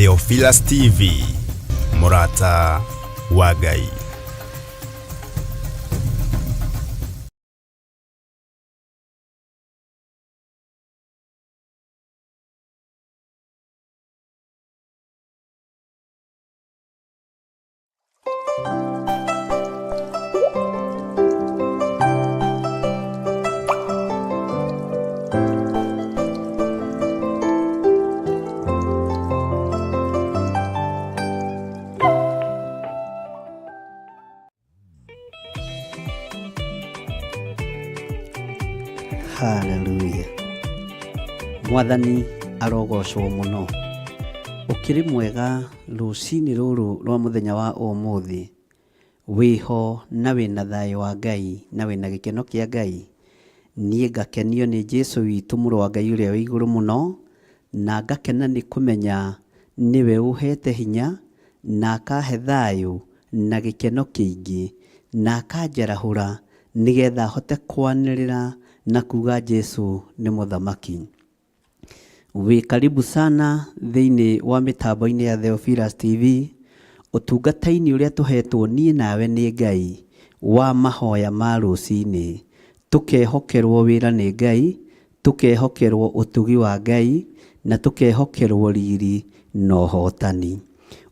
Theophilus TV, Murata wa Ngai. Haleluya. Mwathani arogocwo muno. Ukiri mwega rucini ruru rwa muthenya wa umuthi. Wiho na wina thayo wa Ngai na wina gikeno kia Ngai. Nie ngakenio ni Jesu witu mũrũ wa Ngai ũrĩa wĩ igũrũ mũno, na ngakena ni kumenya niwe uhete hinya na akahe thayo na gikeno kĩingĩ na akanjarahũra nigetha hote kwanĩrĩra na kuga Jesu ni muthamaki. Wi karibu sana thĩinĩ wa mĩtambo-inĩ ya Theophilus TV, ũtungata-inĩ ũrĩa tũhetwo niĩ nawe nĩ Ngai wa mahoya ma rũcinĩ. Tũkehokerwo wĩra nĩ Ngai, tũkehokerwo ũtugi wa Ngai, na tũkehokerwo riri na ũhotani.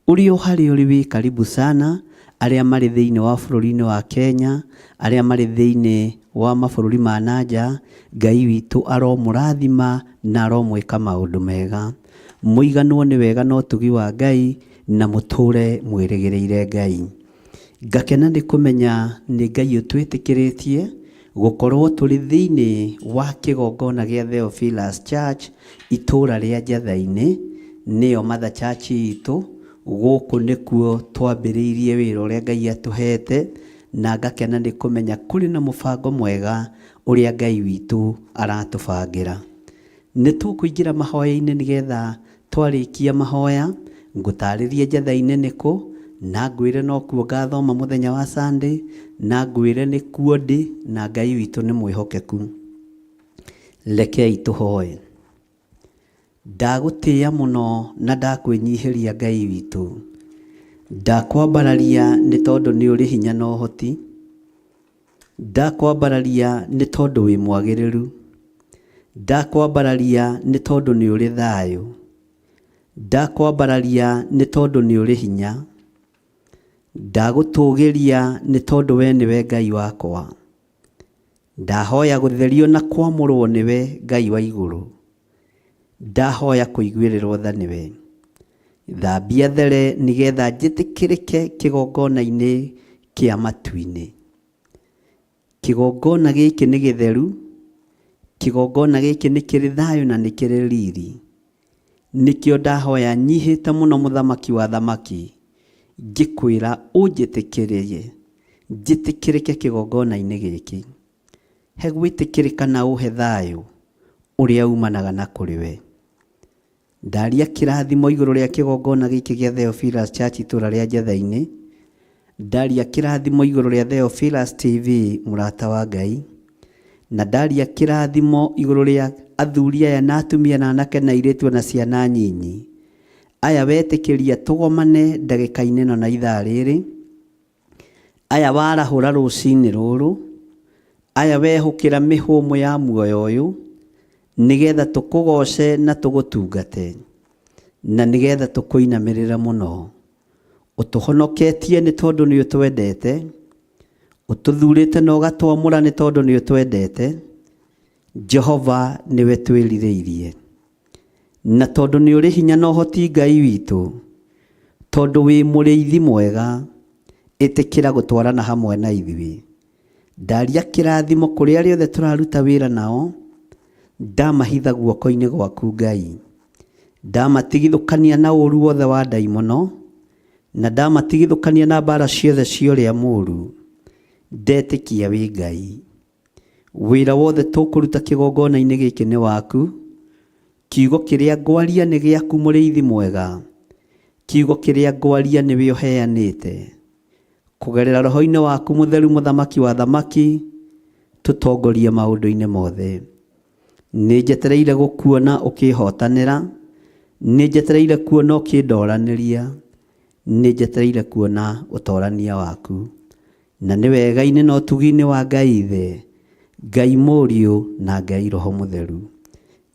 Ũrĩ o harĩ ũrĩ wĩ karibu sana, arĩa marĩ thĩinĩ wa bũrũri-inĩ wa Kenya, arĩa marĩ thĩinĩ wa mabũrũri ma nanja, Ngai witũ aromũrathima na aromwĩka maũndũ mega. Mũiganwo nĩ wega na ũtugi wa Ngai na mũtũre mwĩrĩgĩrĩire Ngai. Ngakena nĩ kũmenya nĩ Ngai ũtwĩtĩkĩrĩtie gũkorwo tũrĩ thĩinĩ wa kĩgongona gĩa Theophilus Church itũra rĩa Njatha-inĩ, nĩyo Mother Church itũ. Gũkũ nĩkuo twambĩrĩirie wĩra ũrĩa Ngai atũhete, na ngakena nĩ kũmenya kũrĩ na mũbango mwega ũrĩa Ngai witũ aratũbangĩra. Nĩ tũkũingĩra mahoya-inĩ nĩgetha twarĩkia mahoya ngũtarĩrie Njatha-inĩ nĩkũ, na ngwĩre no kuo ngathoma mũthenya wa Sunday, na ngwĩre nĩ kuo ndĩ na Ngai witũ nĩ mwĩhokeku. Rekei tũhoe. Ndagũtĩĩa mũno na ndakwĩnyihĩria Ngai witũ. Ndakwambararia nĩ tondũ nĩ ũrĩ hinya na ũhoti. Ndakwambararia nĩ tondũ wĩ mwagĩrĩru. Ndakwambararia nĩ tondũ nĩ ũrĩ thayũ. Ndakwambararia nĩ tondũ nĩ ũrĩ hinya. Ndagũtũgĩria nĩ tondũ we nĩwe Ngai wakwa. Ndahoya gũtherio na kwamũrwo nĩwe Ngai wa igũrũ. Ndahoya kũiguĩrĩrwo tha nĩwe. Thambia there nĩgetha njĩtĩkĩrĩke kĩgongona-inĩ kĩa matu-inĩ. Kĩgongona gĩkĩ nĩ gĩtheru. Kĩgongona gĩkĩ nĩ kĩrĩ thayũ na nĩ kĩrĩ riri. Nĩkĩo ndahoya nyihĩte mũno mũthamaki wa thamaki, ngĩkwĩra ũnjĩtĩkĩrĩrie njĩtĩkĩrĩke kĩgongona-inĩ gĩkĩ. He gwĩtĩkĩrĩka na ũhe thayũ ũrĩa umanaga na kũrĩ we. Ndaria kĩrathimo igũrũ rĩa kĩgongona gĩkĩ gĩa Theophilus Church itũra rĩa Njatha-inĩ. Ndaria kĩrathimo igũrũ rĩa Theophilus TV, mũrata wa Ngai. Na ndaria kĩrathimo igũrũ rĩa athuri aya na atumia na anake na airĩtu na ciana nyinyi. Aya wetĩkĩria tũgomane ndagĩka-inĩ ĩno na ithaa rĩrĩ. Aya warahũra rũcinĩ rũrũ. Aya wehũkĩra mĩhũmũ ya muoyo ũyũ nĩgetha tũkũgoce na tũgũtungate, na nĩgetha tũkũinamĩrĩra mũno. Ũtũhonoketie nĩ tondũ nĩ ũtwendete. Ũtũthurĩte na ũgatwamũra nĩ tondũ nĩ ũtwendete. Jehova nĩwe twĩrirĩirie. Na tondũ nĩ ũrĩ hinya na ũhoti Ngai witũ, tondũ wĩ mũrĩithi mwega, ĩtĩkĩra gũtwarana hamwe na ithuĩ. Ndaria kĩrathimo kũrĩ arĩa othe tũraruta wĩra nao. Ndamahitha guoko-inĩ gwaku Ngai. Ndamatigithũkania na ũru wothe wa ndaimono, na ndamatigithũkania na mbara ciothe cia ũrĩa mũũru. Ndetĩkia wĩ Ngai. Wĩra wothe tũkũruta kĩgongona-inĩ gĩkĩ nĩ waku. Kiugo kĩrĩa ngwaria nĩ gĩaku mũrĩithi mwega. Kiugo kĩrĩa ngwaria nĩwe ũheanĩte. Kũgerera roho-inĩ waku mũtheru mũthamaki wa thamaki, tũtongorie maũndũ-inĩ mothe. Nĩ njetereire gũkuona ũkĩhotanĩra, nĩ njetereire kuona ũkĩndoranĩria, nĩ njetereire kuona ũtorania waku, na nĩ wega-inĩ na ũtugi-inĩ wa Ngai Ithe, Ngai Mũriũ na Ngai Roho Mũtheru,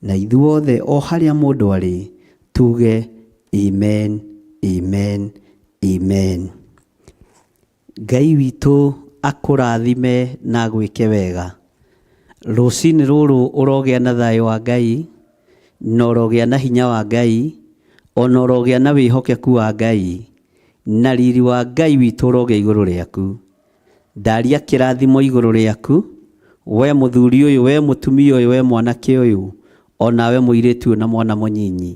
na ithuothe o harĩa mũndũ arĩ tuge amen, amen, amen. Ngai witũ akũrathime na gwĩke wega. Rũcinĩ rũrũ ũrogĩa na thayũ wa Ngai, na ũrogĩa na hinya wa Ngai, ona ũrogĩa na wĩhokeku wa Ngai, na riri wa Ngai witũ ũrogĩa igũrũ rĩaku. Ndaria kĩrathimo igũrũ rĩaku, we mũthuri ũyũ, we mũtumia ũyũ, we mwanake ũyũ, ona we mũirĩtu na mwana mũnyinyi.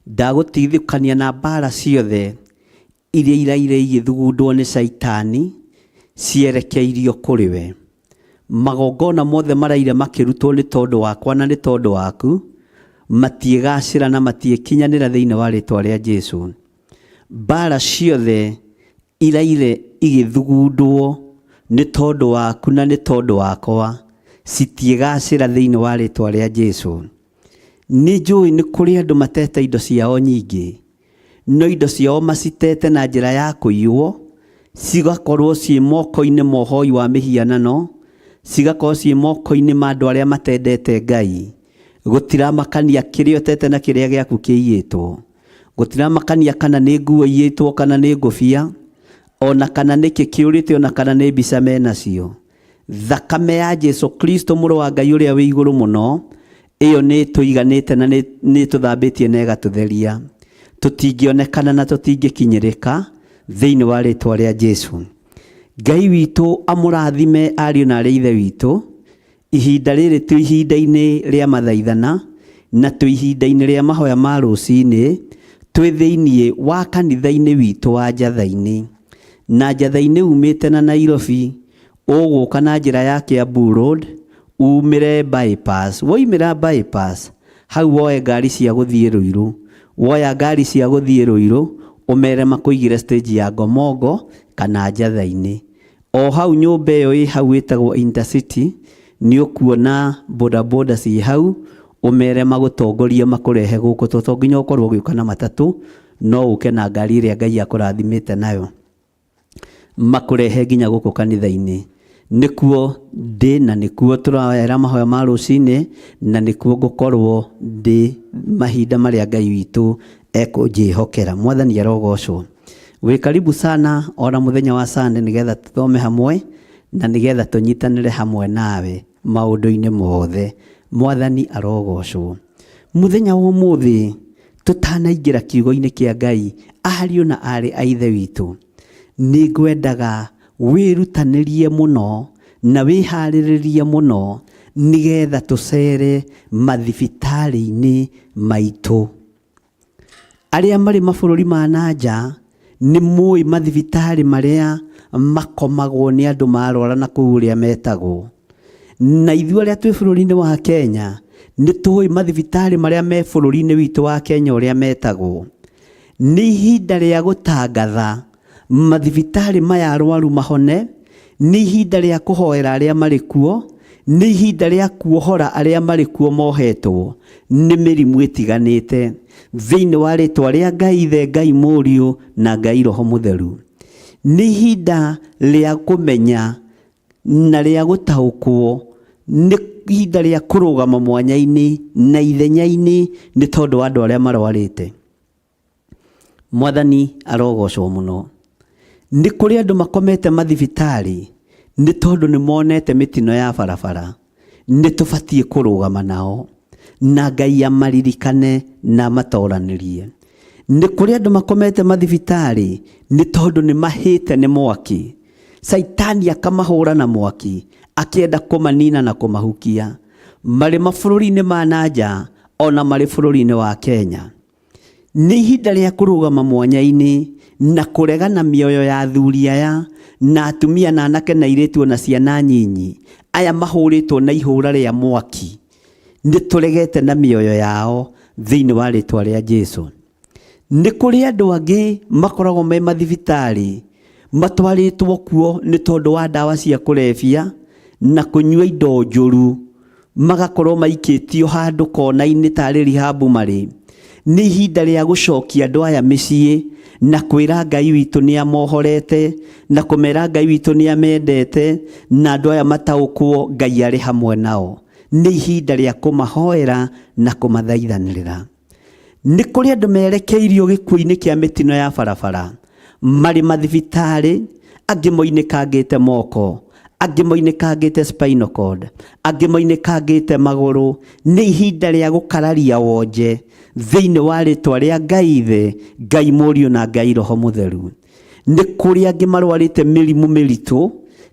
Ndagũteithũkania na mbara ciothe iria iraire igĩthugundwo nĩ Saitani cierekeirio kũrĩ we. Magongona mothe maraire makĩrutwo nĩ tondũ wakwa na nĩ tondũ waku, matiĩgacĩra na matiĩkinyanĩra thĩinĩ wa rĩtwa rĩa Jesũ. Mbara ciothe iraire igĩthugundwo nĩ tondũ waku na nĩ tondũ wakwa, citiĩgacĩra thĩinĩ wa rĩtwa rĩa Jesũ. Nĩ njũĩ nĩ kũrĩ andũ matete indo ciao nyingĩ, no indo ciao macitete na njĩra ya kũiywo, cigakorwo ciĩ moko-inĩ ma ũhoi wa mĩhianano, cigakorwo ciĩ moko-inĩ ma andũ arĩa matendete Ngai. Gũtiramakania kĩrĩa ũtete na kĩrĩa gĩaku kĩiyĩtwo. Gũtiramakania kana nĩ nguo iyĩtwo kana nĩ ngũbia, ona kana nĩ kĩkĩũrĩte, ona kana nĩ mbica menacio. Thakame ya Jesũ Kristo mũrũ wa Ngai ũrĩa wĩ igũrũ mũno, ĩyo nĩ tũiganĩte na nĩ tũthambĩtie na ĩgatũtheria. Tũtingĩonekana na tũtingĩkinyĩrĩka thĩinĩ wa rĩtwa rĩa Jesũ. Ngai witũ amũrathime ariũ na arĩ ithe witũ, ihinda rĩrĩ tũ ihinda-inĩ rĩa mathaithana na tũ ihinda-inĩ rĩa mahoya ma rũcinĩ, twĩ thĩinĩ wa kanitha-inĩ witũ wa Njatha-inĩ. Na Njatha-inĩ umĩte na Nairobi, ũgũka na njĩra ya Kiambu Road, umĩre bypass. Woimĩra bypass, hau woe ngari cia gũthiĩ Ruiru. Woya ngari cia gũthiĩ Ruiru, ũmere makũigire stage ya Ngomongo kana Njatha-inĩ. O hau nyũmba ĩyo ĩ hau ĩtagwo Intercity, nĩ ũkuona bodaboda ci hau, ũmere magũtongoria makũrehe gũkũ, tondũ nginya ũkorwo ũgĩũka na matatũ, no ũke na ngari ĩrĩa Ngai akũrathimĩte nayo, makũrehe nginya gũkũ kanitha-inĩ. Nĩkuo ndĩ na nĩkuo tũrawera mahoya ma rũcinĩ, na nĩkuo ngũkorwo ndĩ mahinda marĩa Ngai witũ ekũnjĩhokera. Mwathani arogocwo. Wĩ karibu sana ona mũthenya wa Sunday nĩgetha tũthome hamwe na nĩgetha tũnyitanĩre hamwe nawe maũndũ-inĩ mothe. Mwathani arogocwo. Mũthenya wa ũmũthĩ tũtanaingĩra kiugo-inĩ kĩa Ngai, ariũ na arĩ a ithe witũ, nĩ ngwendaga wĩrutanĩrie mũno na wĩharĩrĩrie mũno nĩgetha tũcere mathibitarĩ-inĩ maitũ. Arĩa marĩ mabũrũri ma nanja nĩ mũĩ mathibitarĩ marĩa makomagwo nĩ andũ marwara na kũu ũrĩa metagwo. Na ithuĩ arĩa twĩ bũrũri-inĩ wa Kenya nĩ tũĩ mathibitarĩ marĩa me bũrũri-inĩ witũ wa Kenya ũrĩa metagwo. Nĩ ihinda rĩa gũtangatha mathibitarĩ maya arwaru mahone, nĩ ihinda rĩa kũhoera arĩa marĩ kuo, nĩ ihinda rĩa kuohora arĩa marĩ kuo mohetwo nĩ mĩrimũ ĩtiganĩte thĩinĩ wa rĩtwa rĩa Ngai Ithe, Ngai Mũriũ na Ngai Roho Mũtheru. Nĩ ihinda rĩa kũmenya na rĩa gũtaũkwo, nĩ ihinda rĩa kũrũgama mwanya-inĩ na ithenya-inĩ nĩ tondũ wa andũ arĩa marwarĩte. Mwathani arogocwo mũno. Nĩ kũrĩ andũ makomete mathibitarĩ nĩ tondũ nĩ monete mĩtino ya barabara. Nĩ tũbatiĩ kũrũgama nao na Ngai amaririkane na matoranĩrie. Nĩ kũrĩ andũ makomete mathibitarĩ nĩ tondũ nĩ mahĩte nĩ mwaki. Saitani akamahũra na mwaki akĩenda kũmanina na kũmahukia, marĩ mabũrũri-inĩ ma nanja ona marĩ bũrũri-inĩ wa Kenya. Nĩ ihinda rĩa kũrũgama mwanya-inĩ na kũregana mĩoyo ya athuri aya na atumia na anake na airĩtu na ciana nyinyi aya mahũrĩtwo na ihũra rĩa mwaki. Nĩ tũregete na mĩoyo yao thĩinĩ wa rĩtwa rĩa Jesũ. Nĩ kũrĩ andũ angĩ makoragwo me mathibitarĩ matwarĩtwo kuo nĩ tondũ wa ndawa cia kũrebia na kũnyua indo njũru, magakorwo maikĩtio handũ kona-inĩ tarĩ rehab marĩ, nĩ ihinda rĩa gũcokia andũ aya mĩciĩ na kwĩra Ngai witũ nĩ amohorete na kũmera Ngai witũ nĩ amendete na andũ aya mataũkwo Ngai arĩ hamwe nao. Nĩ ihinda rĩa kũmahoera na kũmathaithanĩrĩra. Nĩ kũrĩ andũ merekeirio gĩkuũ-inĩ kĩa mĩtino ya barabara, marĩ mathibitarĩ, angĩ moinĩkangĩte moko, angĩ moinĩkangĩte spinal cord, angĩ moinĩkangĩte magũrũ. Nĩ ihinda rĩa gũkararia wonje thĩinĩ wa rĩtwa rĩa Ngai Ithe, Ngai Mũriũ na Ngai Roho Mũtheru. Nĩ kũrĩ angĩ marwarĩte mĩrimũ mĩritũ,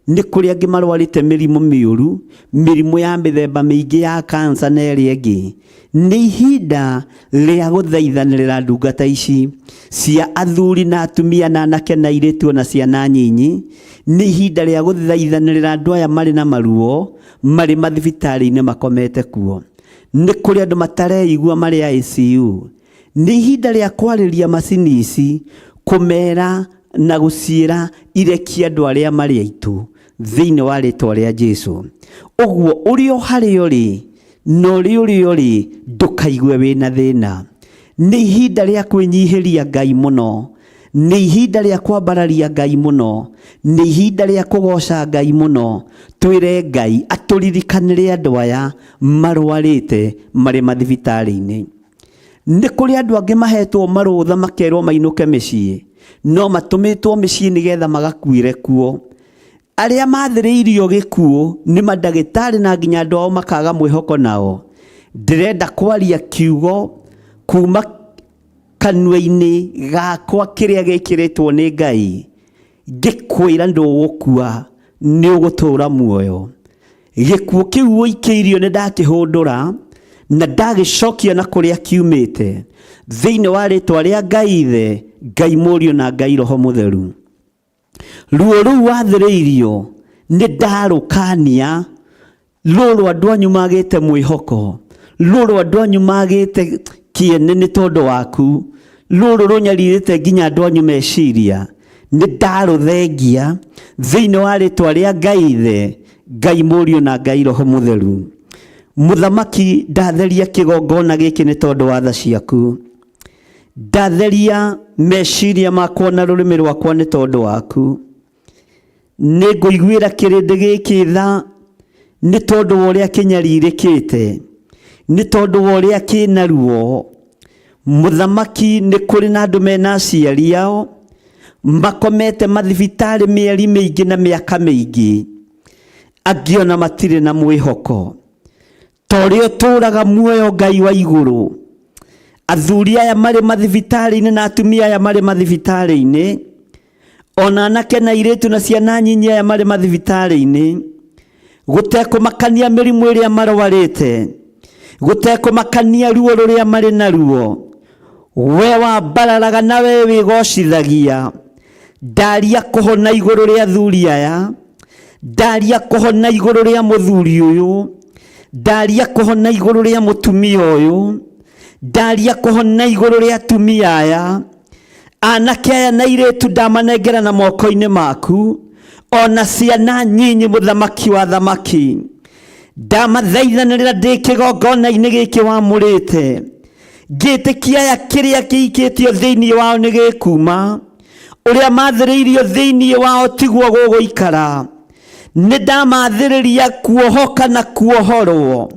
nĩ kũrĩ angĩ marwarĩte mĩrimũ mĩũru, mĩrimũ ya mĩthemba mĩingĩ ya kansa na ĩrĩa ĩngĩ. Nĩ ihinda rĩa gũthaithanĩrĩra ndungata ici cia athuri na atumia na anake na airĩtu na ciana nyinyi. Nĩ ihinda rĩa gũthaithanĩrĩra andũ aya marĩ na maruo, marĩ mathibitarĩ-inĩ makomete kuo. Nĩ kũrĩ andũ matareigua marĩ ICU. Nĩ ihinda rĩa kwarĩria macini ici, kũmera na gũciĩra irekia andũ arĩa marĩ aitũ thĩinĩ wa rĩtwa rĩa Jesũ. Ũguo ũrĩ o harĩa ũrĩ na ũrĩ ũrĩ ndũkaigue wĩna thĩna. Nĩ ihinda rĩa kwĩnyihĩria Ngai mũno, nĩ ihinda rĩa kwambararia Ngai mũno, nĩ ihinda rĩa kũgoca Ngai mũno. Twĩre Ngai atũririkanĩre andũ aya marwarĩte marĩ mathibitarĩ-inĩ. Nĩ kũrĩ andũ angĩ mahetwo marũtha makerwo mainũke mĩciĩ, no matũmĩtwo mĩciĩ nĩgetha magakuĩre kuo. Arĩa mathĩrĩirio gĩkuũ nĩ mandagĩtarĩ na nginya andũ ao makaga mwĩhoko nao. Ndĩrenda kwaria kiugo kuma kanua-inĩ gakwa kĩrĩa gĩkĩrĩtwo nĩ Ngai, ngĩkwĩra ndũgũkua, nĩ ũgũtũũra muoyo. Gĩkuũ kĩu ũikĩirio nĩ ndakĩhũndũra na ndagĩcokia na kũrĩa kiumĩte thĩinĩ wa rĩtwa rĩa Ngai Ithe, Ngai Mũriũ na Ngai Roho Mũtheru. Ruo rũu wathĩrĩirio nĩ ndarũkania. Rũrũ andũ anyu magĩte mwĩhoko, rũrũ andũ anyu magĩte kĩene nĩ tondũ waku, rũrũ rũnyarirĩte nginya andũ anyu meciria. Nĩ ndarũthengia thĩinĩ wa rĩtwa rĩa Ngai Ithe, Ngai Mũriũ na Ngai Roho Mũtheru. Mũthamaki, ndatheria kĩgongona gĩkĩ nĩ tondũ wa tha ciaku. Ndatheria meciria makwa na rũrĩmĩ rwakwa nĩ tondũ waku. Nĩ ngũiguĩra kĩrĩndĩ gĩkĩ tha nĩ tondũ wa ũrĩa kĩnyarirĩkĩte, nĩ tondũ wa ũrĩa kĩna ruo. Mũthamaki, nĩ kũrĩ na andũ mena aciari ao makomete mathibitarĩ mĩeri mĩingĩ na mĩaka mĩingĩ, angĩ ona matirĩ na mwĩhoko. Ta ũrĩa ũtũũraga muoyo Ngai wa igũrũ, athuri aya marĩ mathibitarĩ-inĩ na atumia aya marĩ mathibitarĩ-inĩ, ona anake na airĩtu na ciana nyinyi aya marĩ mathibitarĩ-inĩ, gũtekũmakania mĩrimũ ĩrĩa marwarĩte, gũtekũmakania ruo rũrĩa marĩ naruo, we wambararaga na we wĩgocithagia. Ndaria kũhona igũrũ rĩa athuri aya, ndaria kũhona igũrũ rĩa mũthuri ũyũ, ndaria kũhona igũrũ rĩa mũtumia ũyũ, ndaria kũhona igũrũ rĩa atumia aya, anake aya na airĩtu ndamanengera na moko-inĩ maku, ona ciana nyinyi mũthamaki wa thamaki. Ndamathaithanĩrĩra ndĩ kĩgongona-inĩ gĩkĩ wamũrĩte, ngĩtĩkia aya kĩrĩa gĩikĩtio thĩinĩ wao nĩ gĩkuma, ũrĩa mathĩrĩirio thĩinĩ wao tiguo gũgũikara. Nĩ ndamathĩrĩria kuohoka na kuohorwo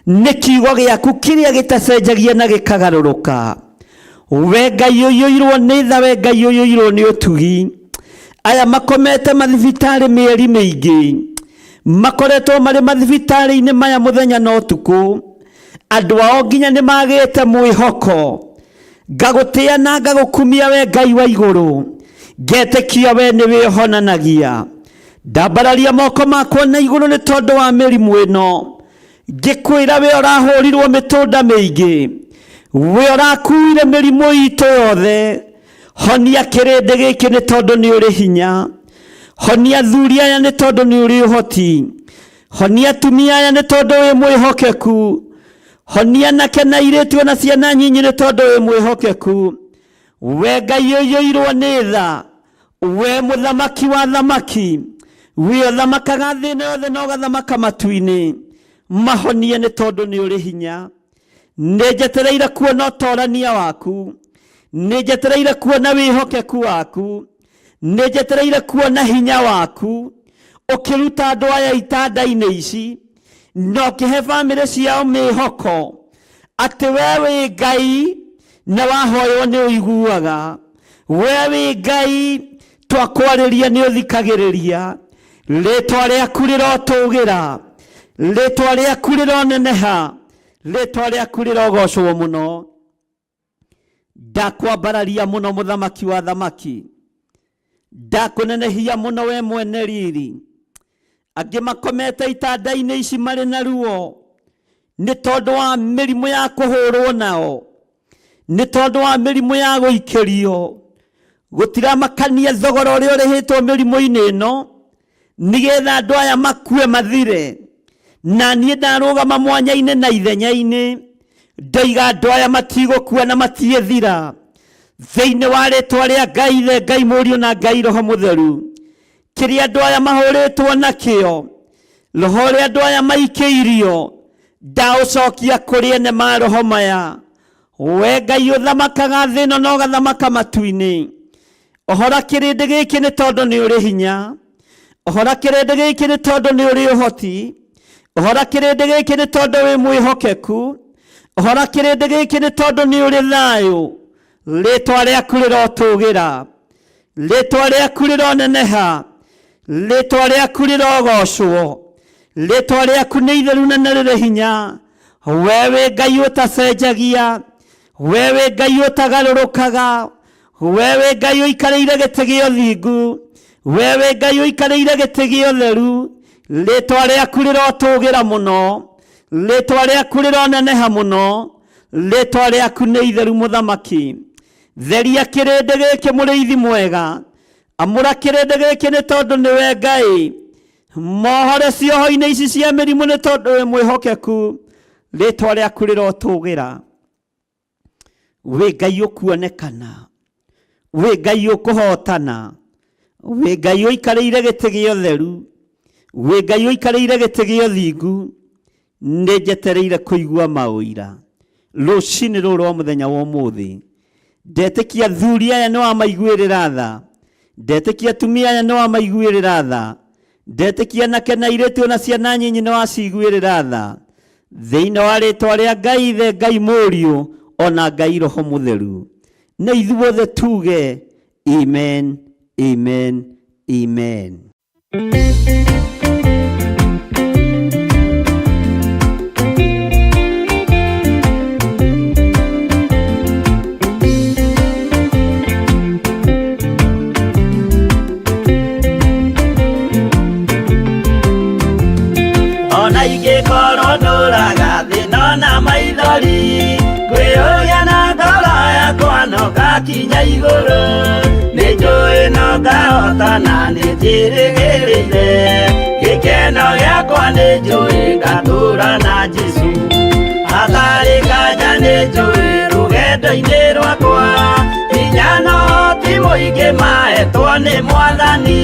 nĩ kiugo gĩaku kĩrĩa gĩtacenjagia na gĩkagarũrũka. We Ngai ũiyũirwo nĩ tha, we Ngai ũiyũirwo nĩ ũtugi. Aya makomete mathibitarĩ mĩeri mĩingĩ, makoretwo marĩ mathibitarĩ-inĩ maya mũthenya na ũtukũ, andũ ao nginya nĩ magĩte mwĩhoko. Ngagũtĩa na ngagũkumia we Ngai wa igũrũ, ngetĩkia we nĩ wĩhonanagia. Ndambararia moko makwa na igũrũ nĩ tondũ wa mĩrimũ ĩno, ngĩkwĩra we ũrahũrirwo mĩtũnda mĩingĩ, we ũrakuire mĩrimũ itũ yothe. Honia kĩrĩndĩ gĩkĩ nĩ tondũ nĩ ũrĩ hinya, honia athuri aya nĩ tondũ nĩ ũrĩ ũhoti, honia atumia aya nĩ tondũ wĩ mwĩhokeku, honia anake na airĩtu na ciana nyinyi nĩ tondũ wĩ mwĩhokeku. We Ngai ũiyũirwo nĩ tha, we mũthamaki wa thamaki, we ũthamakaga thĩ yothe na ũgathamaka matu-inĩ. Mahonie nĩ tondũ nĩ ũrĩ hinya, nĩnjetereire kuona ũtorania waku, nĩnjetereire kuona wĩhokeku waku, nĩnjetereire kuona hinya waku ũkĩruta andũ aya itanda-inĩ ici na ũkĩhe bamĩrĩ ciao mĩhoko atĩ we wĩ Ngai na wahoywo nĩ ũiguaga, we wĩ Ngai twakwarĩria nĩ ũthikagĩrĩria, rĩtwa rĩaku rĩrotũgĩra, rĩtwa rĩaku rĩroneneha, rĩtwa rĩaku rĩrogocwo mũno. Ndakwambararia mũno mũthamaki wa thamaki, ndakũnenehia mũno we mwene riri. Angĩ makomete itanda-inĩ ici marĩ na ruo nĩ tondũ wa mĩrimũ ya kũhũrwo nao, nĩ tondũ wa mĩrimũ ya gũikĩrio. Gũtiramakania thogora ũrĩa ũrĩhĩtwo mĩrimũ-inĩ ĩno nĩgetha andũ aya makue mathire. Na niĩ ndarũgama mwanya-inĩ na ithenya-inĩ ndoiga andũ aya matigũkua na matigĩthira thĩinĩ wa rĩtwa rĩa Ngai Ithe, Ngai Mũriũ na Ngai Roho Mũtheru. Kĩrĩa andũ aya mahũrĩtwo nakĩo, roho ũrĩa andũ aya maikĩirio, ndaũcokia kũrĩ ene ma roho maya. We Ngai ũthamakaga thĩ ĩno na ũgathamaka matu-inĩ, ũhora kĩrĩndĩ gĩkĩ nĩ tondũ nĩ ũrĩ hinya, ũhora kĩrĩndĩ gĩkĩ nĩ tondũ nĩ ũrĩ ũhoti, ũhora kĩrĩndĩ gĩkĩ nĩ tondũ wĩ mwĩhokeku, ũhora kĩrĩndĩ gĩkĩ nĩ tondũ nĩ ũrĩ thayũ. Rĩtwa rĩaku rĩrotũgĩra, rĩtwa rĩaku rĩroneneha, rĩtwa rĩaku rĩrogocwo, rĩtwa rĩaku nĩ itheru na nĩ rĩrĩ hinya. We wĩ Ngai ũtacenjagia, we wĩ Ngai ũtagarũrũkaga, we wĩ Ngai ũikarĩire gĩtĩ gĩa ũthingu, we wĩ Ngai ũikarĩire gĩtĩ gĩa ũtheru. Rĩtwa rĩaku rĩrotũgĩra mũno, rĩtwa rĩaku rĩroneneha mũno, rĩtwa rĩaku nĩ itheru mũthamaki. Theria kĩrĩndĩ gĩkĩ mũrĩithi mwega, amũra kĩrĩndĩ gĩkĩ nĩ tondũ nĩ we Ngai. Mohore cioho-inĩ ici cia mĩrimũ nĩ tondũ wĩ mwĩhokeku, rĩtwa rĩaku rĩrotũgĩra. Wĩ Ngai ũkuonekana, wĩ Ngai ũkũhotana, wĩ Ngai ũikarĩire gĩtĩ gĩa ũtheru, wĩ Ngai ũikarĩire gĩtĩ gĩa ũthingu. Nĩnjetereire kũigua maũira rũcinĩ rũrũ rwa mũthenya wa ũmũthĩ. Ndetĩkia athuri aya nĩ wamaiguĩrĩra tha, ndetĩkia atumia aya nĩ wamaiguĩrĩra tha, ndetĩkia anake na airĩtu na ciana nyinyi nĩ waciguĩrĩra tha, thĩinĩ wa rĩtwa rĩa Ngai Ithe, Ngai Mũriũ ona Ngai Roho Mũtheru. Na ithuothe tuge amen, amen, amen. Ingĩkorwo ndũraga thĩna na maithori, ngwĩyũria na ngoro yakwa no ngakinya igũrũ. Nĩnjũĩ no ngahotana, nĩnjĩrĩgĩrĩire, gĩkeno gĩakwa nĩnjũĩ ngatũũra na Jesũ. Hatarĩ nganja nĩnjũĩ rũgendo-inĩ rwakwa, hinya na ũhoti mũingĩ mahetwo nĩ Mwathani.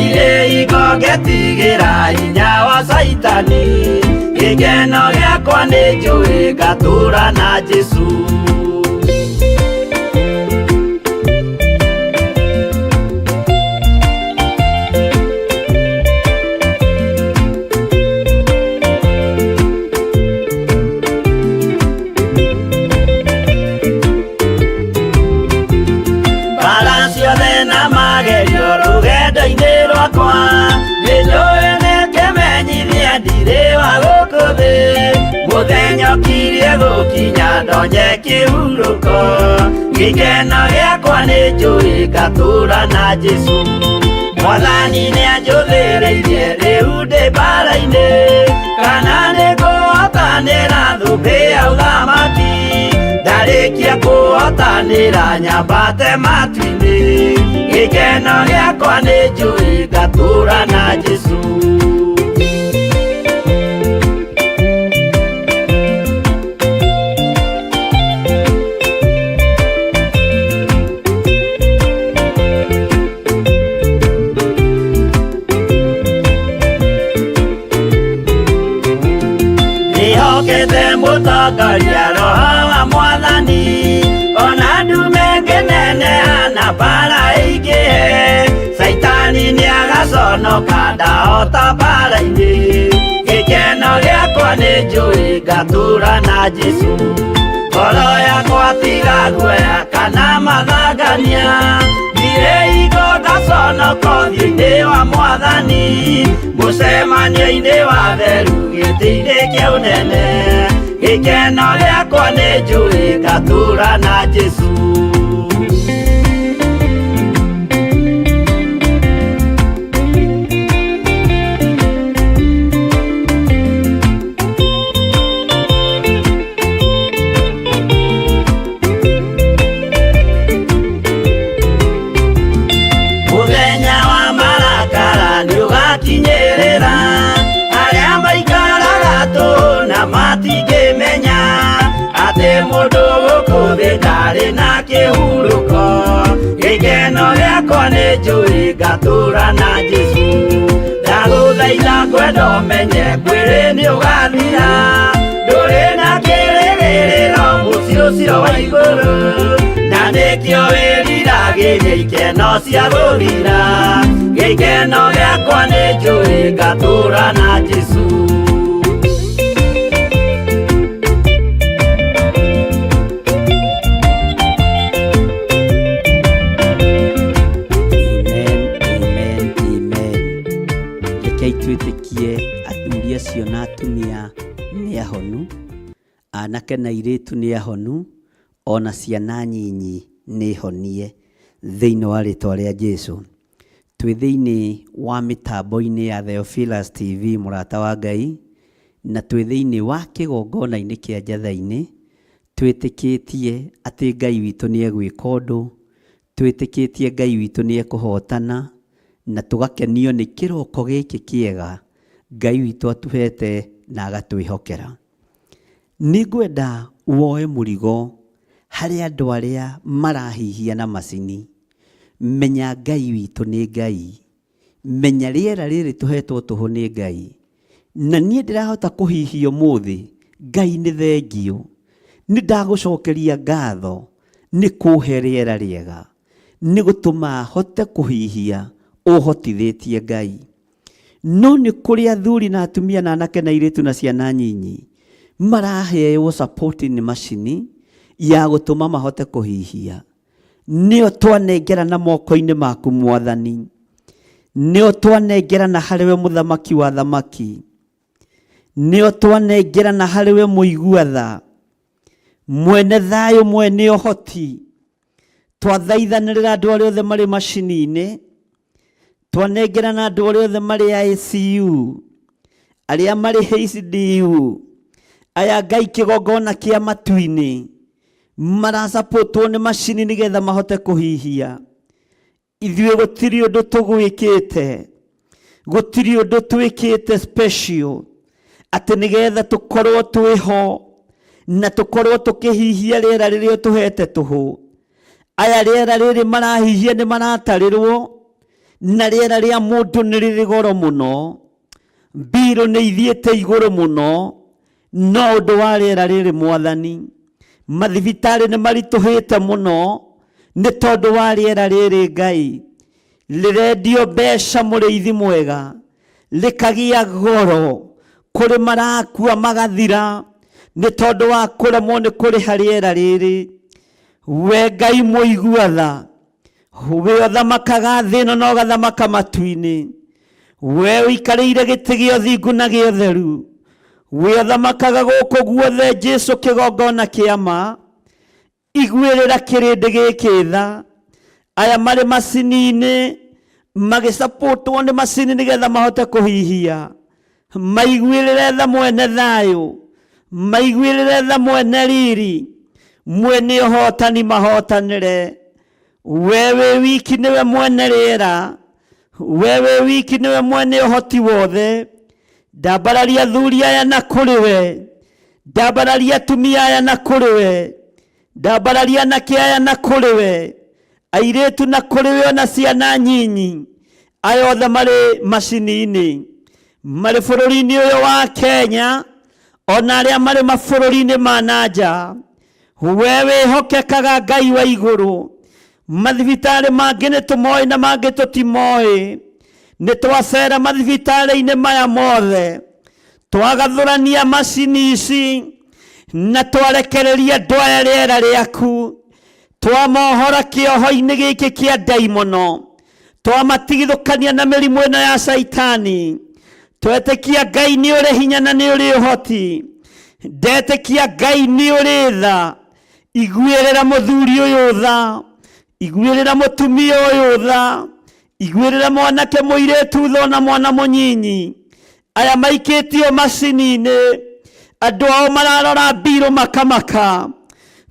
Irĩ ingo ngetigĩra hinya wa Saitani, gĩkeno gĩakwa nĩnjũĩ ngatũũra na Jesũ. Mbara ciothe na magerio rũgendo-inĩ rwakwa, nĩnjũĩ nĩngĩmenyithia ndirĩ wa gũkũ thĩ. Mũthenya ũkirie gũkinya ndonye kĩhurũko, gĩkeno gĩakwa nĩnjũĩ ngatũũra na Jesũ. Mwathani nĩanjũthĩrĩirie rĩu ndĩ mbara-inĩ, kana nĩngũhotanĩra thũmbĩ ya ũthamaki. Ndarĩkia kũhotanĩra nyambate matu-inĩ, gĩkeno gĩakwa nĩnjũĩ ngatũũra na Jesũ. Nĩhokete mũtongoria na bara ingĩhe Saitani nĩagaconoka ndahota bara-inĩ gĩkeno gĩakwa nĩ njũĩ ngatũra na Jesu ngoro yakwa tiga guoya kana mathangania thire igo ngaconoka ũthiũ-inĩ wa Mwathani mũcemanio-inĩ wa theru gĩtĩ-inĩ kĩa ũnene gĩkeno gĩakwa nĩ njũĩ ngatũra na Jesu mũndũ gũkũ thĩ ndarĩ na kĩhurũko gĩkeno gĩakwa nĩ njũĩ ngatũra na Jesu ndagũthaitha ngwenda ũmenye kwĩrĩ nĩ ũgathira ndũrĩ na kĩrĩgĩrĩro mũciĩ ũcio wa igũrũ na nĩkĩo wĩriragĩria ikeno cia gũthira gĩkeno gĩakwa nĩ njũĩ ngatũra na Jesu twĩtĩkie athuri acio na atumia nĩ ahonu, anake na airĩtu nĩ ahonu, ona ciana nyinyi nĩ honie thĩinĩ wa rĩtwa rĩa Jesu. Twĩ thĩinĩ wa mĩtambo-inĩ ya Theophilus TV mũrata wa Ngai, na twĩ thĩinĩ wa kĩgongona-inĩ kĩa Njatha-inĩ, twĩtĩkĩtie atĩ Ngai witũ nĩ egwĩka ũndũ, twĩtĩkĩtie Ngai witũ nĩ ekũhotana, na tugakenio nĩ kĩroko gĩkĩ kĩega Ngai witũ atuhete na agatwĩhokera. Nĩngwenda woe mũrigo harĩ andũ arĩa marahihia na macini. Menya Ngai witũ nĩ Ngai. Menya rĩera rĩrĩ tũhetwo tũhũ nĩ Ngai. Na niĩ ndĩrahota kũhihia ũmũthĩ. Ngai nĩ thengio. Nĩ ndagũcokeria ngatho nĩ kũhe rĩera rĩega. Nĩ gũtũma hote kũhihia ũhotithĩtie Ngai. No nĩ kũrĩ athuri na atumia na anake na airĩtu na ciana nyinyi maraheo support nĩ macini ya gũtũma mahote kũhihia. Nĩo twanengera na moko-inĩ maku Mwathani. Nĩo twanengera na harĩwe mũthamaki wa thamaki. Nĩo twanengera na harĩwe mũigua tha. Mwene thayũ mwene ũhoti. Twathaithanĩrĩra andũ arĩa othe marĩ macini-inĩ. Twanengera na andũ arĩa othe marĩ ICU. Arĩa marĩ HDU. Aya Ngai kĩgongona kĩa matu-inĩ. Marasapotwo nĩ macini nĩgetha mahote kũhihia. Ithuĩ gũtirĩ ũndũ tũgwĩkĩte. Gũtirĩ ũndũ twĩkĩte special. Atĩ nĩgetha tũkorwo twĩho. Na tũkorwo tũkĩhihia rĩera rĩrĩa tũhete tũhũ. Aya rĩera rĩrĩ marahihia nĩ maratarĩrwo. Na rĩera rĩa mũndũ nĩ rĩrĩ goro mũno. Mbirũ nĩ ithiĩte igũrũ mũno. No ũndũ wa rĩera rĩrĩ Mwathani. Mathibitarĩ nĩ maritũhĩte mũno. Nĩ tondũ wa rĩera rĩrĩ Ngai. Rĩrendio mbeca mũrĩithi mwega. Rĩkagĩa goro. Kũrĩ marakua magathira. Nĩ tondũ wa kũremwo nĩ kũrĩha rĩera rĩrĩ. We Ngai mũigua tha. We ũthamakaga thĩ ĩno na ũgathamaka matu-inĩ. We ũikarĩire gĩtĩ gĩa ũthingu na gĩa ũtheru. We ũthamakaga gũkũ guothe Jesu kĩgongona kĩa ma. Iguĩrĩra kĩrĩndĩ gĩkĩ tha. Aya marĩ macini-inĩ magĩsapotwo nĩ macini nĩgetha mahote kũhihia. Maiguĩrĩre tha mwene thayũ. Maiguĩrĩre tha mwene riri. Mwene ũhotani mahotanĩre. Wewe wiki niwe mwene rĩera. Wewe wiki niwe mwene ũhoti wothe. Ndambararia athuri aya na kũrĩ we. Ndambararia atumia aya na kũrĩ we. Ndambararia anake aya na kũrĩ we. Airĩtu na kũrĩ we ona ciana nyinyi. Aya othe marĩ macini-inĩ. Marĩ bũrũri-inĩ ũyũ wa Kenya. Ona arĩa marĩ mabũrũri-inĩ ma nanja. We wĩhokekaga Ngai wa igũrũ. Mathibitarĩ mangĩ nĩ tũmoĩ na mangĩ tũtimoĩ. Nĩ twacera mathibitarĩ-inĩ maya mothe, twagathũrania macini ici na twarekereria andũ aya rĩera rĩaku, twamohora kĩoho-inĩ gĩkĩ kĩa ndaimono, twamatigithũkania na mĩrimũ ĩno ya Saitani. Twetĩkia Ngai nĩ ũrĩ hinya na nĩ ũrĩ ũhoti. Ndetĩkia Ngai nĩ ũrĩ tha. Iguĩrĩra mũthuri ũyũ tha, iguĩrĩra mũtumia ũyũ tha, iguĩrĩra mwanake mũirĩtu tha na mwana mũnyinyi. Aya maikĩtio macini-inĩ, andũ ao mararora mbirũ makamaka,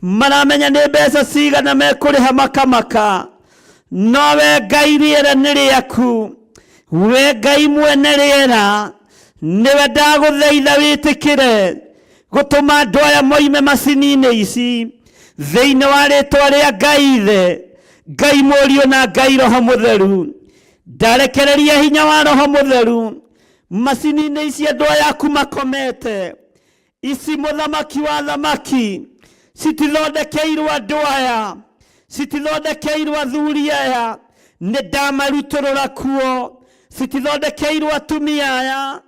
maramenya nĩ mbeca cigana mekũrĩha makamaka. No we Ngai rĩera nĩ rĩaku, we Ngai mwene rĩera, nĩwe ndagũthaitha wĩtĩkĩre gũtũma andũ aya moime macini-inĩ ici thĩinĩ wa rĩtwa rĩa Ngai Ithe, Ngai Mũriũ na Ngai Roho Mũtheru. Ndarekereria hinya wa Roho Mũtheru macini-inĩ ici andũ aya aku makomete. Ici mũthamaki wa thamaki citithondekeirwo andũ aya, citithondekeirwo athuri aya, nĩ ndamarutũrũra kuo. Citithondekeirwo atumia aya,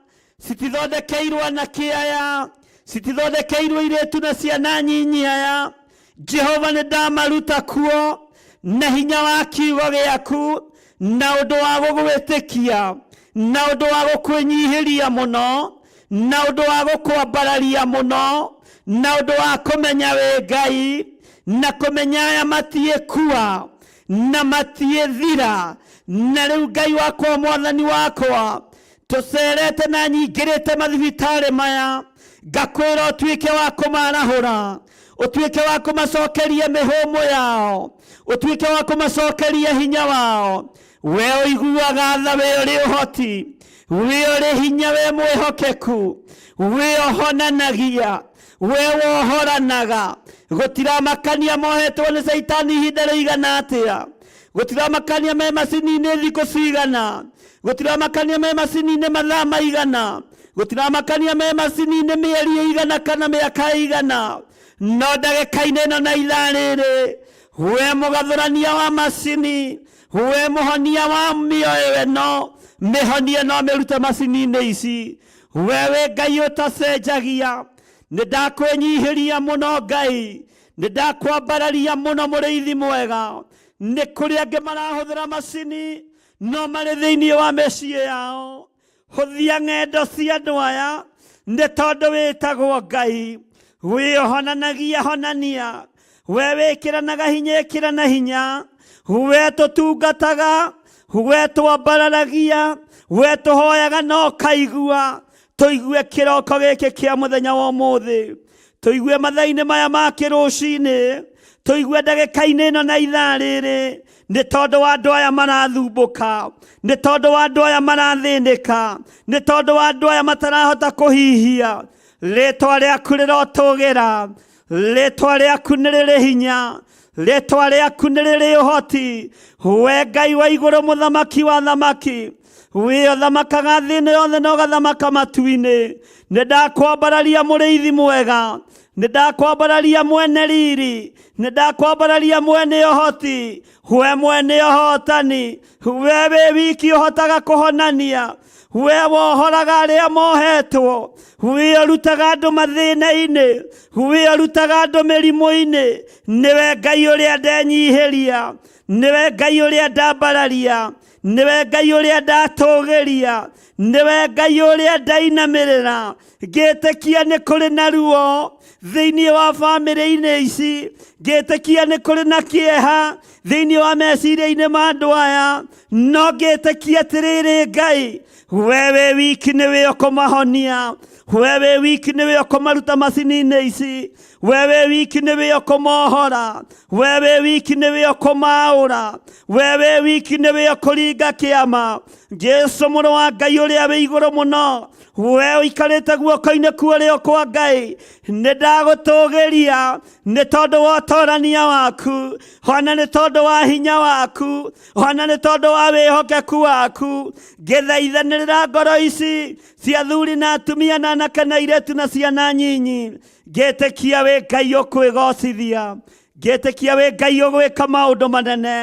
citithondekeirwo anake aya, citithondekeirwo airĩtu na ciana nyinyi aya. Jehova nĩ ndamaruta kuo na hinya wa kiugo gĩaku, na ũndũ wa gũgwĩtĩkia, na ũndũ wa gũkwĩnyihĩria mũno, na ũndũ wa gũkwambararia mũno, na ũndũ wa kũmenya wĩ Ngai, na kũmenya aya matiĩkua na matiĩthira. Na rĩu Ngai wakwa, Mwathani wakwa, tũcerete na nyingĩrĩte mathibitarĩ maya, ngakwĩra ũtuĩke wa kũmarahũra, ũtuĩke wa kũmacokeria mĩhũmũ yao, ũtuĩke wa kũmacokeria hinya wao. We ũiguaga tha, we ũrĩ ũhoti, we ũrĩ hinya, we mwĩhokeku, we ũhonanagia, we wohoranaga. Gũtiramakania mohetwo nĩ Saitani ihinda rĩigana atĩa, gũtiramakania me macini-inĩ thikũ cigana, gũtiramakania me macini-inĩ mathaa maigana, gũtiramakania me macini-inĩ mĩeri igana kana mĩaka igana. No ndagĩka-inĩ ĩno na ithaa rĩrĩ, we mũgathũrania wa macini, we mũhonia wa mĩoyo ĩno, mĩhonie no mĩrute macini-inĩ ici. We wĩ Ngai ũtacenjagia, nĩ ndakwĩnyihĩria mũno Ngai, nĩ ndakwambararia mũno mũrĩithi mwega. Nĩ kũrĩ angĩ marahũthĩra macini no marĩ thĩinĩ wa mĩciĩ yao. Hũthia ng'endo cia andũ aya, nĩ tondũ wĩtagwo Ngai. Wĩhonanagia honania, we wĩkĩranaga hinya ĩkĩrana hinya, we tũtungataga, we twambararagia, we tũhoyaga no kaigua. Tũigue kĩroko gĩkĩ kĩa mũthenya wa ũmũthĩ, tũigue mathaa-inĩ maya ma kĩrũcinĩ, tũigue ndagĩka-inĩ ĩno na ithaa rĩrĩ. Nĩ tondũ wa andũ aya marathumbũka, nĩ tondũ wa andũ aya marathĩnĩka, nĩ tondũ wa andũ aya matarahota kũhihia. Rĩtwa rĩaku rĩrotũgĩra, rĩtwa rĩaku nĩ rĩrĩ hinya, rĩtwa rĩaku nĩ rĩrĩ ũhoti. We Ngai wa igũrũ, mũthamaki wa thamaki, we ũthamakaga thĩ yothe na ũgathamaka matu-inĩ. Nĩ ndakwambararia mũrĩithi mwega, nĩ ndakwambararia mwene riri, nĩ ndakwambararia mwene ũhoti, we mwene ũhotani. We wĩ wiki ũhotaga kũhonania, we wohoraga arĩa mohetwo, we ũrutaga andũ mathĩna-inĩ, we ũrutaga andũ mĩrimũ-inĩ. Nĩwe Ngai ũrĩa ndenyihĩria, nĩwe Ngai ũrĩa ndambararia, nĩwe Ngai ũrĩa ndatũgĩria, nĩwe Ngai ũrĩa ndainamĩrĩra. Ngĩtĩkia nĩ kũrĩ na ruo thĩinĩ wa bamĩrĩ-inĩ ici, ngĩtĩkia nĩ kũrĩ na kĩeha thĩinĩ wa meciria-inĩ ma andũ aya, no ngĩtĩkia atĩrĩrĩ Ngai, we wĩ wiki nĩwe ũkũmahonia, we wĩ wiki nĩwe ũkũmaruta macini-inĩ ici, we wĩ wiki nĩwe ũkũmohora, we wĩ wiki nĩwe ũkũmaũra, we wĩ wiki nĩwe ũkũringa kĩama. Jesũ mũrũ wa Ngai ũrĩa wĩ igũrũ mũno, we ũikarĩte guoko-inĩ kuo kwa Ngai, nĩ ndagũtũgĩria nĩ tondũ wa ũtorania waku, ona nĩ tondũ wa hinya waku, ona nĩ tondũ wa wĩhokeku waku. Ngĩthaithanĩrĩra ngoro ici cia athuri na atumia na anake na airĩtu na ciana nyinyi, ngĩtĩkia wĩ Ngai ũkwĩgocithia, ngĩtĩkia wĩ Ngai ũgwĩka maũndũ manene,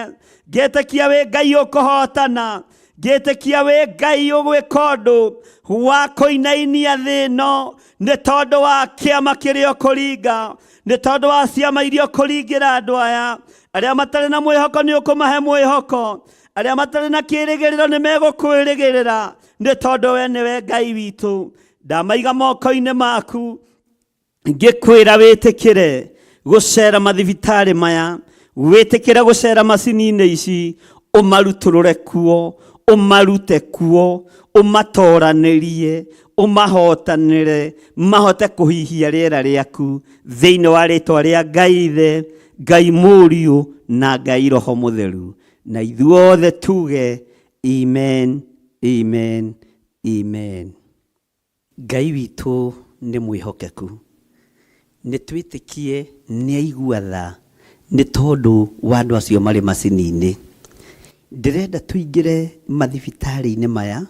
ngĩtĩkia wĩ Ngai ũkũhotana, ngĩtĩkia wĩ Ngai ũgwĩka ũndũ wa kũinainia thĩ ĩno, nĩ tondũ wa kĩama kĩrĩa ũkũringa, nĩ tondũ wa ciama iria ũkũringĩra andũ aya. Arĩa matarĩ na mwĩhoko nĩ ũkũmahe mwĩhoko, arĩa matarĩ na kĩĩrĩgĩrĩro nĩ megũkwĩrĩgĩrĩra, nĩ tondũ we nĩwe Ngai witũ. Ndamaiga moko-inĩ maku, ngĩkwĩra wĩtĩkĩre gũcera mathibitarĩ maya, wĩtĩkĩre gũcera macini-inĩ ici, ũmarutũrũre kuo, ũmarute kuo, ũmatoranĩrie, ũmahotanĩre, mahote kũhihia rĩera rĩaku thĩinĩ wa rĩĩtwa rĩa Ngai Ithe, Ngai Mũriũ na Ngai Roho Mũtheru. Na ithuothe tuge amen, amen, amen. Ngai witũ nĩ mwĩhokeku, nĩ twĩtĩkie nĩ aigua tha nĩ tondũ wa andũ acio marĩ macini-inĩ. Ndĩrenda tũingĩre mathibitarĩ-inĩ maya,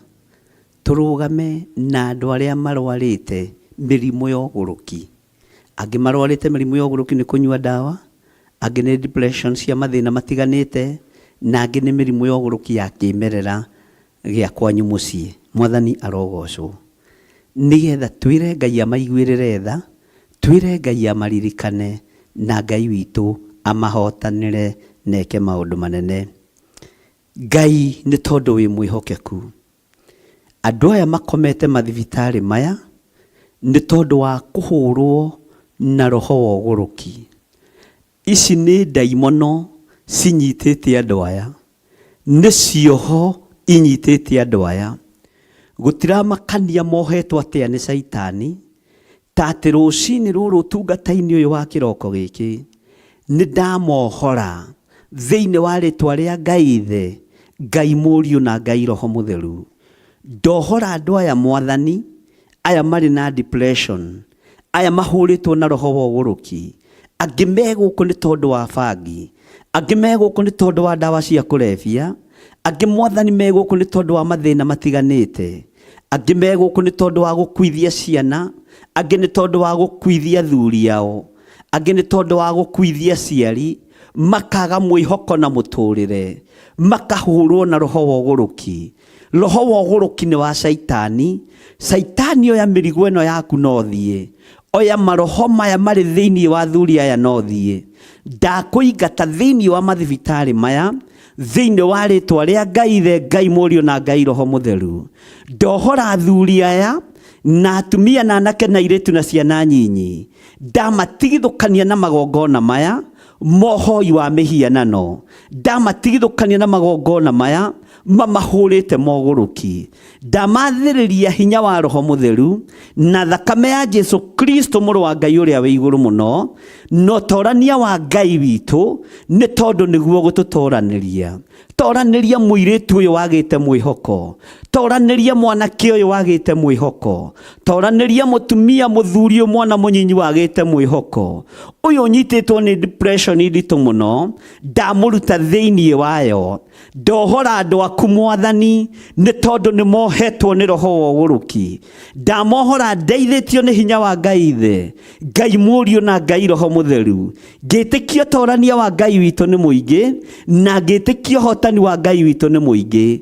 tũrũgame na andũ arĩa marwarĩte mĩrimũ ya ũgũrũki. Angĩ marwarĩte mĩrimũ ya ũgũrũki nĩ kũnyua ndawa, angĩ nĩ depression cia mathĩna matiganĩte, na angĩ nĩ mĩrimũ ya ũgũrũki ya kĩmerera gĩa kwanyu mũciĩ. Mwathani arogocwo. Nĩgetha twĩre Ngai amaiguĩrĩre tha, twĩre Ngai amaririkane, na Ngai witũ amahotanĩre neke maũndũ manene. Ngai nĩ tondũ wĩ mwĩhokeku. Andũ aya makomete mathibitarĩ maya nĩ tondũ wa kũhũrwo na roho wa ũgũrũki. Ici nĩ ndaimono cinyitĩte andũ aya, nĩ cioho inyitĩte andũ aya. Gũtiramakania mohetwo atĩa nĩ Saitani, ta atĩ rũcinĩ rũrũ ũtungata-inĩ ũyũ wa kĩroko gĩkĩ nĩ ndamohora thĩinĩ wa rĩĩtwa rĩa Ngai Ithe, Ngai Mũriũ na Ngai Roho Mũtheru. Ndohora andũ aya Mwathani, aya marĩ na depression, aya mahũrĩtwo na roho wa ũgũrũki, angĩ megũkũ nĩ tondũ wa bangi, angĩ megũkũ nĩ tondũ wa ndawa cia kũrebia, angĩ Mwathani megũkũ nĩ tondũ wa mathĩna matiganĩte, angĩ megũkũ nĩ tondũ wa gũkuithia ciana, angĩ nĩ tondũ wa gũkuithia athuri ao, angĩ nĩ tondũ wa gũkuithia aciari, makaga mwĩhoko na mũtũrĩre, makahũrwo na roho wa ũgũrũki. Roho wa ũgũrũki nĩ wa Saitani. Saitani oya mĩrigo ĩno yaku no thiĩ, oya maroho maya marĩ thĩinĩ wa athuri aya no thiĩ. Ndakũingata thĩinĩ wa mathibitarĩ maya, thĩinĩ wa rĩĩtwa rĩa Ngai Ithe, Ngai Mũriũ na Ngai Roho Mũtheru. Ndohora athuri aya na atumia na anake na airĩtu na ciana nyinyi, ndamatigithũkania na magongona maya mohoi wa mĩhianano, ndamatigithũkania na magongona maya mamahũrĩte mogũrũki. Ndamathĩrĩria hinya wa Roho Mũtheru na thakame ya Jesu Kristo mũrũ wa Ngai ũrĩa wĩ igũrũ mũno, na ũtorania wa Ngai witũ, nĩ tondũ nĩguo gũtũtoranĩria. Toranĩria mũirĩtu ũyũ wagĩte mwĩhoko, toranĩria mwanake ũyũ wagĩte mwĩhoko, toranĩria mũtumia mũthuri mwana mũnyinyi wagĩte mwĩhoko. Ũyũ ũnyitĩtwo nĩ depression nditũ mũno, ndamũruta thĩinĩ wayo. Ndohora andũ aku Mwathani, nĩ tondũ nĩ mohetwo nĩ roho wa ũgũrũki. Ndamohora ndeithĩtio nĩ hinya wa Ngai Ithe, Ngai Mũriũ na Ngai Roho Mũtheru. Ngĩtĩkia ũtorania wa Ngai witũ nĩ mũingĩ, na ngĩtĩkia ũhotani wa Ngai witũ nĩ mũingĩ.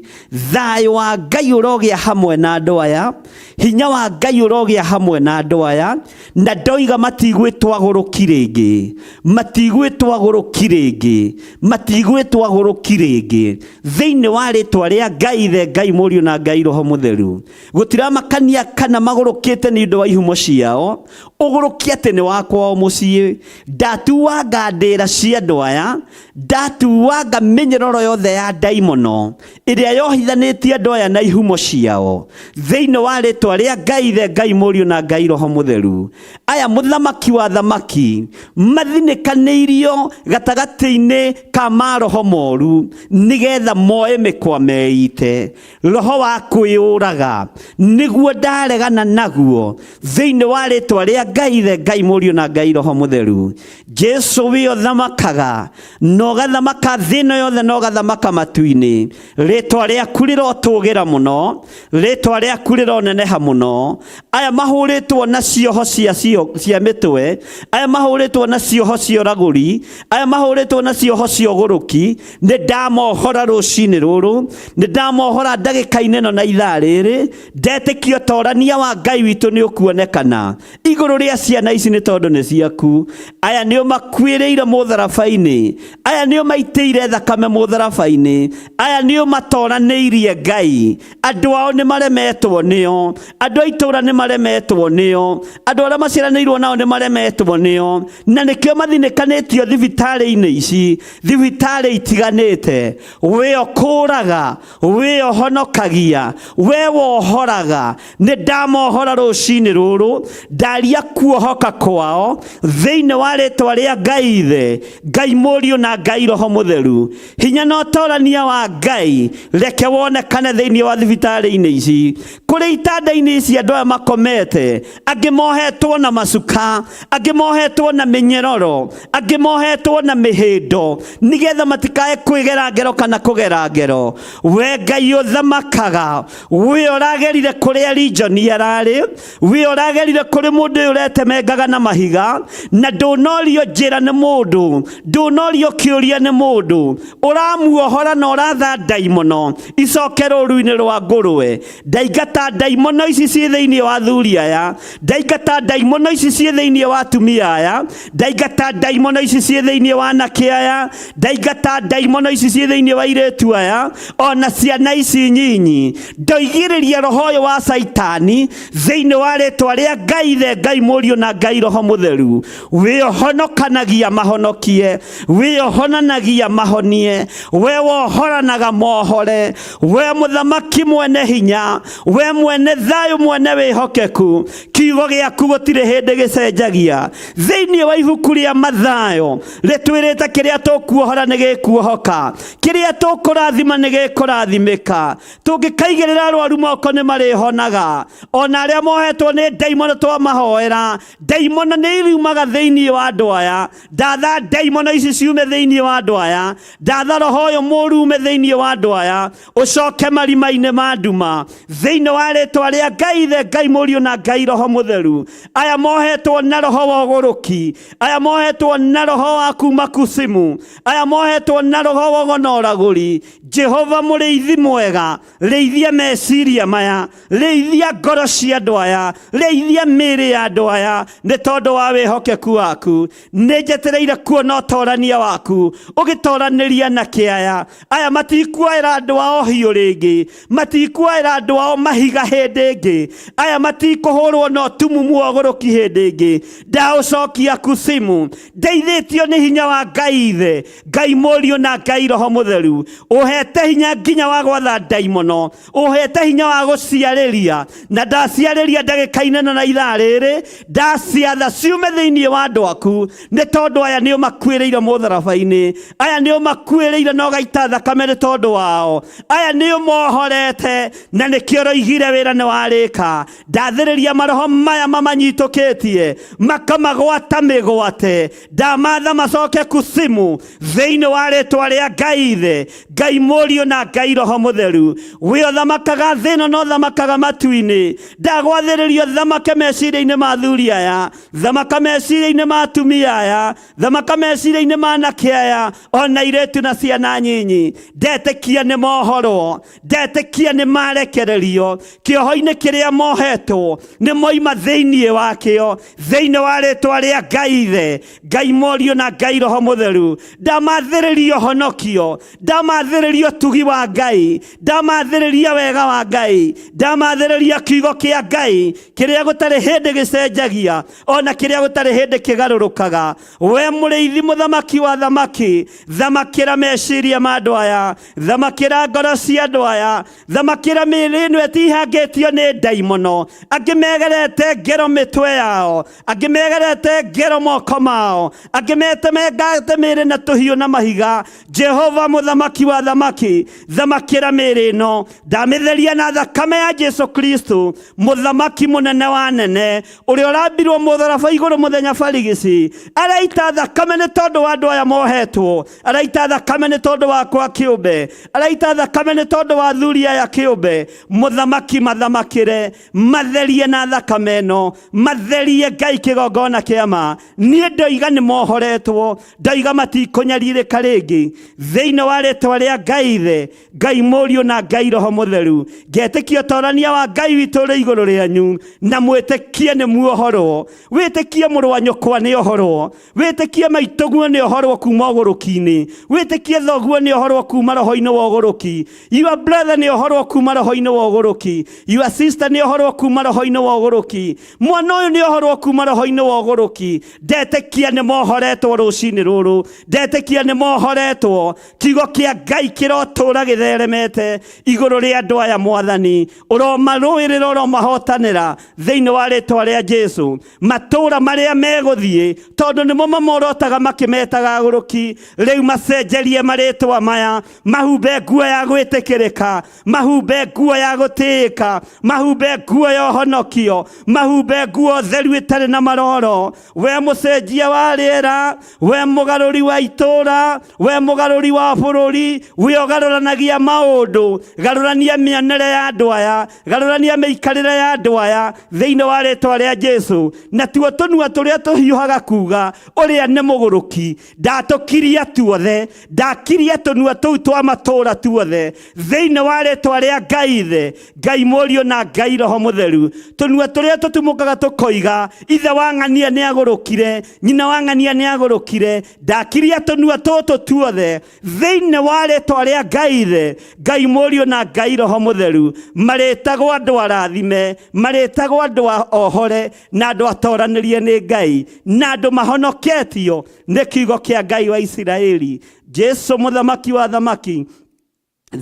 Thayũ wa Ngai ũrogĩa hamwe na andũ aya, hinya wa Ngai ũrogĩa hamwe na andũ aya, na ndoiga matigwĩtwo agũrũki rĩngĩ, matigwĩtwo agũrũki rĩngĩ, matigwĩtwo agũrũki rĩngĩ, thĩinĩ wa rĩĩtwa rĩa Ngai Ithe, Ngai Mũriũ na Ngai Roho Mũtheru. Gũtiramakania kana magũrũkĩte nĩ ũndũ wa ihumo ciao, ũgũrũki atĩ nĩ wakwa o mũciĩ. Ndatuanga ndĩra cia andũ aya, ndatuanga mĩnyororo yothe ya ndaimono ĩrĩa yohithanĩtie andũ aya na ihumo ciao, thĩinĩ wa rĩĩtwa rĩa Ngai Ithe, Ngai Mũriũ na Ngai Roho Mũtheru. Aya mũthamaki wa thamaki mathinĩkanĩirio gatagatĩ-inĩ ka maroho moru, nĩgetha moe mĩkwa meite. Roho wa kwĩ kwĩyũraga nĩguo ndaregana naguo thĩinĩ wa rĩtwa rĩa Ngai Ithe, Ngai Mũriũ na Ngai Roho Mũtheru. Jesu we ũthamakaga na ũgathamaka thĩ ĩno yothe na ũgathamaka matu-inĩ. Rĩtwa rĩaku rĩrotũgĩra mũno, rĩtwa rĩaku rĩroneneha mũno. Aya mahũrĩtwo na cioho cia mĩtwe, aya mahũrĩtwo na cioho cia ũragũri, aya mahũrĩtwo na cioho cia ũgũrũki, nĩ ndamohora rũcinĩ rũrũ, nĩ ndamohora ndagĩka-inĩ ĩno na ithaa rĩrĩ. Ndetĩkia ũtorania wa Ngai witũ nĩ ũkuonekana igũrũ rĩa ciana ici nĩ tondũ nĩ ciaku. Aya nĩo makuĩrĩire mũtharaba-inĩ, aya nĩo maitĩire thakame mũtharaba-inĩ, aya nĩo matoranĩirie Ngai. Andũ ao nĩ maremetwo nĩo, andũ a itũũra nĩ maremetwo nĩo, andũ arĩa maciaranĩirwo nao nĩ maremetwo nĩo, na nĩkĩo mathinĩkanĩtio thibitarĩ-inĩ ici, thibitarĩ itiganĩte. We ũkũraga, we ũhonokagia, we wohoraga. Nĩ ndamohora rũcinĩ rũrũ, ndaria kuohoka kwao thĩinĩ wa rĩtwa rĩa Ngai Ithe, Ngai Mũriũ na Ngai Roho Mũtheru. Hinya na ũtorania wa Ngai reke wonekane thĩinĩ wa thibitarĩ-inĩ ici, kũrĩ itanda-inĩ ici andũ aya makomete, angĩ mohetwo na macuka, angĩ mohetwo na mĩnyororo, angĩ mohetwo na mĩhĩndo, nĩgetha matikae kwĩgera ngero kana kũgera ngero. We Ngai ũthamakaga, we ũragerire kũrĩa Lijoni ararĩ, we ũragerire kũrĩ mũndũ ũyũ ũretemengaga na mahiga, na ndũnorio njĩra nĩ mũndũ, ndũnorio kĩũria nĩ mũndũ, ũramuohora na ũratha ndaimono icoke rũru-inĩ rwa ngũrwe. Ndaingata ndaimono ici ciĩ thĩinĩ wa athuri aya, ndaingata ndaimono ici ciĩ thĩinĩ wa atumia aya, ndaingata ndaimono ici ciĩ thĩinĩ wa anake aya, ndaingata ndaimono ici ciĩ thĩinĩ wa airĩtu aya, ona ciana ici nyinyi. Ndoigĩrĩria roho ũyũ wa Saitani thĩinĩ wa rĩtwa rĩa Ngai Ithe, Ngai Mũriũ na Ngai Roho Mũtheru. We ũhonokanagia mahonokie, we ũhonanagia mahonie, we wohoranaga mohore, we mũthamaki mwene hinya, we mwene thayũ, mwene wĩhokeku. Kiugo gĩaku gũtirĩ hĩndĩ gĩcenjagia. Thĩinĩ wa ibuku rĩa Mathayo rĩtwĩrĩte kĩrĩa tũkuohora nĩ gĩkuohoka, kĩrĩa tũkũrathima nĩ gĩkũrathimĩka. Tũngĩkaigĩrĩra arwaru moko nĩ marĩhonaga, ona arĩa mohetwo nĩ ndaimono twamahoera, ndaimono nĩ iriumaga thĩinĩ wa andũ aya. Ndatha ndaimono ici ciume thĩinĩ wa andũ aya, ndatha roho ũyũ mũũru ume thĩinĩ wa andũ aya, ũcoke marima-inĩ ma nduma thĩinĩ wa rĩtwa rĩa Ngai Ithe, Ngai Mũriũ na Ngai Roho Mũtheru. Aya mohetwo na roho wa ũgũrũki, aya mohetwo na roho wa kuma kusimu, aya mohetwo na roho wa ũragũri. Jehova mũrĩithi mwega, rĩithia meciria maya, rĩithia ngoro cia andũ aya, rĩithia mĩĩrĩ ya andũ aya, nĩ tondũ wa wĩhokeku waku. Nĩ njetereire kuona ũtorania waku ũgĩtoranĩria na kĩaya. Aya matikuoera andũ ao hiũ rĩngĩ, matikuoera andũ ao mahiga hĩndĩ ĩngĩ, aya matikũhũrwo na ũtumumu wa ũgũrũki hĩndĩ ĩngĩ. Ndaũcokia kusimu, ndeithĩtio nĩ hinya wa Ngai Ithe, Ngai Mũriũ na Ngai Roho Mũtheru. Ũhete hinya nginya wa gwatha ndaimono, ũhete hinya wa gũciarĩria, na ndaciarĩria ndagĩka-inĩ na ithaa rĩrĩ, ndaciatha ciume thĩinĩ wa andũ aku, nĩ tondũ aya nĩo makuĩrĩire mũtharaba-inĩ, aya nĩo makuĩrĩire na ũgaita thakame nĩ tondũ wao, aya nĩo mohorete na nĩkĩo ũroigire wĩra nĩ warĩka. Ndathĩrĩria maroho maya mamanyitũkĩtie makamagwata mĩgwate, ndamatha macoke kusimu thĩinĩ wa rĩtwa rĩa Ngai Ithe, Ngai Mũriũ na Ngai Roho Mũtheru. We ũthamakaga thĩ ĩno na ũthamakaga matu-inĩ, ndagwathĩrĩrio thamake meciria-inĩ ma athuri aya, thamaka meciria-inĩ ma atumia aya, thamaka meciria-inĩ ma anake aya, ona airĩtu na ciana nyinyi. Ndetĩkia nĩ mohorwo, ndetĩkia nĩ marekererio kĩoho-inĩ kĩrĩa mohetwo, nĩ moima thĩinĩ wakĩo, thĩinĩ wa rĩtwa rĩa Ngai Ithe, Ngai Mũriũ na Ngai Roho Mũtheru. Ndamathĩrĩrio honokio, ndamathĩrĩrio tugi wa Ngai, ndamathĩrĩria wega wa Ngai, ndamathĩrĩria kiugo kĩa Ngai kĩrĩa gũtarĩ hĩndĩ gĩcenjagia, ona kĩrĩa gũtarĩ hĩndĩ kĩgarũrũkaga. We mũrĩithi mũthamaki wa thamaki, thamakĩra meciria ma andũ aya, thamakĩra ngoro cia andũ aya, thamakĩra mĩĩrĩ ĩno mehangĩtio nĩ ndaimono, angĩ megerete ngero mĩtwe yao, angĩ megerete ngero moko mao, angĩ metemengate mĩĩrĩ na tũhiũ na mahiga. Jehova mũthamaki wa thamaki, thamakĩra mĩĩrĩ ĩno, ndamĩtheria na thakame ya Jesu Kristo, mũthamaki mũnene wa nene, ũrĩa ũrambirwo mũtharaba igũrũ mũthenya barigici. Araita thakame nĩ tondũ wa andũ aya mohetwo, araita thakame nĩ tondũ wakwa kĩũmbe, araita thakame nĩ tondũ wa athuri aya kĩũmbe. Mũthamaki mathamakĩre, matherie na thakame ĩno, matherie Ngai kĩgongona kĩama. Niĩ ndoiga nĩ mohoretwo, ndoiga matikũnyarirĩka rĩngĩ thĩinĩ wa rĩĩtwa rĩa Ngai Ithe, Ngai Mũriũ na Ngai Roho Mũtheru. Ngetĩkia ũtorania wa Ngai witũ ũrĩ igũrũ rĩanyu, na mwĩtĩkie nĩ muohorwo. Wĩtĩkie mũrũ wa nyũkwa nĩ ohorwo, wĩtĩkie maitũguo nĩ ohorwo kuma ũgũrũki-inĩ, wĩtĩkie thoguo nĩ ohorwo kuma roho-inĩ wa ũgũrũki, your brother nĩ ohorwo kuma roho-inĩ wa ũgũrũki, your sister nĩ ohorwo kuma roho-inĩ wa ũgũrũki, mwana ũyũ nĩ ohorwo kuma roho-inĩ wa ũgũrũki. Ndetĩkia nĩ mohoretwo rũcinĩ rũrũ, ndetĩkia nĩ mohoretwo. Kiugo kĩa Ngai kĩrotũũra gĩtheremete igũrũ rĩa andũ aya Mwathani, ũromarũĩrĩra, ũromahotanĩra thĩinĩ wa rĩĩtwa rĩa Jesu. Matũũra marĩa megũthiĩ, tondũ nĩmo mamorotaga makĩmetaga agũrũki, rĩu macenjerie marĩĩtwa maya, mahumbe nguo ya gwĩtĩkĩrĩka, mahumbe nguo ya gũtĩĩka, mahumbe nguo ya ũhonokio, mahumbe nguo theru ĩtarĩ na maroro. We mũcenjia wa rĩera, we mũgarũri wa itũũra, we mũgarũri wa bũrũri, we ũgarũranagia maũndũ, garũrania mĩonere ya andũ aya, garũrania mĩikarĩre ya andũ aya thĩinĩ wa rĩĩtwa rĩa Jesu. Na tuo tũnua tũrĩa tũhiũhaga kuuga ũrĩa nĩ mũgũrũki, ndatũkiria tuothe, ndakiria tũnua tũu twa matũũra tuothe thĩinĩ wa rĩĩtwa rĩa Ngai Ithe, Ngai Mũriũ na Ngai Roho Mũtheru. Tũnua tũrĩa tũtumũkaga tũkoiga ithe wa ng'ania nĩ agũrũkire, nyina wa ng'ania nĩ agũrũkire, ndakiria tũnua tũtũ tuothe thĩinĩ wa rĩĩtwa rĩa Ngai Ithe, Ngai Mũriũ na Ngai Roho Mũtheru. Marĩtagwo andũ arathime, marĩtagwo andũ ohore, na andũ atoranĩrie nĩ Ngai, na andũ mahonoketio nĩ kiugo kĩa Ngai wa Isiraeli. Jesu mũthamaki wa thamaki,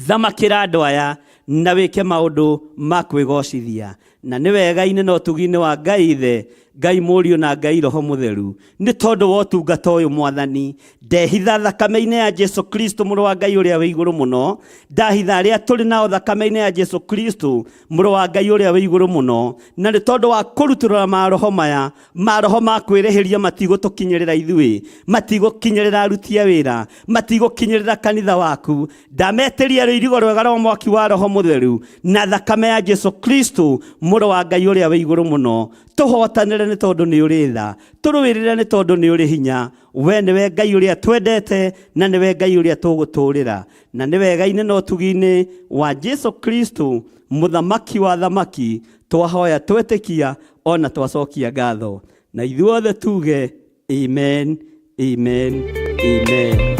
thamakĩra andũ aya na wĩke maũndũ ma kwĩgocithia. Na nĩ wega ine no tugi-inĩ wa Ngai Ithe, Ngai Mũriũ na Ngai Roho Mũtheru, nĩ tondũ wa ũtungata ũyũ Mwathani. Ndehitha thakame-inĩ ya Jesu Kristo mũrũ wa Ngai ũrĩa wĩ igũrũ mũno, ndahitha arĩa tũrĩ nao thakame-inĩ ya Jesu Kristo mũrũ wa Ngai ũrĩa wĩ igũrũ mũno. Na nĩ tondũ wa kũrutũrũra maroho maya, maroho ma kwĩrĩhĩria matigũtũkinyĩrĩra ithuĩ, matigũkinyĩrĩra aruti a wĩra, matigũkinyĩrĩra kanitha waku. Ndametĩria rũirigo rwega rwa mwaki wa Roho Mũtheru na thakame ya Jesu Kristo mũrũ wa Ngai ũrĩa wĩ igũrũ mũno. Tũhotanĩre nĩ tondũ nĩ ũrĩ tha, tũrũĩrĩre nĩ tondũ nĩ ũrĩ hinya. We nĩwe Ngai ũrĩa twendete, na nĩwe Ngai ũrĩa tũgũtũũrĩra. Na nĩ wega ine no tugi-inĩ wa Jesu Kristo mũthamaki wa thamaki, twahoya twetĩkia ona twacokia ngatho. Na ithuothe tuge amen, amen, amen.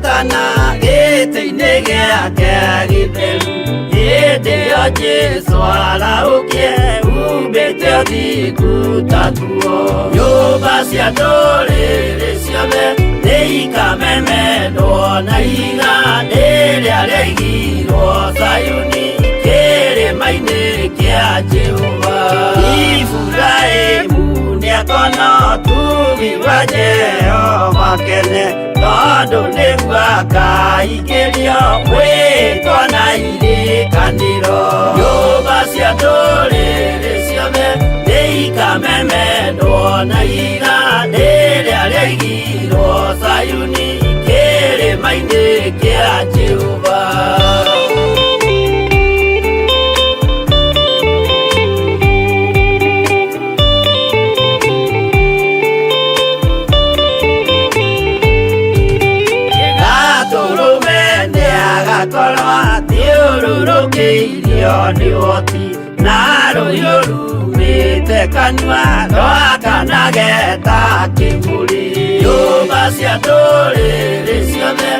Tana gĩtĩ-inĩ gĩake gĩtheru, hĩndĩ ĩyo Jesũ araũkie, humbĩte ũthingu ta nguo. Nyũmba cia ndũrĩrĩ ciothe nĩikamemendwo na ihiga rĩrĩa rĩaigirwo Zayuni, kĩrĩma-inĩ kĩa Jehova. Iburahĩmu nĩakona ũtugi wa Jehova kene, tondũ nĩguo akaingĩrio gwĩtwo na irĩkanĩro. Nyũmba cia ndũrĩrĩ ciothe nĩikamemendwo na ihiga rĩrĩa rĩaigirwo Zayuni, kĩrĩma-inĩ kĩa Jehova. Thiũrũrũkĩirio nĩ ũhoti na rũhiũ rumĩte kanua, rwakanage ta kĩmũrĩ. Nyũmba cia ndũrĩrĩ ciothe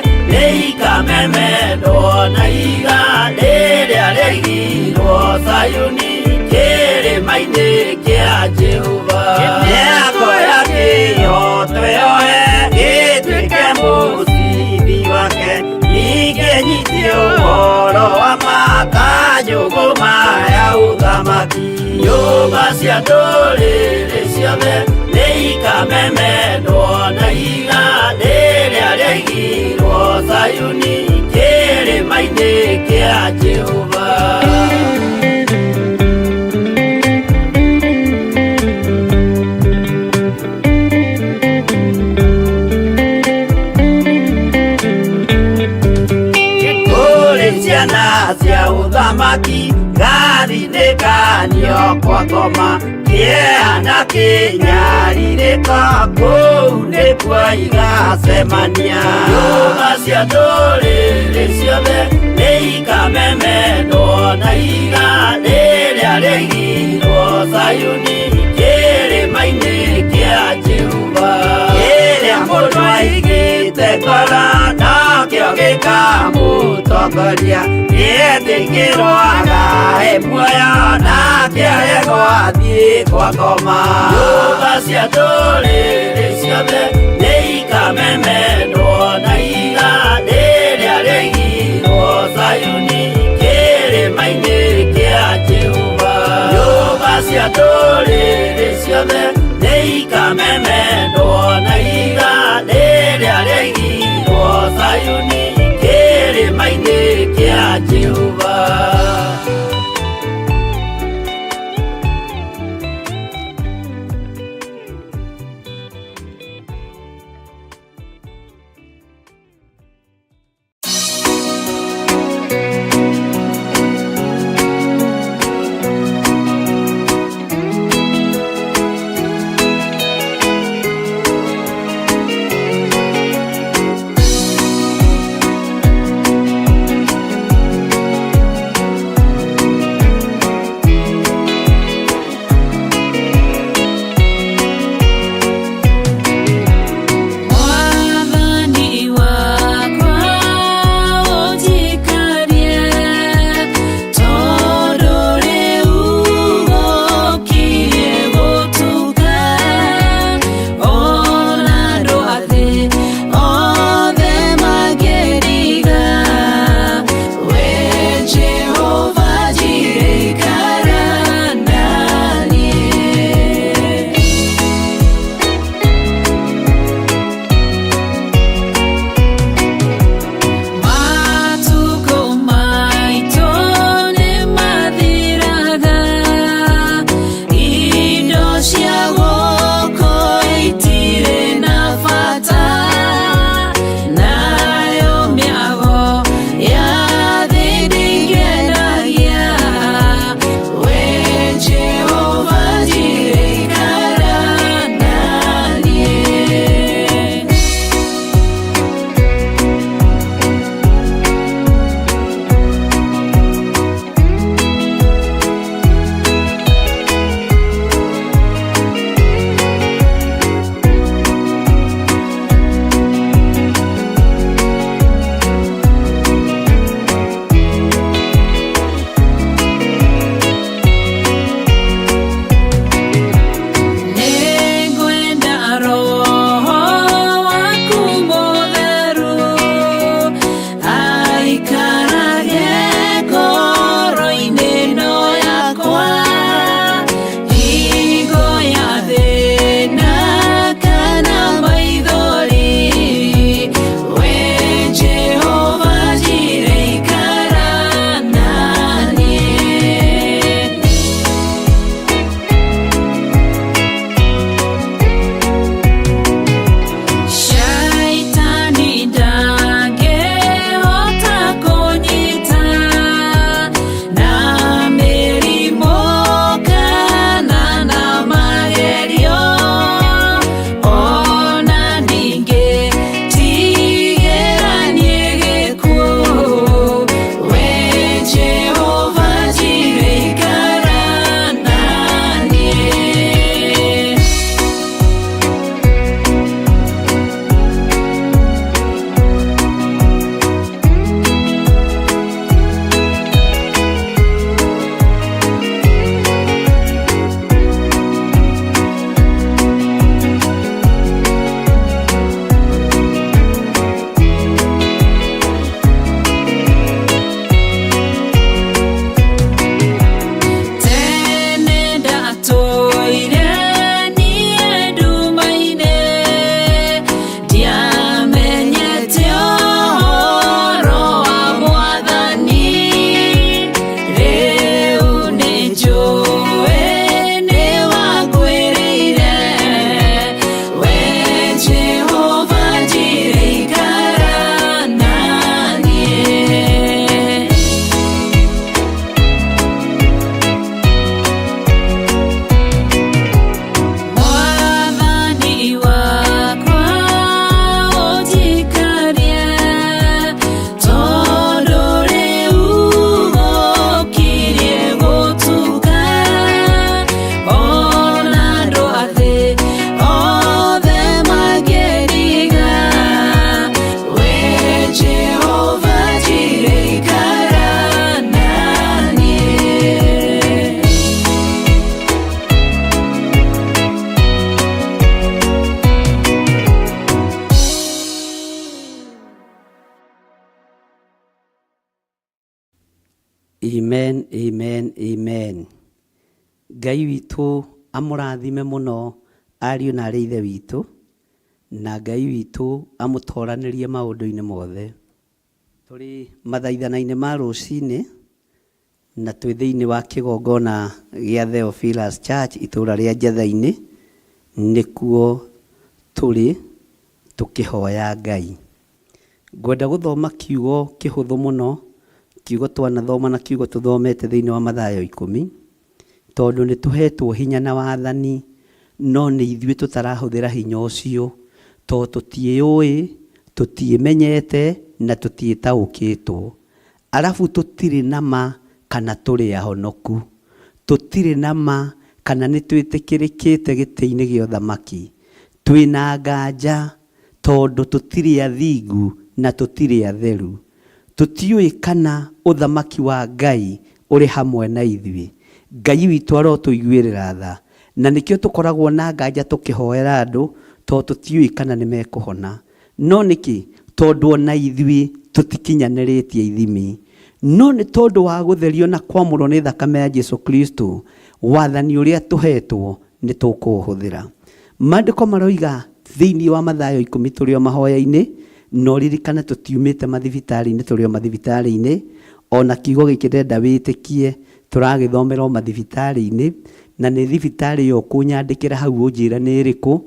nĩikamemendwo na iga rĩrĩa rĩigirwo Sayuni kĩrĩma-inĩ kĩa Jehova. Mĩako ya kĩyo twĩyohe gĩtuĩke mũcibi wake, ningĩ nyitie ũhoro wa makanjũgũ maya ũthamaki. Nyũmba cia ndũrĩrĩ ciothe nĩikamemendwo na iga rĩrĩa rĩigirwo Sayuni kĩrĩma-inĩ kĩa Jehova. Ciana cia ũthamaki gathinĩkanio kwa ngoma, kĩeha na kĩnyarirĩko kũu nĩkuo igacemania. Nyũmba cia ndũrĩrĩ ciothe nĩikamemendwo na iga rĩrĩa rĩigirwo Sayuni kĩrĩma-inĩ kĩa Jehova. Kĩrĩa mũndũ aigĩte ngoro nakĩo gĩkamũtongoria, nĩetĩkĩrwaga e muoyo nake aregwo athiĩ kwa ngoma. Nyũmba cia ndũrĩrĩ ciothe nĩikamemendwo na iga rĩrĩa rĩigirwo Sayuni kĩrĩma-inĩ kĩa Jehova. Nyũmba cia ndũrĩrĩ ciothe nĩikamemendwo na iga rĩrĩa rĩigirwo Sayuni kĩrĩma-inĩ kĩa Jehova. Amen, amen, amen. Ngai witũ amũrathime mũno ariũ na arĩ ithe witũ, na Ngai witũ amũtoranĩrie maũndũ-inĩ mothe. Tũrĩ mathaithana-inĩ ma rũcinĩ na twĩ thĩinĩ wa kĩgongona gĩa Theophilus Church itũũra rĩa Njatha-inĩ, nĩkuo tũrĩ tũkĩhoya Ngai. Ngwenda gũthoma kiugo kĩhũthũ mũno, kiugo twanathoma na kiugo tũthomete thĩinĩ wa Mathayo 10, tondũ nĩ tũhetwo hinya na wathani, no nĩ ithuĩ tũtarahũthĩra hinya ũcio, tondũ tũtiĩũĩ, tũtiĩmenyete na tũtiĩtaũkĩtwo. Arabu tũtirĩ na ma kana tũrĩ ahonoku, tũtirĩ na ma kana nĩ twĩtĩkĩrĩkĩte gĩtĩ-inĩ gĩa ũthamaki. Twĩna nganja tondũ tũtirĩ athingu na tũtirĩ atheru. Tũtiũĩ kana ũthamaki wa Ngai ũrĩ hamwe na ithuĩ. Ngai witũ arotũiguĩrĩra tha, na nĩkĩo tũkoragwo na nganja tũkĩhoera andũ, tondũ tũtiũĩ kana nĩ mekũhona. No nĩkĩ? Tondũ ona ithuĩ tũtikinyanĩrĩtie ithimi. No nĩ tondũ wa gũtherio na kwamũrwo nĩ thakame ya Jesu Kristo, wathani ũrĩa tũhetwo nĩ tũkũũhũthĩra. Maandĩko maroiga thĩinĩ wa Mathayo 10 tũrĩ o mahoya-inĩ, no ririkane tũtiumĩte mathibitarĩ-inĩ, tũrĩ o mathibitarĩ-inĩ. Ona kiugo gĩkĩ ndenda wĩtĩkie tũragĩthomera o mathibitarĩ-inĩ, na nĩ thibitarĩ yo kũnyandĩkĩra hau ũnjĩra nĩ ĩrĩkũ.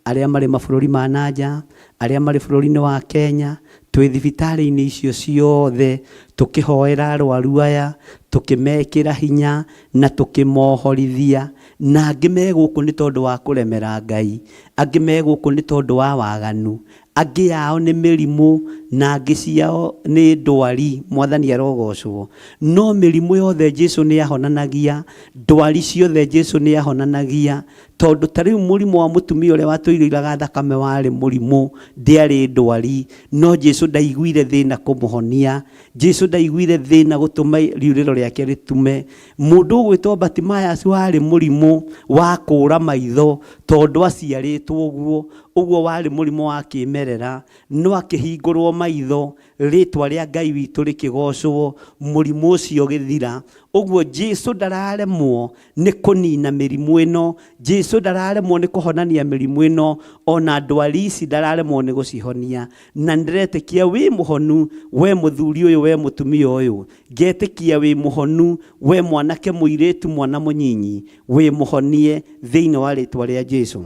Arĩa marĩ mabũrũri ma nanja, arĩa marĩ bũrũri-inĩ wa Kenya, twĩ thibitarĩ-inĩ icio ciothe tũkĩhoera arwaru aya, tũkĩmekĩra hinya na tũkĩmohorithia. Na angĩ me gũkũ nĩ tondũ wa kũremera Ngai, angĩ me gũkũ nĩ tondũ wa waganu, angĩ yao nĩ mĩrimũ na angĩ ciao nĩ ndwari. Mwathani arogocwo. No mĩrimũ yothe Jesu nĩ ahonanagia, ndwari ciothe Jesu nĩ ahonanagia. Tondũ ta rĩu mũrimũ wa mũtumia ũrĩa watũirĩraga thakame warĩ mũrimũ, ndĩarĩ ndwari, no Jesu ndaiguire thĩna kũmũhonia. Jesu ndaiguire thĩna gũtũma riurĩro rĩake rĩtume. Mũndũ ũgwĩtwo Bartimaeus warĩ mũrimũ wa kũũra maitho, tondũ aciarĩtwo ũguo. Ũguo warĩ mũrimũ wa kĩmerera, no akĩhingũrwo maitho, rĩtwa rĩa Ngai witũ rĩkĩgocwo, mũrimũ ũcio gĩthira. Ũguo Jesu ndararemwo nĩ kũnina mĩrimũ ĩno, Jesu ndararemwo nĩ kũhonania mĩrimũ ĩno, ona ndwari ici ndararemwo nĩ gũcihonia. Na ndĩretĩkia wĩ mũhonu we mũthuri ũyũ, we mũtumia ũyũ, ngetĩkia wĩ mũhonu we mwanake mũirĩtu, mwana mũnyinyi, wĩ mũhonie thĩinĩ wa rĩtwa rĩa Jesu.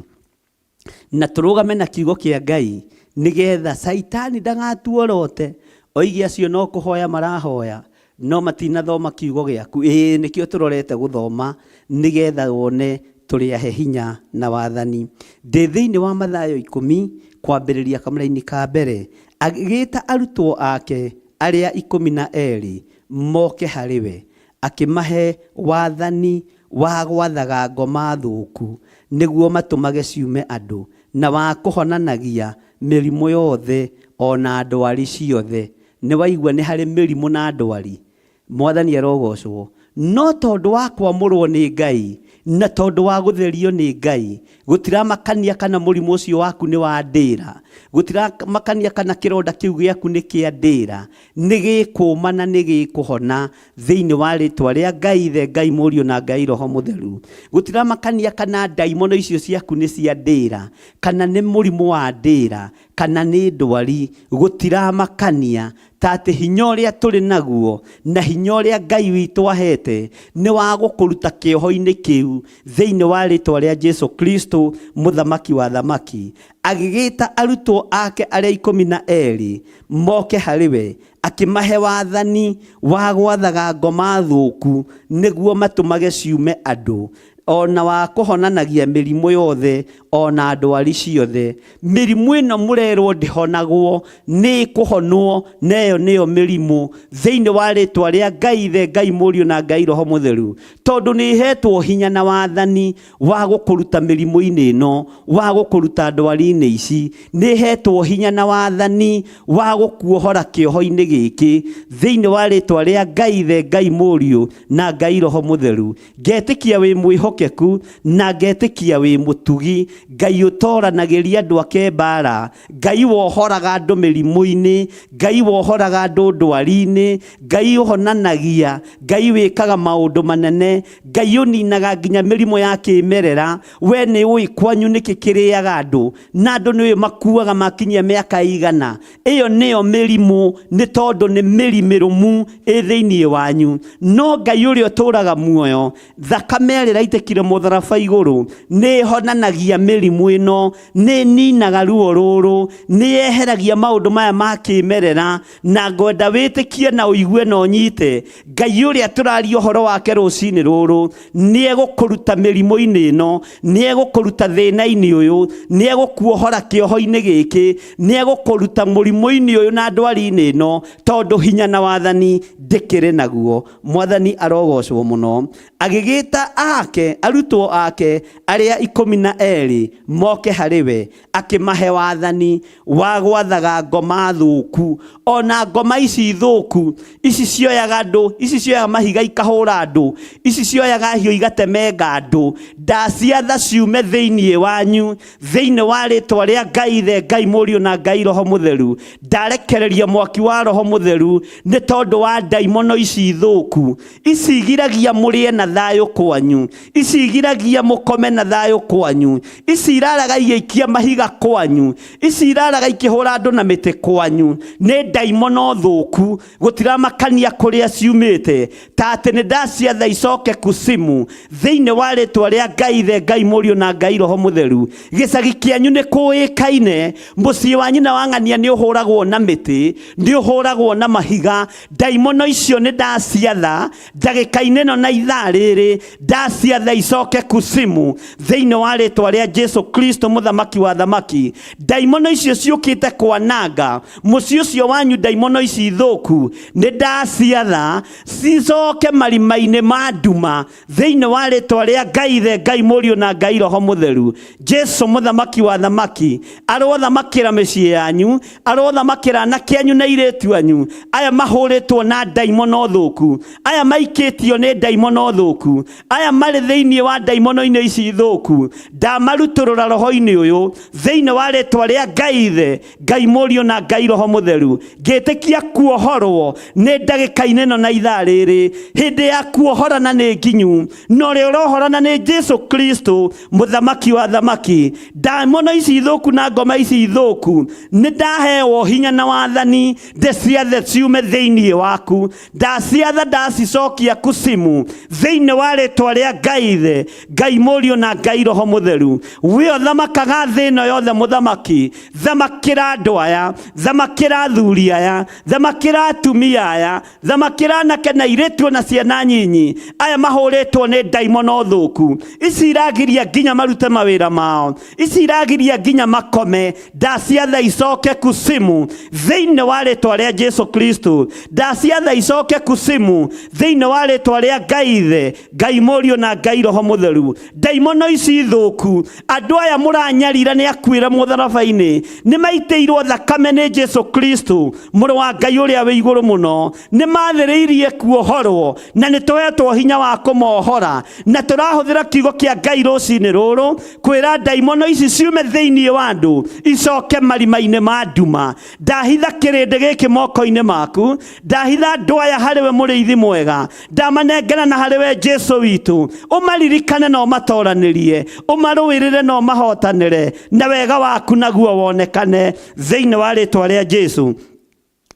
Na tũrũgame na kiugo kĩa Ngai nĩgetha Saitani ndagatuorote, oige acio no kũhoya marahoya no matinathoma kiugo gĩaku. Nĩkĩo tũrorete gũthoma nĩgetha wone tũrĩahe hinya na wathani. Ndĩ thĩinĩ wa Mathayo 10 kwambĩrĩria kamũra-inĩ ka mbere, agĩgĩta arutwo ake arĩa 12 moke harĩ we, akĩmahe wathani wa gwathaga ngoma thũku nĩguo matũmage ciume andũ, na wa kũhonanagia mĩrimũ yothe ona ndwari ciothe. Nĩ waigua nĩ harĩ mĩrimũ na ndwari. Mwathani arogocwo. No tondũ wa kwamũrwo nĩ Ngai na tondũ wa gũtherio nĩ Ngai, gũtiramakania kana mũrimũ ũcio waku nĩ wa ndĩra, gũtiramakania kana kĩronda kĩu gĩaku nĩ kĩa ndĩra, nĩ gĩkũũma na nĩ gĩkũhona thĩinĩ wa rĩtwa rĩa Ngai Ithe, Ngai Mũriũ na Ngai Roho Mũtheru. Gũtiramakania kana ndaimono icio ciaku nĩ cia ndĩra, kana nĩ mũrimũ wa ndĩra, kana nĩ ndwari. Gũtiramakania ta atĩ hinya ũrĩa tũrĩ naguo na hinya ũrĩa Ngai witũ ahete nĩ wa gũkũruta kĩoho-inĩ kĩu thĩinĩ wa rĩtwa rĩa Jesu Kristo, mũthamaki wa thamaki. Agĩgĩta arutwo ake arĩa 12 moke harĩ we, akĩmahe wathani wa gwathaga ngoma thũku nĩguo matũmage ciume andũ, ona wa kũhonanagia mĩrimũ yothe ona ndwari ciothe. Mĩrimũ ĩno mũrerwo ndĩhonagwo, nĩ kũhonwo, nayo nĩyo mĩrimũ thĩinĩ wa rĩtwa rĩa Ngai Ithe, Ngai Mũriũ na Ngai Roho Mũtheru. Tondũ nĩ hetwo hinya na wathani wa gũkũruta mĩrimũ-inĩ ĩno, wa gũkũruta ndwari-inĩ ici. Nĩ hetwo hinya na wathani wa gũkuohora kĩoho-inĩ gĩkĩ thĩinĩ wa rĩtwa rĩa Ngai Ithe, Ngai Mũriũ na Ngai Roho Mũtheru. Ngetĩkia wĩ mwĩhokeku na ngetĩkia wĩ mũtugi, Ngai ũtoranagĩria andũ ake mbara, Ngai wohoraga andũ mĩrimũ-inĩ, Ngai wohoraga andũ ndwari-inĩ, Ngai ũhonanagia, Ngai wĩkaga maũndũ manene, Ngai ũninaga nginya mĩrimũ ya kĩmerera. We nĩ ũĩ kwanyu nĩkĩ kĩrĩaga andũ, na andũ nĩ ũĩ makuaga makinyia mĩaka igana. Ĩyo nĩyo mĩrimũ, nĩ tondũ nĩ mĩrimĩrũmu thĩinĩ wanyu. No Ngai ũrĩa ũtũraga muoyo, thakame ĩrĩa ĩraitĩkire mũtharaba igũrũ nĩ ĩhonanagia mĩrimũ ĩno, nĩ ninaga ruo rũrũ, nĩ yeheragia maũndũ maya ma kĩmerera. Na ngwenda wĩtĩkie na ũigue na ũnyite, Ngai ũrĩa tũraria ũhoro wake rũcinĩ rũrũ nĩ egũkũruta mĩrimũ-inĩ ĩno, nĩ egũkũruta thĩna-inĩ ũyũ, nĩ egũkuohora kĩoho-inĩ gĩkĩ, nĩ egũkũruta mũrimũ-inĩ ũyũ na ndwari-inĩ ĩno, tondũ hinya na wathani ndĩkĩrĩ naguo. Mwathani arogocwo mũno. Agĩgĩta ake arutwo ake arĩa 12 moke harĩ we, akĩmahe wathani wa gwathaga ngoma thũku. Ona ngoma ici thũku, ici cioyaga andũ, ici cioyaga mahiga ikahũra andũ, ici cioyaga hiũ igatemenga andũ, ndaciatha ciume thĩinĩ wanyu, thĩinĩ wa rĩtwa rĩa Ngai Ithe, Ngai Mũriũ na Ngai Roho Mũtheru. Ndarekereria mwaki wa Roho Mũtheru nĩ tondũ wa ndaimono ici thũku. Ici igiragia mũrĩe na thayũ kwanyu, ici igiragia mũkome na thayũ kwanyu, ici iraraga igĩikia mahiga kwanyu, ici iraraga ikĩhũra andũ na mĩtĩ kwanyu. Nĩ ndaimono thũku, gũtiramakania kũrĩa ciumĩte, ta atĩ nĩ ndaciatha icoke kusimu thĩinĩ wa rĩtwa rĩa Ngai Ithe, Ngai Mũriũ na Ngai Roho Mũtheru. Gĩcagi kĩanyu nĩ kũĩkaine, mũciĩ wa nyina wa ng'ania nĩ ũhũragwo na mĩtĩ, nĩ ũhũragwo na mahiga. Ndaimono icio nĩ ndaciatha ndagĩka-inĩ ĩno na ithaa rĩrĩ, ndaciatha icoke kusimu thĩinĩ wa rĩtwa rĩa Jesu Kristo mũthamaki wa thamaki. Ndaimono icio ciũkĩte kwananga mũciĩ ũcio wanyu, ndaimono ici thũku nĩ ndaciatha cicoke marima-inĩ ma nduma thĩinĩ wa rĩtwa rĩa Ngai Ithe, Ngai Mũriũ na Ngai Roho Mũtheru. Jesu mũthamaki wa thamaki arothamakĩra mĩciĩ yanyu, arothamakĩra anake anyu na airĩtu anyu, aya mahũrĩtwo na ndaimono thũku, aya maikĩtio nĩ ndaimono thũku, aya marĩ thĩinĩ wa ndaimono-inĩ ici thũku. Ndamarutũrũra roho-inĩ ũyũ thĩinĩ wa rĩtwa rĩa Ngai Ithe, Ngai Mũriũ na Ngai Roho Mũtheru. Ngĩtĩkia kuohorwo nĩ ndagĩka-inĩ ĩno na ithaa rĩrĩ. Hĩndĩ ya kuohorana nĩ nginyu, na ũrĩa ũrohorana nĩ Jesu Kristo mũthamaki wa thamaki. Ndaimono ici thũku na ngoma ici thũku nĩ ndaheo hinya na wathani ndĩciathe ciume thĩinĩ waku. Ndaciatha ndacicokia kusimu thĩinĩ wa rĩtwa rĩa Ngai Ithe, Ngai Mũriũ na Ngai Roho Mũtheru. We ũthamakaga thĩ ĩno yothe mũthamaki, thamakĩra andũ aya, thamakĩra athuri aya, thamakĩra atumia aya, thamakĩra anake na airĩtu na ciana nyinyi, aya mahũrĩtwo nĩ ndaimono thũku. Ici iragiria nginya marute mawĩra mao, ici iragiria nginya makome. Ndaciatha icoke kusimu thĩinĩ wa rĩtwa rĩa Jesu Kristo. Ndaciatha icoke kusimu thĩinĩ wa rĩtwa rĩa Ngai Ithe, Ngai Mũriũ na Ngai Roho Mũtheru. Ndaimono ici thũku, andũ aya mũranyarira nĩ akuĩra mũtharaba-inĩ, nĩ maitĩirwo thakame nĩ Jesu Kristo mũrũ wa Ngai ũrĩa wĩ igũrũ mũno. Nĩ mathĩrĩirie kuohorwo na nĩ tũhetwo hinya wa kũmohora, na tũrahũthĩra kiugo kĩa Ngai rũcinĩ rũrũ kwĩra ndaimono ici ciume thĩinĩ wa andũ, icoke marima-inĩ ma nduma. Ndahitha kĩrĩndĩ gĩkĩ moko-inĩ maku, ndahitha andũ aya harĩ we mũrĩithi mwega, ndamanengera na harĩ we Jesu witũ. Ũmaririkane na ũmatoranĩrie, ũmarũĩrĩre na ũmahotanĩre, na wega waku naguo wonekane thĩinĩ wa rĩtwa rĩa Jesu.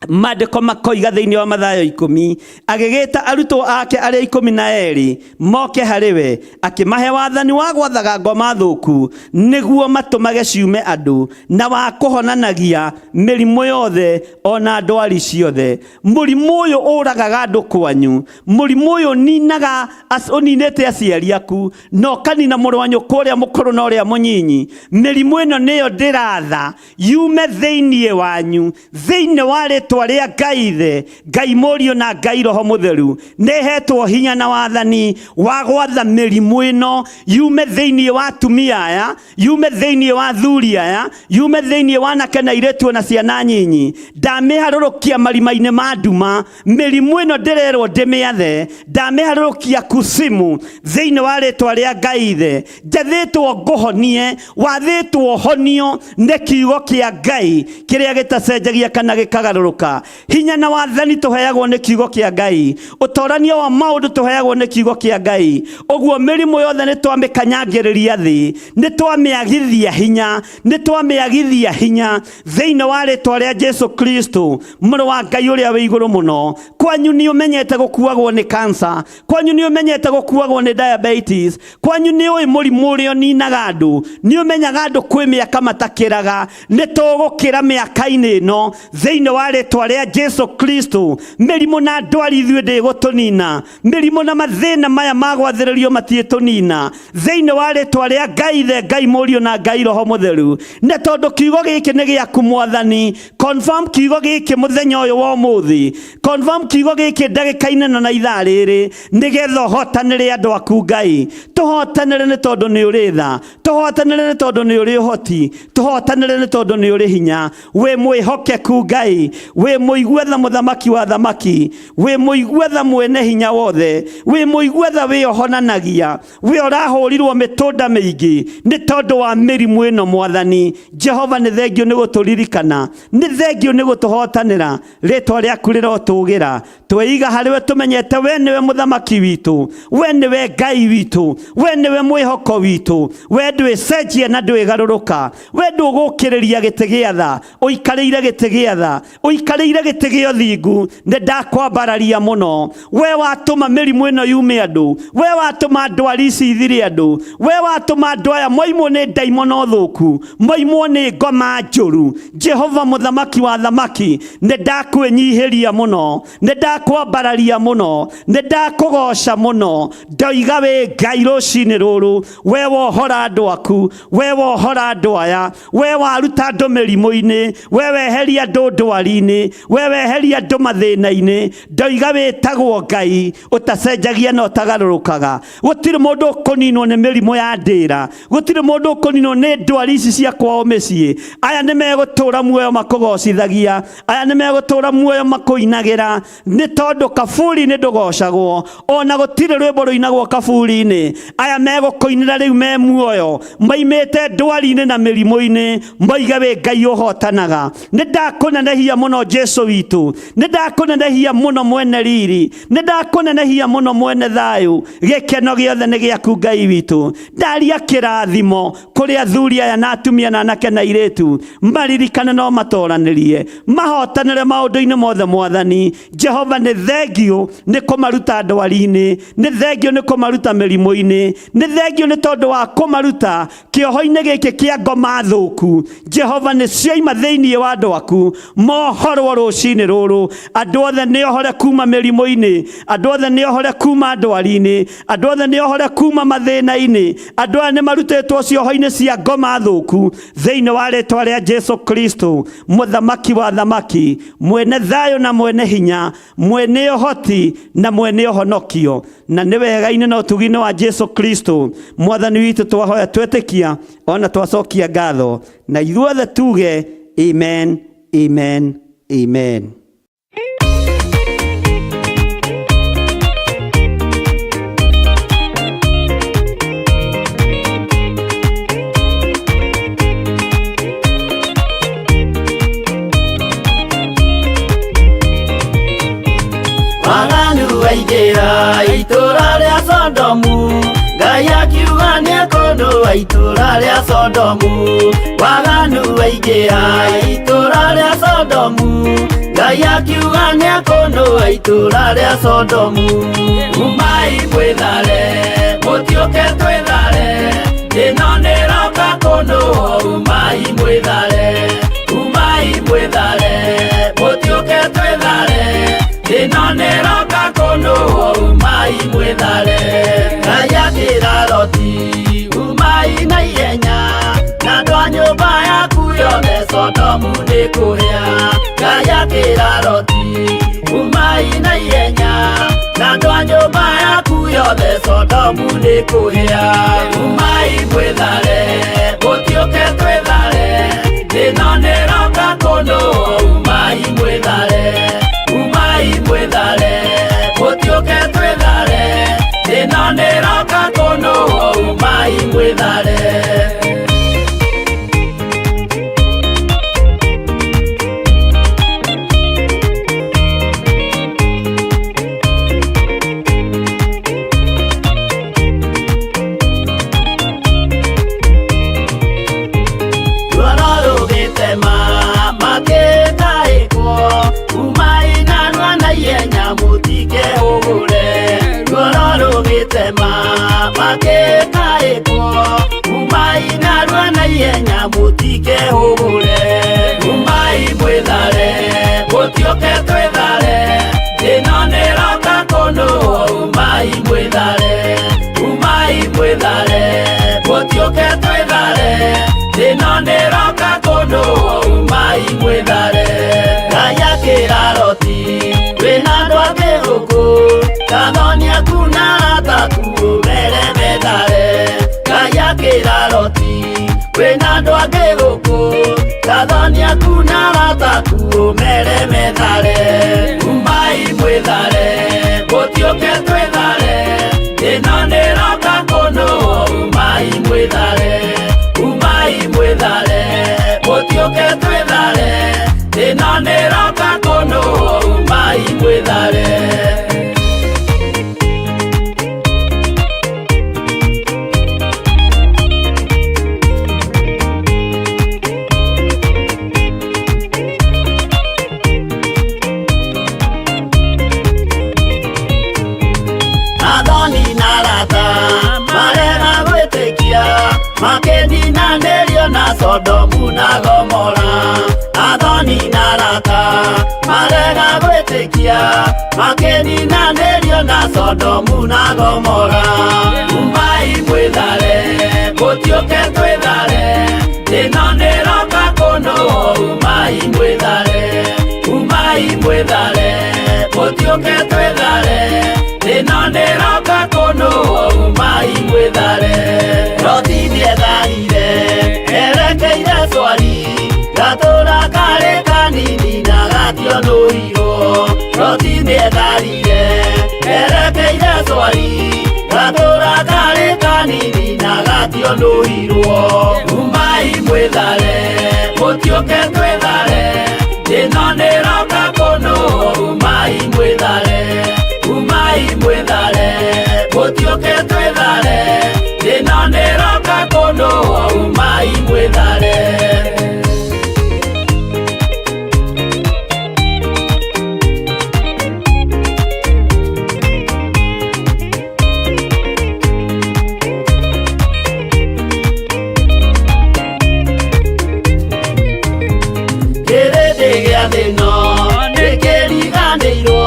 Maandĩko makoiga thĩinĩ wa Mathayo 10, agĩgĩta arutwo ake arĩa 12 moke harĩ we, akĩmahe wathani wa gwathaga ngoma thũku nĩguo matũmage ciume andũ, na wa kũhonanagia mĩrimũ yothe ona ndwari ciothe. Mũrimũ ũyũ ũragaga andũ kwanyu, mũrimũ ũyũ ninaga ũninĩte aciari aku, na ũkanina mũrũ wa nyũkwa ũrĩa mũkũrũ na ũrĩa mũnyinyi. Mĩrimũ ĩno nĩyo ndĩratha yume thĩinĩ wanyu, thĩinĩ wa rĩtwa rĩa Ngai Ithe, Ngai Mũriũ na Ngai Roho Mũtheru nĩhetwo hinya na wathani wa gwatha mĩrimũ ĩno yume thĩinĩ wa atumia aya, yume thĩinĩ wa athuri aya, yume thĩinĩ wa anake na airĩtu na ciana nyinyi. Ndamĩharũrũkia marima-inĩ ma nduma, mĩrimũ ĩno ndĩrerwo ndĩmĩathe, ndamĩharũrũkia kusimu thĩinĩ wa rĩtwa rĩa Ngai Ithe. Njathĩtwo ngũhonie, wathĩtwo honio nĩ kiugo kĩa Ngai kĩrĩa gĩtacenjagia kana gĩkagarũrũka. Hinya na wathani tũheagwo nĩ kiugo kĩa Ngai, ũtoranio wa maũndũ tũheagwo nĩ kiugo kĩa Ngai. Ũguo mĩrimũ yothe nĩ twamĩkanyangĩrĩria thĩ, nĩ twamĩagithia hinya, nĩ twamĩagithia hinya thĩinĩ wa rĩtwa rĩa Jesu Kristo, mũrũ wa Ngai ũrĩa wĩ igũrũ mũno. Kwanyu nĩ ũmenyete gũkuagwo nĩ cancer, kwanyu nĩ ũmenyete gũkuagwo nĩ diabetes, kwanyu nĩ ũĩ mũrimũ ũrĩa ũninaga andũ, nĩ ũmenyaga andũ kwĩ mĩaka matakĩraga. Nĩ tũgũkĩra mĩaka-inĩ ĩno thĩinĩ wa rĩtwa rĩa Jesu Kristo. Mĩrimũ na ndwari ithuĩ ndĩgũtũnina, mĩrimũ na mathĩna maya magwathĩrĩrio matiĩtũnina thĩinĩ wa rĩtwa rĩa Ngai Ithe, Ngai Mũriũ na Ngai Roho Mũtheru. Nĩ tondũ kiugo gĩkĩ nĩ gĩaku Mwathani. Confirm kiugo gĩkĩ mũthenya ũyũ wa ũmũthĩ, confirm kiugo gĩkĩ ndagĩka-inĩ na ithaa rĩrĩ, nĩgetha ũhotanĩre andũ aku Ngai. Tũhotanĩre nĩ tondũ nĩ ũrĩ tha, tũhotanĩre nĩ tondũ nĩ ũrĩ ũhoti, tũhotanĩre nĩ tondũ nĩ ũrĩ hinya. Wĩ mwĩhokeku Ngai, wĩ mũigwetha mũthamaki wa thamaki, wĩ mũigwetha mwene hinya wothe, wĩ mũigwetha wĩohonanagia, wĩ ũrahũrirwo mĩtũnda mĩingĩ nĩ tondũ wa mĩrimũ ĩno Mwathani. Jehova nĩ thengio nĩ gũtũririkana, nĩ thengio nĩ gũtũhotanĩra. Rĩtwa rĩaku rĩrotũgĩra, tweiga harĩwe tũmenyete we nĩwe mũthamaki witũ, we nĩwe Ngai witũ, we nĩwe mwĩhoko witũ, we ndwĩcenjia na ndwĩgarũrũka, we ndũgũkĩrĩria gĩtĩ gĩa tha, ũikarĩire gĩtĩ gĩa tha, ũikarĩire gĩtĩ gĩa ũthingu. Nĩ ndakwambararia mũno, we watũma mĩrimũ ĩno yume andũ, we watũma ndwari ici ithire andũ, we watũma andũ aya moimwo nĩ ndaimono thũku, moimwo nĩ ngoma njũru. Jehova mũthamaki wa thamaki, nĩ ndakwĩnyihĩria mũno, nĩ ndakwambararia mũno, nĩ ndakũgoca mũno. Ndoiga wĩ Ngai rũcinĩ rũrũ, we wohora andũ aku, we wohora andũ aya, we waruta andũ mĩrimũ-inĩ, we weheria andũ ndwari-inĩ, we weheria andũ mathĩna-inĩ. Ndoiga wĩtagwo Ngai ũtacenjagia na ũtagarũrũkaga. Gũtirĩ mũndũ ũkũninwo nĩ mĩrimũ ya ndĩra, gũtirĩ mũndũ ũkũninwo nĩ ndwari ici cia kwao mĩciĩ. Aya nĩ megũtũra muoyo makũgocithagia, aya nĩ megũtũra muoyo makũinagĩra, nĩ tondũ kaburi-inĩ ndũgocagwo, ona gũtirĩ rwĩmbo rũinagwo kaburi-inĩ. Aya megũkũinĩra rĩu me muoyo, maimĩte ndwari-inĩ na mĩrimũ-inĩ, moiga wĩ Ngai ũhotanaga. Nĩ ndakũnenehia mũno Jesu witũ, nĩ ndakũnenehia mũno mwene riri, nĩ ndakũnenehia mũno mwene thayũ. Gĩkeno gĩothe nĩ gĩaku Ngai witũ. Ndaria kĩrathimo kũrĩ athuri aya na atumia na anake na airĩtu, maririkane no matoranĩrie, mahotanĩre maũndũ-inĩ mothe Mwathani. Jehova nĩ thengio nĩ kũmaruta ndwari-inĩ, nĩ thengio nĩ kũmaruta mĩrimũ-inĩ, nĩ thengio nĩ tondũ wa kũmaruta kĩoho-inĩ gĩkĩ kĩa ngoma thũku. Jehova nĩ cioima thĩinĩ wa andũ aku, mohorwo rũcinĩ rũrũ. Andũ othe nĩ ohore kuma mĩrimũ-inĩ, andũ othe nĩ ohore kuma ndwari-inĩ, andũ othe nĩ ohore kuma mathĩna-inĩ, andũ aya nĩ marutĩtwo cioho-inĩ cia ngoma thũku thĩinĩ wa rĩtwa rĩa Jesu Kristo, mũthamaki wa thamaki, mwene thayũ na mwene hinya, mwene ũhoti na mwene ũhonokio. Na nĩ wega-inĩ na ũtugi-inĩ wa Jesu Kristo Mwathani witũ twahoya twetĩkia, ona twacokia ngatho, na ithuothe tuge amen, amen, amen. Waganu waingĩra itũũra rĩa Sodomu, Ngai akiuga nĩekũndũa itũũra rĩa Sodomu. Waganu waingĩra itũũra rĩa Sodomu, Ngai akiuga nĩekũndũa itũũra rĩa Sodomu. Umai mwĩthare, mũtiũke twĩthare, ĩno nĩroka kũndũa. Umai mwĩthare, umai mwĩthare, mũtiũke twĩthare, ĩno nĩroka kũndũa. Umai mwĩthare. Ngai akĩra Loti, umai na ihenya, na andũ a nyũmba yaku yothe Sodomu nĩ kũhĩa. Ngai akĩra Loti, umai na ihenya, na andũ a nyũmba yaku yothe Sodomu nĩ kũhĩa. Umai mwĩthare, gũtiũke twĩthare, thĩĩno nĩĩroka kũndũ. Umai mwĩthare, umai mwĩthare, gũtiũke twĩthare, thĩĩno nĩĩroka kũndũ. Umai mwĩthare. Umai mwĩthare, gũtiũke twĩthare, thĩĩno nĩĩroka kũndũ. Umai mwĩthare, umai mwĩthare, gũtiũke twĩthare, thĩĩno nĩĩroka kũndũ. Umai mwĩthare. Ngai akĩra Loti, wĩna andũ angĩ gũkũ, Tathania kuna arataku ũmere methare. Ngai akĩra Loti, wĩna andũ angĩ gũkũ, Tathania kuna arataku ũmere methare. Umai mwĩthare, gũtiũke twĩthare, thĩĩno nĩĩroka kũndũ. Umai mwĩthare, umai mwĩthare, gũtiũke twĩthare, thĩĩno nĩĩroka kũndũ. Umai mwĩthare. Makĩninanĩrio na Sodomu na Gomora. Athoni na arata marega gwĩtĩkia, makĩninanĩrio na Sodomu na Gomora. Umai mwĩthare, gũtiũke twĩthare, thĩĩno nĩĩroka kũndũ. Umai mwĩthare, umai mwĩthare, gũtiũke twĩthare, thĩĩno nĩĩroka kũndũ. Umai mwĩthare. Loti nĩetharire, erekeire Zoari, gatũũra karĩ kanini na gationũrirwo. Loti nĩetharire, erekeire Zoari, gatũũra karĩ kanini na gationũrirwo. Umai mwĩthare, gũtiũke twĩthare, thĩĩno nĩĩroka kũndũ. Umai mwĩthare, umai mwĩthare, gũtiũke twĩthare, thĩĩno nĩĩroka kũndũ. Umai mwĩthare. Kĩrĩndĩ gĩa thĩĩno nĩkĩriganĩirwo,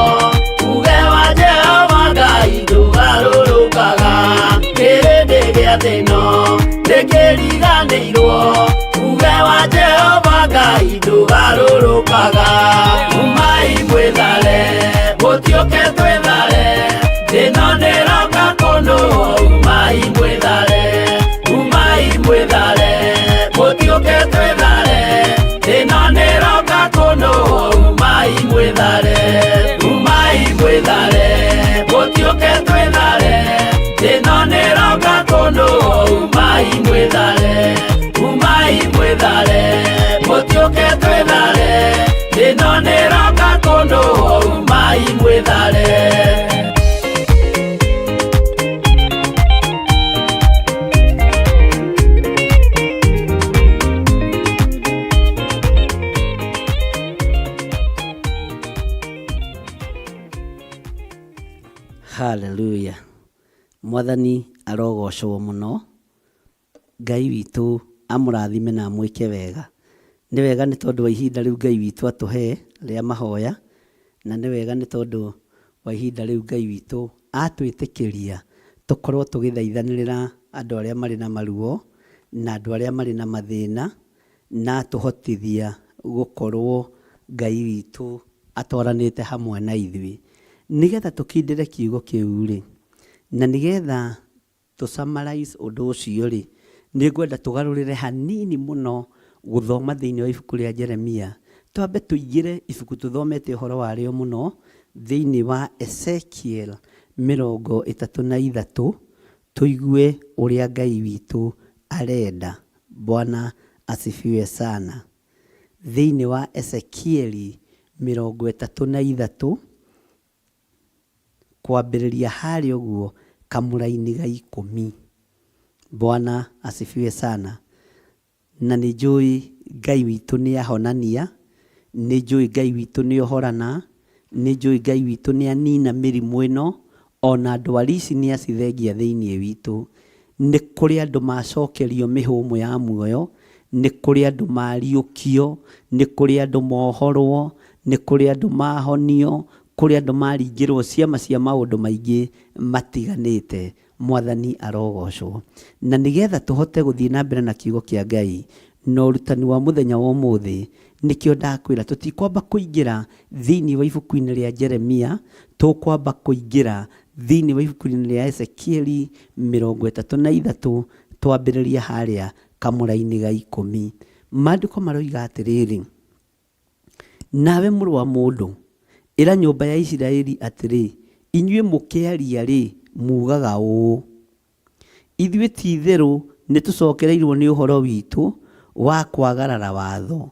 uge wa Jehova Ngai ndũgarũrũkaga. Kĩrĩndĩ gĩa thĩĩno nĩkĩriganĩirwo, uge wa Jehova Ngai ndũgarũrũkaga. Umai mwĩthare, gũtiũke twĩthare, thĩĩno nĩĩroka kũndũ. Umai mwĩthare, umai mwĩthare, gũtiũke twĩthare, thĩĩno nĩĩroka kũndũ. Umai mwĩthare, umai mwĩthare, gũtiũke twĩthare, thĩĩno nĩĩroka kũndũ. Umai mwĩthare, umai mwĩthare, gũtiũke twĩthare, thĩĩno nĩĩroka kũndũ. Umai mwĩthare. Haleluya. Mwathani arogocwo mũno. Ngai witũ amũrathime na amwĩke wega. Nĩ wega nĩ tondũ wa ihinda rĩu Ngai witũ atũhe rĩa mahoya, na nĩ wega nĩ tondũ wa ihinda rĩu Ngai witũ atwĩtĩkĩria tũkorwo tũgĩthaithanĩrĩra andũ arĩa marĩ na maruo na andũ arĩa marĩ na mathĩna na tũhotithia gũkorwo Ngai witũ atwaranĩte hamwe na ithuĩ nĩgetha tũkindĩre kiugo kĩu rĩ, na nĩgetha tũ summarize ũndũ ũcio rĩ, nĩngwenda tũgarũrĩre hanini mũno gũthoma thĩinĩ wa ibuku rĩa Jeremia. Twambe tũingĩre ibuku tũthomete ũhoro warĩo mũno thĩinĩ wa Ezekiel 33, tũigue ũrĩa Ngai witũ arenda. Bwana asifiwe sana. Thĩinĩ wa Ezekiel 33 kwambĩrĩria harĩa ũguo kamũra-inĩ ga 10. Bwana asifiwe sana. Na nĩ njũĩ Ngai witũ nĩ ahonania, nĩ njũĩ Ngai witũ nĩ ohorana, nĩ njũĩ Ngai witũ nĩ anina mĩrimũ ĩno, ona ndwari ici nĩ acithengia thĩinĩ witũ. Nĩ kũrĩ andũ macokerio mĩhũmũ ya muoyo, nĩ kũrĩ andũ mariũkio, nĩ kũrĩ andũ mohorwo, nĩ kũrĩ andũ mahonio, kũrĩ andũ maringĩrwo ciama cia maũndũ maingĩ matiganĩte. Mwathani arogocwo. Na nĩgetha tũhote gũthiĩ na mbere na kiugo kĩa Ngai na ũrutani wa mũthenya wa ũmũthĩ, nĩkĩo ndakwĩra tũtikwamba kũingĩra thĩinĩ wa ibuku-inĩ rĩa Jeremia, tũkwamba kũingĩra thĩinĩ wa ibuku-inĩ rĩa Ezekiel 33, twambĩrĩria harĩa kamũra-inĩ ga 10. Maandĩko maroiga atĩrĩrĩ: nawe mũrũ wa mũndũ, ĩra nyũmba ya Isiraeli atĩrĩ, inyuĩ mũkĩaria rĩ, mugaga ũũ: ithuĩ ti itherũ nĩ tũcokereirwo nĩ ũhoro witũ wa kwagarara watho,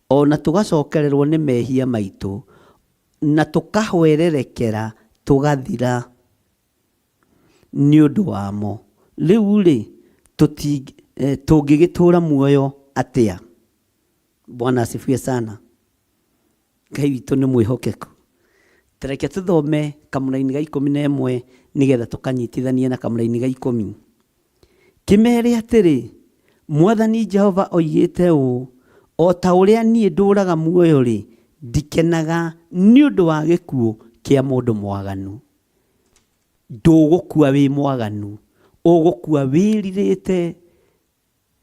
ona tũgacokererwo nĩ mehia maitũ, na tũkahwererekera tũgathira nĩ ũndũ wamo. Rĩu rĩ, tũngĩgĩtũũra muoyo atĩa? Bwana asifiwe sana. Ngai witũ nĩ mwĩhokeku. Tareke tũthome kamũra-inĩ ga 11 nĩgetha tũkanyitithanie na kamũra-inĩ ga 10. Kĩmere atĩrĩ, Mwathani Jehova oigĩte ũũ: o ta ũrĩa niĩ ndũũraga muoyo rĩ, ndikenaga nĩ ũndũ wa gĩkuũ kĩa mũndũ mwaganu. Ndũgũkua wĩ mwaganu, ũgũkua wĩrirĩte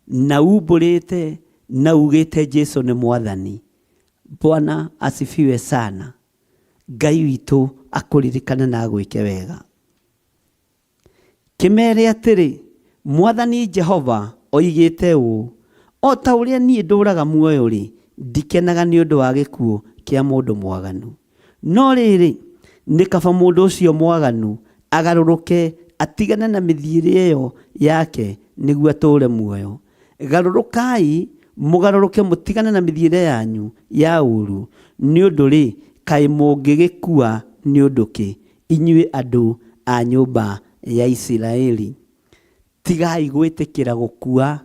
na umbũrĩte na ugĩte Jesũ nĩ Mwathani. Bwana asifiwe sana. Ngai witũ akũririkane na agwĩke wega. Kĩmere atĩrĩ, Mwathani Jehova oigĩte ũũ: o ta ũrĩa niĩ ndũũraga muoyo rĩ, ndikenaga nĩ ũndũ wa gĩkuũ kĩa mũndũ mwaganu. No rĩrĩ, nĩ kaba mũndũ ũcio mwaganu agarũrũke atigane na mĩthiĩre ĩyo yake nĩguo atũũre muoyo. Garũrũkai mũgarũrũke mũtigane na mĩthiĩre yanyu ya ũũru, nĩ ũndũ rĩ, kaĩ mũngĩgĩkua nĩ ũndũ kĩ, inyuĩ andũ a nyũmba ya Isiraeli? Tigai gwĩtĩkĩra gũkua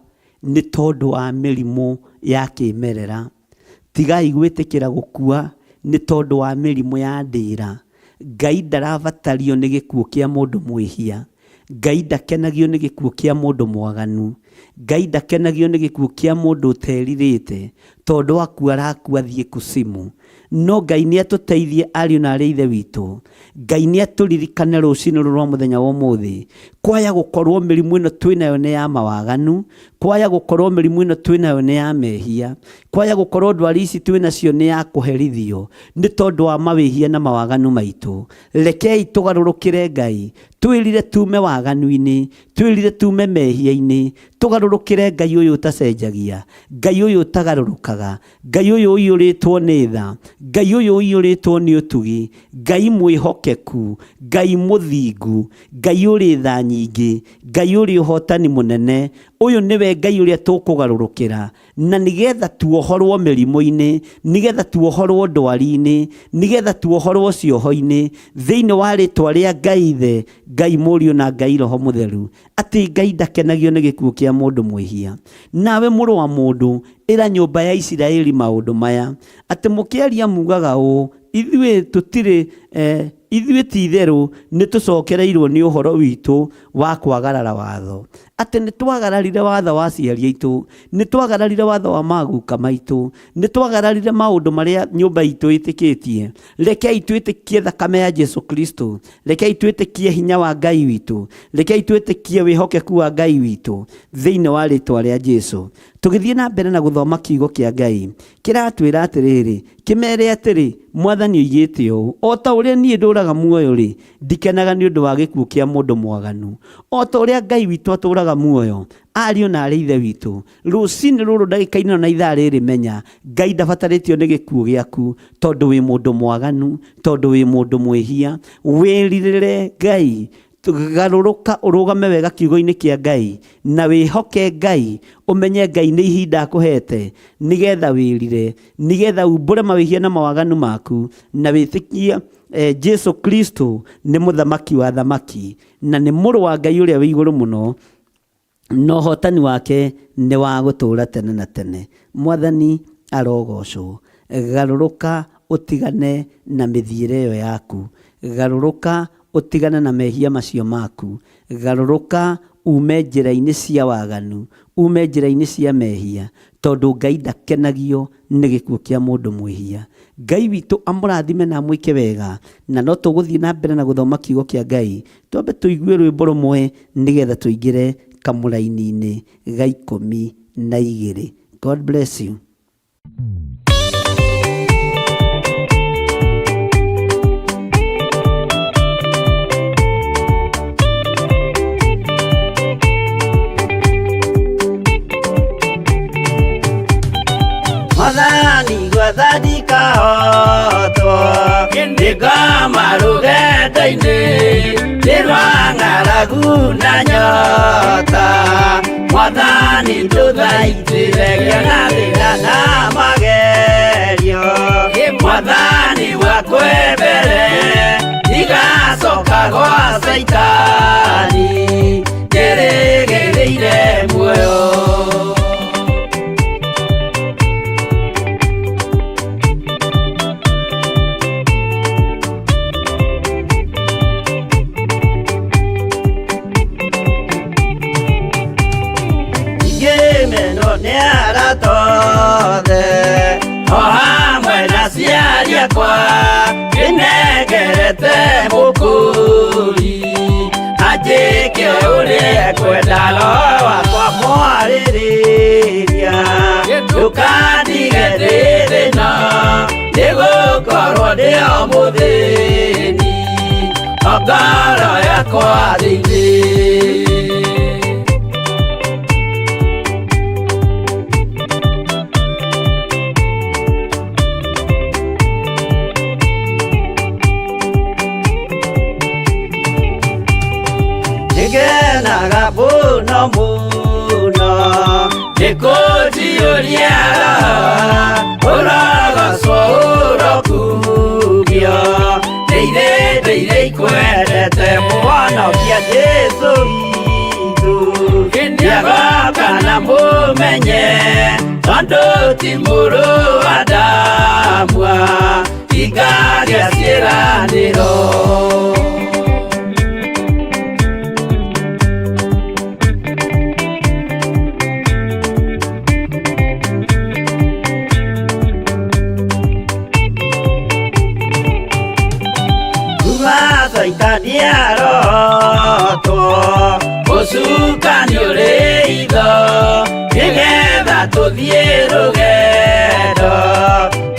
nĩ tondũ wa mĩrimũ ya kĩmerera. Tigai gwĩtĩkĩra gũkua nĩ tondũ wa mĩrimũ ya ndĩra. Ngai ndarabatario nĩ gĩkuũ kĩa mũndũ mwĩhia. Ngai ndakenagio nĩ gĩkuũ kĩa mũndũ mwaganu. Ngai ndakenagio nĩ gĩkuũ kĩa mũndũ ũterirĩte, tondũ akua arakua thiĩ kusimu. No Ngai nĩ atũteithie ariũ na arĩ ithe witũ. Ngai nĩ atũririkane rũciinĩ rwa mũthenya wa ũmũthĩ, kwaya gũkorwo mĩrimũ ĩno twĩnayo nĩ ya mawaganu, kwaya gũkorwo mĩrimũ ĩno twĩnayo nĩ ya mehia, kwaya gũkorwo ndwari ici twĩnacio nĩ ya kũherithio nĩ tondũ wa mawĩhia na mawaganu maitũ. Rekei tũgarũrũkĩre Ngai, twĩrire tume waganu-inĩ, twĩrire tume mehia-inĩ, tũgarũrũkĩre Ngai ũyũ ũtacenjagia, Ngai ũyũ ũtagarũrũkaga, Ngai ũyũ ũiyũrĩtwo nĩ tha, Ngai ũyũ ũiyũrĩtwo nĩ ũtugi, Ngai mwĩhokeku, Ngai mũthingu, Ngai ũrĩ tha nyingĩ, Ngai ũrĩ ũhotani mũnene. Ũyũ nĩwe Ngai ũrĩa tũkũgarũrũkĩra, na nĩgetha tuohorwo mĩrimũ-inĩ, nĩgetha tuohorwo ndwari-inĩ, nĩgetha tuohorwo cioho-inĩ, thĩinĩ wa rĩtwa rĩa Ngai Ithe, Ngai Mũriũ na Ngai Roho Mũtheru. Atĩ Ngai ndakenagio nĩ gĩkuũ kĩa mũndũ mwĩhia. Nawe mũrũ wa mũndũ, ĩra nyũmba ya Isiraeli maũndũ maya, atĩ mũkĩaria mugaga ũũ: ithuĩ ti itherũ nĩ tũcokereirwo nĩ ũhoro witũ wa kwagarara watho. atĩ nĩ twagararire watho wa aciari aitũ, nĩ twagararire watho wa maguka maitũ, nĩ twagararire maũndũ marĩa nyũmba itũ ĩtĩkĩtie. Rekei twĩtĩkie thakame ya Jesu Kristo, rekei twĩtĩkie hinya wa Ngai witũ, rekei twĩtĩkie wĩhokeku wa Ngai witũ thĩinĩ wa rĩtwa rĩa Jesu. Tũgĩthiĩ na mbere na gũthoma kiugo kĩa Ngai kĩratwĩra atĩrĩrĩ, kĩmere atĩrĩ, Mwathani oigĩte ũũ, o ta ũrĩa niĩ ndũũraga muoyo rĩ, ndikenaga nĩ ũndũ wa gĩkuũ kĩa mũndũ mwaganu. O ta ũrĩa Ngai witũ atũũraga muoyo, ariũ na arĩ ithe witũ, rũcinĩ rũrũ ndagĩka-inĩ na ithaa rĩrĩ menya, Ngai ndabatarĩtio nĩ gĩkuũ gĩaku, tondũ wĩ mũndũ mwaganu, tondũ wĩ mũndũ mwĩhia. Wĩrirĩre Ngai, garũrũka ũrũgame wega kiugo-inĩ kĩa Ngai na wĩhoke Ngai, ũmenye Ngai nĩ ihinda akũhete nĩgetha wĩrire, nĩgetha umbũre mawĩhia na mawaganu maku, na wĩtĩkie Jesu Kristo nĩ mũthamaki wa thamaki na nĩ mũrũ wa Ngai ũrĩa wĩ igũrũ mũno, na ũhotani wake nĩ wa gũtũũra tene na tene. Mwathani arogocwo. Garũrũka ũtigane na mĩthiĩre ĩyo yaku, garũrũka ũtigane na mehia macio maku, garũrũka ume njĩra-inĩ cia waganu, ume njĩra-inĩ cia mehia, tondũ Ngai ndakenagio nĩ gĩkuũ kĩa mũndũ mwĩhia. Ngai witũ amũrathime na amwĩke wega, na no tũgũthiĩ na mbere na gũthoma kiugo kĩa Ngai. Twambe tũigue rwĩmbo rũmwe nĩgetha tũingĩre kamũraini-inĩ ga 12. God bless you. Mwathani gwathani kahotwo ndĩngoma rũgendo-inĩ rĩrwa ng'aragu na nyota. Mwathani tũthaitĩre na thĩna na magerio, Mwathani wakwe mbere igacoka gwa Saitani ngĩrĩgĩrĩire muoyo. O hamwe na aciari akwa nĩnengerete mũkũri, anjĩke ũrĩa kwenda Roho wakwa mwarĩrĩria. Ndũkandige ndĩ thĩna nĩgũkorwo ndĩ o mũthĩni, o ngoro yakwa thĩinĩ. Ngenaga mũno mũno nĩkũnjiyũria ũrogocwo ũrokugio, ndĩirĩ ikwendete Mũhonokia Jesũ witũ. Ndiagoka na mũmenye tondũ ti mũrũ wa ndamwa, ingagĩa ciĩranĩro. Saitani arotwo ũcukani ũrĩ itho, nĩgetha tũthiĩ rũgendo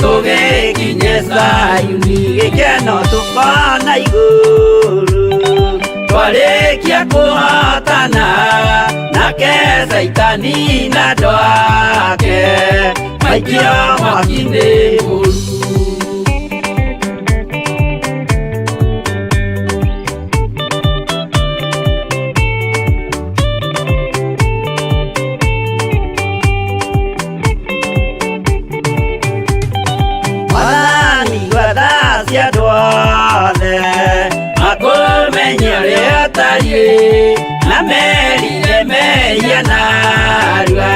tũgĩkinye Zayuni, gĩkeno tũkona igũrũ. Twarĩkia kũhotana nake Saitani na andũ ake maikio mwaki-inĩ mũru. Na merire mehia narua,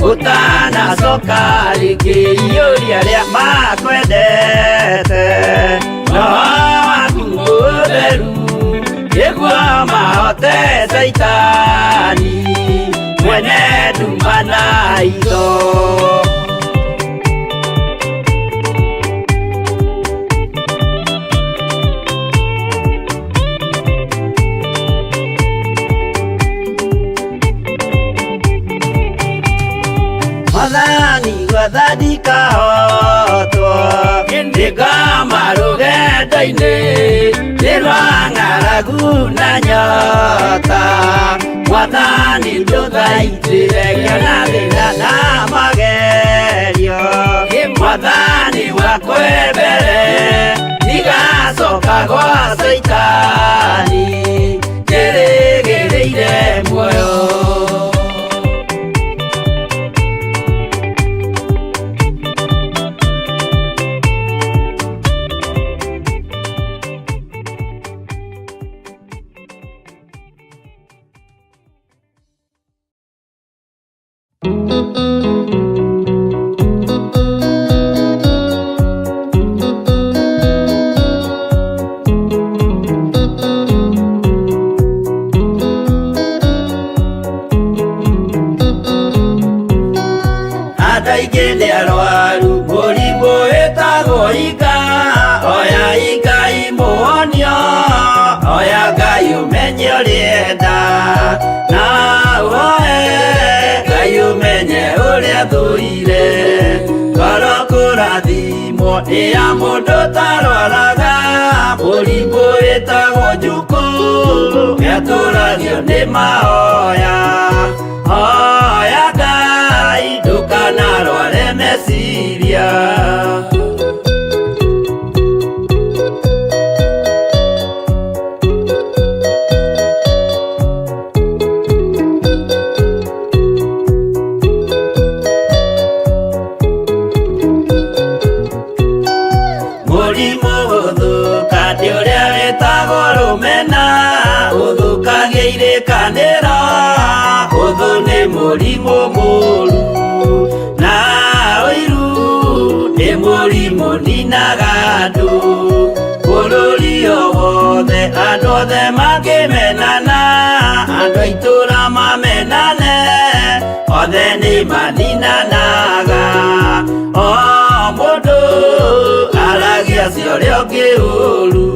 ũtanacoka rĩngĩ iyũria rĩa makwendete. Roho waku mũtheru nĩguo nĩguo mahote Saitani mwene nduma na itho. Mwathani gwathadika hotwo ndikama rũgendo-inĩ nĩrwa ng'aragu na nyota. Mwathani ndũthaitĩre ngĩona thĩna na magerio. Mwathani wakwe mbere ndigacoka gwa Saitani njĩrĩgĩrĩire muoyo. Ataigende arwaru mũrimũ wĩtagwo ika, oya Ngai mũhonio, oya Ngai ũmenye ũrĩenda na ũhoe Ngai ũmenye ũrĩa thũire. Ngoro kũrathimwo nĩ ya mũndũ tarwaraga mũrimũ wĩtagwo njukũ, gĩatũragio nĩ mahoya. Hoya Ngai ndũkanarware meciria. Mũrimũ gũthũka nĩ ũrĩa wĩtagwo rũmena, ũthũkagia irĩkanĩro. Ũthũ nĩ mũrimũ mũru na ũiru nĩ mũrimũ ninaga andũ. Bũrũri o wothe andũ othe mangĩmenana, andũ a itũũra mamenane, othe nĩ maninanaga. O mũndũ aragia cio ũrĩa ũngĩ ũru.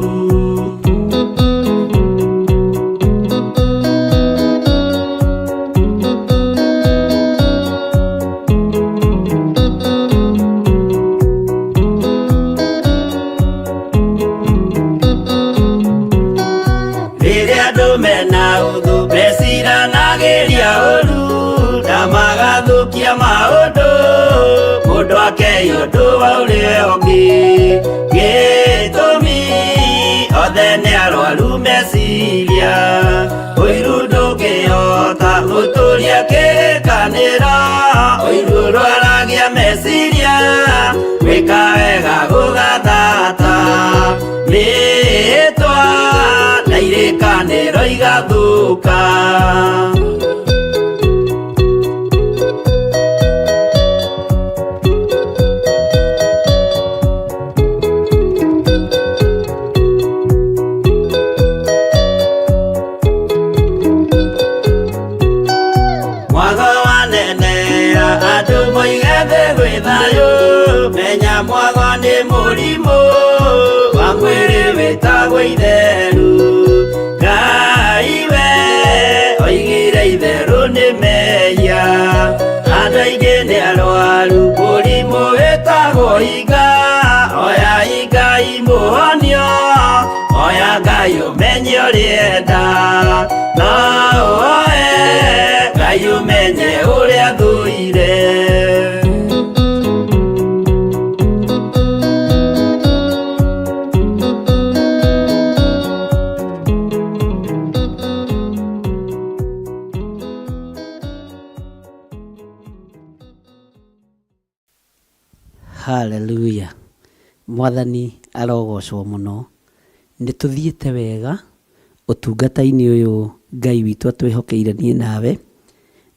Rĩrĩa andũ mena ũthũ meciranagĩria ũru na magathũkia maũndũ, mũndũ akei ũndũ wa ũrĩa ũngĩ. Gĩtũmi othe nĩ arwaru meciria, ũiru ndũngĩhota gũtũũria kĩrĩkanĩro. Ũiru ũrwaragia meciria, gwĩka wega gũgathata mĩĩtwa na irĩkanĩro igathũka. Mwago wanenera andũ moige thĩ gwĩ thayũ, menya mwago nĩ mũrimũ wa mwĩrĩ wĩtagwo itherũ. Ngai we oigire itherũ nĩ mehia, andũ aingĩ nĩ arwaru mũrimũ wĩtagwo ika. Oya Ngai mũhonio, oya Ngai ũmenye ũrĩenda na ũhoe Ngai ũmenye ũrĩa thũire. Haleluya. Mwathani arogocwo muno. Nĩtũthiĩte wega ũtungata-inĩ ũyũ Ngai witũ atwĩhokeire niĩ nawe,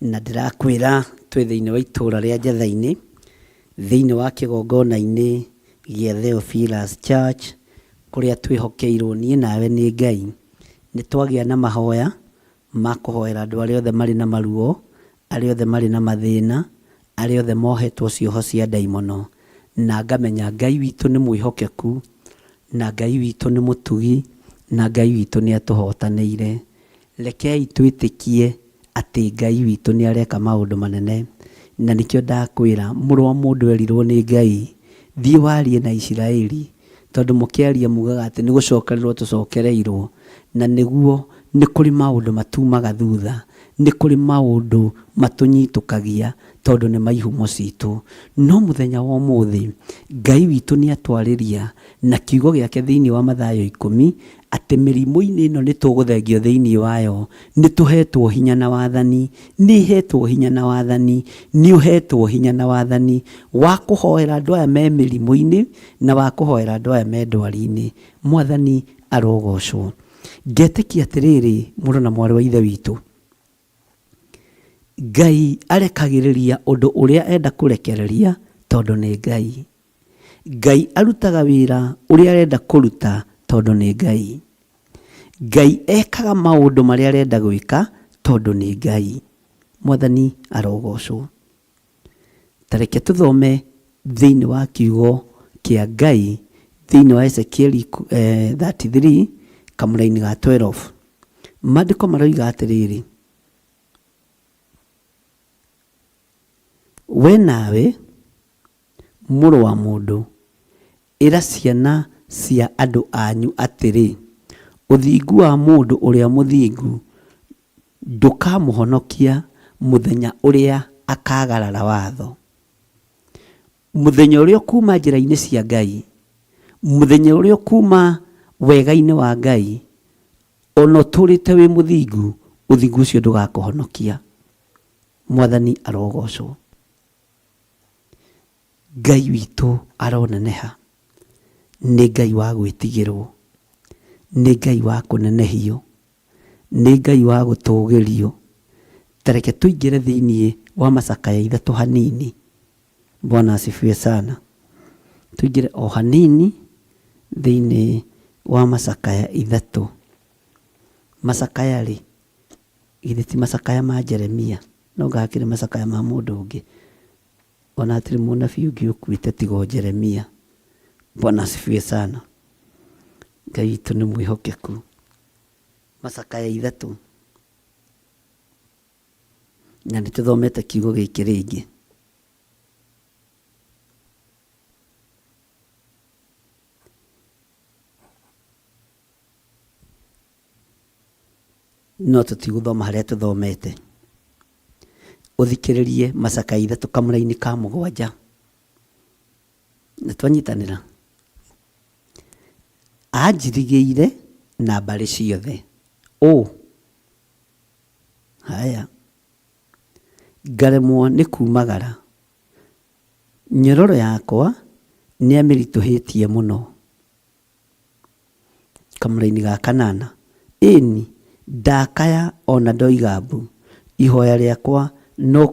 na ndĩrakwĩra twĩ thĩinĩ wa itũũra rĩa Njetha-inĩ, thĩinĩ wa kĩgongona-inĩ gĩa Theophilus Church, kũrĩa twĩhokeirwo niĩ nawe nĩ Ngai, nĩ twagĩa na mahoya ma kũhoera andũ arĩa othe marĩ na maruo, arĩa othe marĩ na mathĩna, arĩa othe mohetwo cioho cia ndaimono, na ngamenya Ngai witũ nĩ mwĩhokeku, na Ngai witũ nĩ mũtugi, na Ngai witũ nĩ atũhotanĩire. Rekei twĩtĩkie atĩ Ngai witũ nĩ areka maũndũ manene, na nĩkĩo ndakwĩra mũrũ wa mũndũ erirwo nĩ Ngai, thiĩ warie na Isiraeli, tondũ mũkĩaria mugaga atĩ nĩ gũcokererwo tũcokereirwo, na nĩguo nĩ kũrĩ maũndũ matumaga thutha, nĩ kũrĩ maũndũ matũnyitũkagia tondũ nĩ maihumo citũ. No mũthenya wa ũmũthĩ Ngai witũ nĩ atwarĩria na kiugo gĩake thĩinĩ wa Mathayo 10 atĩ mĩrimũ-inĩ ĩno nĩ tũgũthengio thĩinĩ wayo, nĩ tũhetwo hinya na wathani, nĩ hetwo hinya na wathani, nĩ ũhetwo hinya na wathani wa kũhoera andũ aya me mĩrimũ-inĩ na wa kũhoera andũ aya me ndwari-inĩ. Mwathani arogocwo. Ngetĩkia atĩrĩrĩ, mũrũ na mwarĩ wa ithe witũ, Ngai arekagĩrĩria ũndũ ũrĩa enda kũrekereria tondũ nĩ Ngai. Ngai arutaga wĩra ũrĩa arenda kũruta tondũ nĩ Ngai. Ngai ekaga maũndũ marĩa arenda gwĩka tondũ nĩ Ngai. Mwathani arogocwo. Tareke tũthome thĩinĩ wa kiugo kĩa Ngai thĩinĩ wa Ezekieli 33 kamũra-inĩ ga 12. Maandĩko maroiga atĩrĩrĩ, we nawe mũrũ wa mũndũ, ĩra ciana cia andũ anyu atĩrĩ, ũthingu wa mũndũ ũrĩa mũthingu ndũkamũhonokia mũthenya ũrĩa akagarara watho. Mũthenya ũrĩa kuma njĩra-inĩ cia Ngai, mũthenya ũrĩa kuma wega-inĩ wa Ngai, ona ũtũrĩte wĩ mũthingu, ũthingu ũcio ndũgakũhonokia. Mwathani arogocwo. Ngai witũ aroneneha. Nĩ Ngai wa gwĩtigĩrwo, nĩ Ngai wa kũnenehio, nĩ Ngai wa gũtũgĩrio. Tareke tũingĩre thĩinĩ wa macakaya 3 hanini. Bwana asifiwe sana. Tũingĩre o hanini thĩinĩ wa macakaya 3. Macakaya rĩ, githĩ ti macakaya ma Jeremia, no gakĩrĩ macakaya ma mũndũ ũngĩ. Ona atĩrĩ mũnabii ũngĩ ũkuĩte tiga Jeremia. Bwana asifiwe sana. Ngai witũ nĩ mwĩhokeku. Macakaya 3. Na nĩ tũthomete kiugo gĩkĩ rĩngĩ. No tũtigũthoma harĩa tũthomete. Ũthikĩrĩrie macakaya 3 kamũra-inĩ ka 7. Nĩ twanyitanĩra. Anjirigĩire na mbarĩ ciothe. Haya. Ngaremwo nĩ kumagara. Nyororo yakwa nĩ amĩritũhĩtie mũno. Kamũra-inĩ ga 8. Ĩni ndakaya ona ndoiga mbu. Ihoya rĩakwa no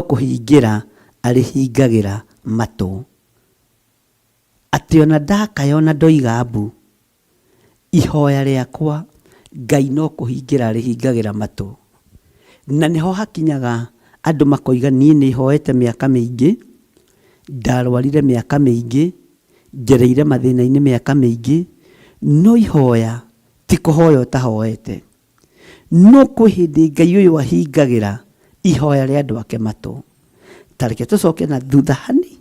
kũhingĩra arĩhingagĩra matũ. Atĩ ona ndakaya ona ndoiga mbu. Ihoya rĩakwa Ngai no kũhingĩra arĩhingagĩra matũ. Na nĩho hakinyaga andũ makoiga niĩ nĩ hoete mĩaka mĩingĩ, ndarwarire mĩaka mĩingĩ, ngereire mathĩna-inĩ mĩaka mĩingĩ, no ihoya ti kũhoya ũtahoete. No kwĩ hĩndĩ Ngai ũyũ ahingagĩra ihoya rĩa andũ ake matũ. Tareke tũcoke na thutha hani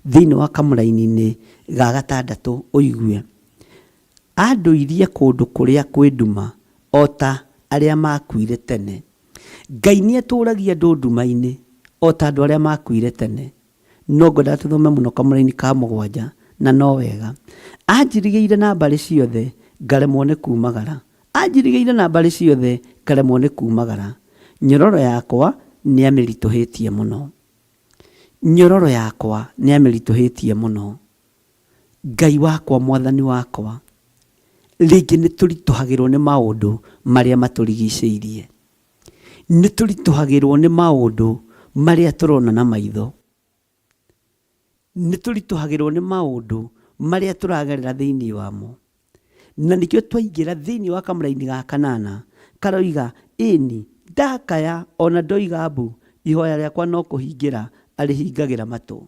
thĩinĩ wa kamũra-inĩ ga 6 ũigue. Andũirie kũndũ kũrĩa kwĩ nduma o ta arĩa makuire tene. Ngai nĩ atũragia andũ nduma-inĩ o ta andũ arĩa makuire tene. No ngwenda tũthome mũno kamũra-inĩ ka 7 na no wega. Anjirigĩire na mbarĩ ciothe ngaremwo nĩ kumagara. Anjirigĩire na mbarĩ ciothe ngaremwo nĩ kumagara. Nyororo yakwa nĩ amĩritũhĩtie mũno. Nyororo yakwa nĩ amĩritũhĩtie mũno. Ngai wakwa, mwathani wakwa, rĩngĩ nĩ tũritũhagĩrwo nĩ maũndũ marĩa matũrigicĩirie. Nĩ tũritũhagĩrwo nĩ maũndũ marĩa tũrona na maitho. Nĩ tũritũhagĩrwo nĩ maũndũ marĩa tũragerera thĩinĩ wamo. na nikĩo twaingĩra thĩinĩ wa kamũra-inĩ ga kanana karoiga ĩni ndakaya ona ndoiga mbu ihoya rĩakwa no kũhingĩra arĩhingagĩra matũ.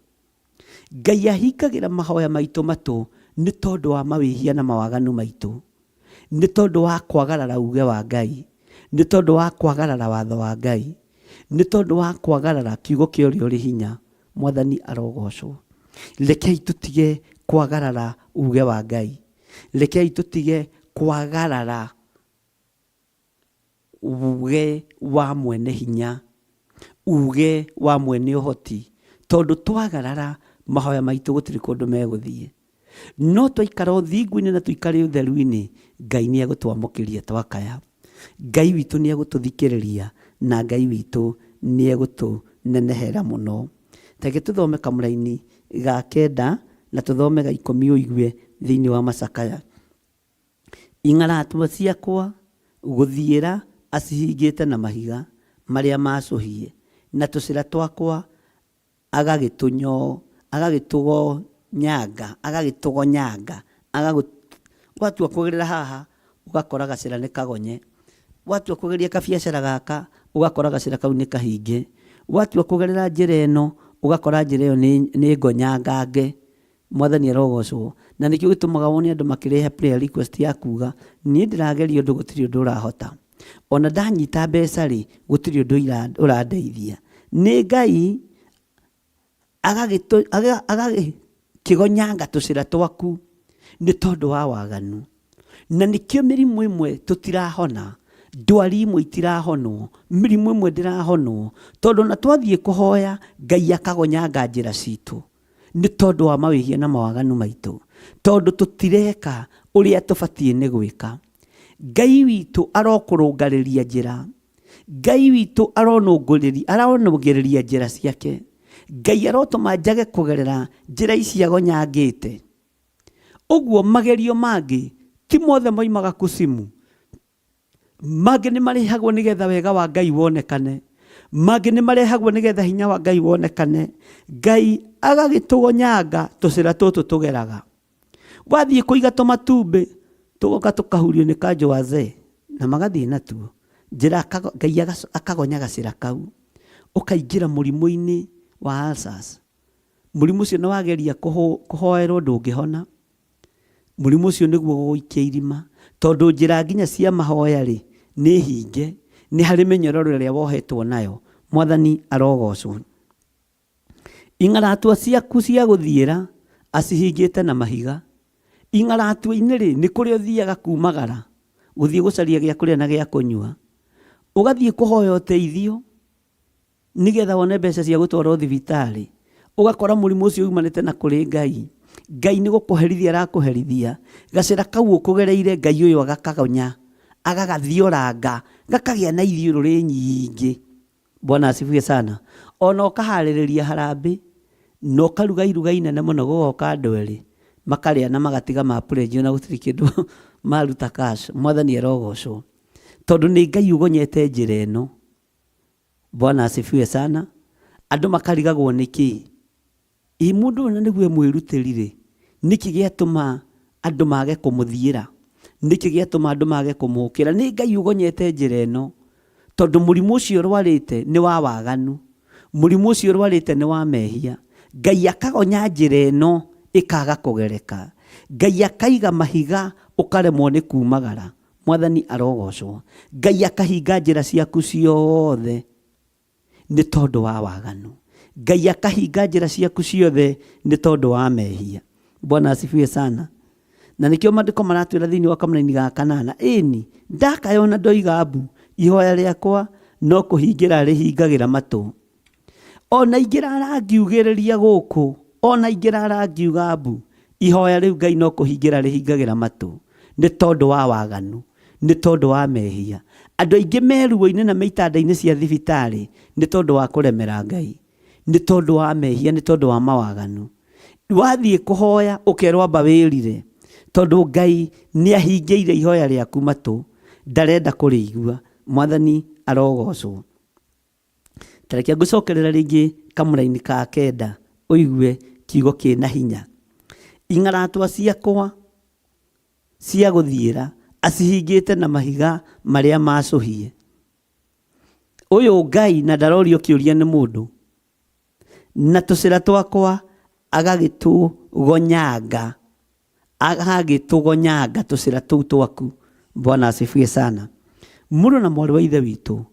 Ngai ahingagĩra mahoya maitũ matũ nĩ tondũ wa mawĩhia na mawaganu maitũ, nĩ tondũ wa kwagarara uge wa Ngai, nĩ tondũ wa kwagarara watho wa Ngai, nĩ tondũ wa kwagarara kiugo kĩa ũrĩa ũrĩ hinya. Mwathani arogocwo. Rekei tũtige kwagarara uge wa Ngai, rekei tũtige kwagarara uge wa mwene hinya, uge wa mwene ũhoti, tondũ twagarara mahoya maitũ gũtirĩ kũndũ megũthiĩ. No twaikara ũthingu-inĩ na tũikare ũtheru-inĩ, Ngai nĩ egũtwamũkĩria twakaya. Ngai witũ nĩ egũtũthikĩrĩria na Ngai witũ nĩ egũtũnenehera mũno. Reke tũthome kamũra-inĩ ga 9 na tũthome ga 10 ũigue thĩinĩ wa macakaya. Ing'aratua ciakwa gũthiĩra acihingĩte na mahiga marĩa macũhie, na tũcĩra twakwa agagĩtũgonyanga. Watua kũgerera haha ũgakora gacĩra nĩ kagonye, watua kũgeria kabiacara gaka ũgakora gacĩra kau nĩ kahinge, watua kũgerera njĩra ĩno ũgakora njĩra ĩyo nĩ ngonyangange. Mwathani arogocwo. Na nĩkĩo gĩtũmaga wone andũ makĩrehe prayer request ya kuga niĩ ndĩrageria ũndũ gũtirĩ ũndũ ũrahota, ona ndanyita mbeca rĩ gũtirĩ ũndũ ũrandeithia. Nĩ Ngai agagĩkĩgonyanga tũcĩra twaku nĩ tondũ wa waganu. Na nĩkĩo mĩrimũ ĩmwe tũtirahona, ndwari imwe itirahonwo, mĩrimũ ĩmwe ndĩrahonwo, tondũ na twathiĩ kũhoya Ngai akagonyanga njĩra citũ nĩ tondũ wa mawĩhia na mawaganu maitũ, tondũ tũtireka ũrĩa tũbatiĩ nĩ gwĩka. Ngai witũ arokũrũngarĩria njĩra, Ngai witũ aronũgĩrĩria njĩra ciake. Ngai arotũma njage kũgerera njĩra ici agonyangĩte. Ũguo magerio mangĩ ti mothe moimaga kusimu, mangĩ nĩ marehagwo nĩgetha wega wa Ngai wonekane, mangĩ nĩ marehagwo nĩgetha hinya wa Ngai wonekane. Ngai agagĩtũgonyanga tũcĩra tũtũ tũgeraga. Wathiĩ kũiga tũmatumbĩ tũgoka tũkahurio nĩ kanjũa ze na magathiĩ natuo, njĩra Ngai akagonya gacĩra kau, ũkaingĩra mũrimũ-inĩ wa ulcers. Mũrimũ ũcio nĩ wageria kũhoerwo ndũngĩhona. Mũrimũ ũcio nĩguo gũikia irima, tondũ njĩra nginya cia mahoya rĩ nĩ hinge, nĩ harĩ mĩnyororo ĩrĩa wohetwo nayo. Mwathani arogocwo. Ing'aratua ciaku cia gũthiĩra acihingĩte na mahiga. Ing'aratua-inĩ rĩ nĩ kũrĩa ũthiaga kumagara gũthiĩ gũcaria gĩa kũrĩa na gĩa kũnyua, ũgathiĩ kũhoya ũteithio nĩgetha wone mbeca cia gũtwarwo thibitarĩ, ũgakora mũrimũ ũcio umanĩte na kũrĩ Ngai. Ngai nĩ gũkũherithia arakũherithia, gacĩra kau ũkũgereire Ngai ũyũ agakagonya, agagathioranga, gakagĩa na ithiũrũrĩ nyingĩ. Bwana asifiwe sana. Ona ũkaharĩrĩria harambĩ na ũkaruga iruga inene mũno, gũgoka andũ erĩ makarĩa na magatiga mapũrenjio na gũtirĩ kĩndũ maruta cash. Mwathani arogocwo. Tondũ nĩ Ngai ugonyete njĩra ĩno. Bwana asifiwe sana. Andũ makarigagwo nĩkĩ? Mũndũ ũyũ nĩguo mwĩrutĩri rĩ, nĩkĩ gĩatũma andũ mage kũmũthiĩra? Nĩkĩ gĩatũma andũ mage kũmũkĩra? Nĩ Ngai ugonyete njĩra ĩno, tondũ mũrimũ ũcio ũrwarĩte nĩ wa waganu, mũrimũ ũcio ũrwarĩte nĩ wa mehia. Ngai akagonya njĩra ĩno ĩkaga kũgereka. Ngai akaiga mahiga ũkaremwo nĩ kumagara. Mwathani arogocwo. Ngai akahinga njĩra ciaku ciothe nĩ tondũ wa waganu. Ngai akahinga njĩra ciaku ciothe nĩ tondũ wa mehia. Bwana asifiwe sana. Na nĩkĩo maandĩko maratwĩra thĩinĩ wa kamũra-inĩ ga 8, ĩni ndakayona ndoiga mbu ihoya rĩakwa no kũhingĩra rĩhingagĩra matũ. Ona ingĩrara ngiugĩrĩria gũkũ, ona ingĩrara ngiuga mbu ihoya rĩu Ngai no kũhingĩra rĩhingagĩra matũ nĩ tondũ wa waganu, nĩ tondũ wa mehia. Andũ aingĩ meruo-inĩ na meitanda-inĩ cia thibitarĩ nĩ tondũ wa kũremera Ngai, nĩ tondũ wa mehia, nĩ tondũ wa mawaganu. Wathiĩ kũhoya ũkerwo amba wĩrire, tondũ Ngai nĩ ahingĩire ihoya rĩaku matũ, ndarenda kũrĩigua. Mwathani arogocwo. Tareke ngũcokerera rĩngĩ kamũra-inĩ ka 9 ũigue kiugo kĩna hinya. Ing'aratua ciakwa cia guthiira acihingite na mahiga maria macuhie. Uyu Ngai na ndarorio kiuria ni mundu, na tucira twakwa agagitugonyanga tucira tuu twaku. Bwana asifiwe sana. Mũrũ na mwarĩ wa ithe witũ,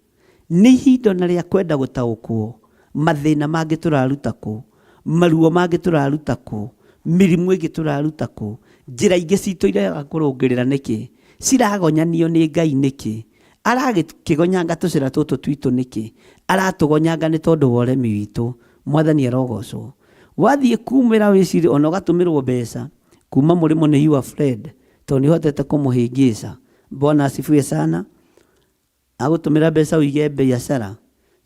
nĩ ihinda na rĩa kwenda gũtaũkwo mathĩna mangĩ tũraruta kũ, maruo mangĩ tũraruta kũ, mĩrimũ ĩngĩ tũraruta kũ, njĩra ingĩ citũ irega kũrũngĩrĩra nĩkĩ, ciragonyanio nĩ Ngai nĩkĩ, aragĩkĩgonyanga tũcĩra tũtũ twitũ nĩkĩ, aratũgonyanga nĩ tondũ wa ũremi witũ. Mwathani arogocwo. Wathiĩ kumĩra wĩciri ona ũgatũmĩrwo mbeca kuma mũrĩmo nĩ you are Fred tondũ nĩhotete kũmũhĩngĩca. Bwana asifiwe sana. Agũtũmĩra mbeca ũige biacara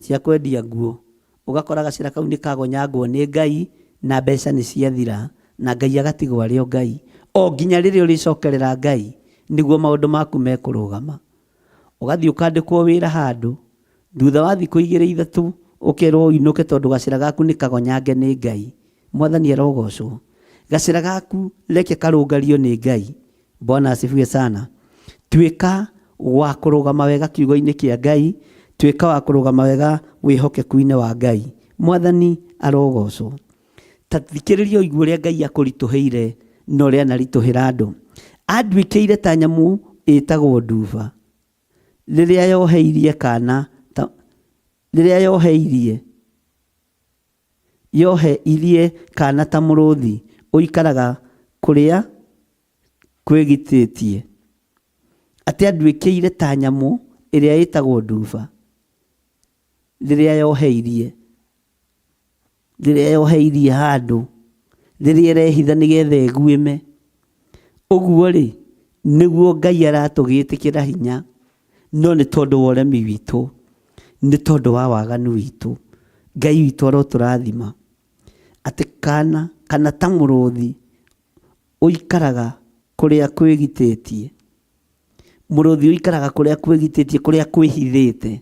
cia kwendia nguo, ũgakora gacĩra kau nĩ kagonyangwo nĩ Ngai na mbeca nĩ ciathira na Ngai agatigwo arĩ o Ngai, o nginya rĩrĩa ũrĩcokerera Ngai nĩguo maũndũ maku mekũrũgama. Ũgathiĩ ũkandĩkwo wĩra handũ, thutha wa thikũ 2-3 ũkerwo uinũke tondũ gacĩra gaku nĩ kagonyange nĩ Ngai. Mwathani arogocwo. Gacĩra gaku reke karũngario nĩ Ngai. Bwana asifiwe sana. Tuĩka wa kũrũgama wega kiugo-inĩ kĩa Ngai, tuĩka wa kũrũgama wega wĩhokeku-inĩ wa Ngai. Mwathani arogocwo. Ta thikĩrĩria ũigue ũrĩa Ngai akũritũhĩire na ũrĩa anaritũhĩra andũ. Anduĩkĩire ta nyamũ ĩtagwo nduba rĩrĩa yoheirie kana yoheirie kana ta mũrũthi ũikaraga kũrĩa kwĩgitĩtie. Atĩ anduĩkĩire ta nyamũ ĩrĩa ĩtagwo nduba rĩrĩa yoheirie handũ, rĩrĩa ĩrehitha nĩgetha ĩguĩme. Ũguo rĩ, nĩguo Ngai aratũgĩtĩkĩra hinya, no nĩ tondũ wa ũremi witũ, nĩ tondũ wa waganu witũ. Ngai witũ arotũrathima. Atĩ kana ta mũrũthi ũikaraga kũrĩa kwĩgitĩtie. Mũrũthi ũikaraga kũrĩa kwĩgitĩtie, kũrĩa kwĩhithĩte.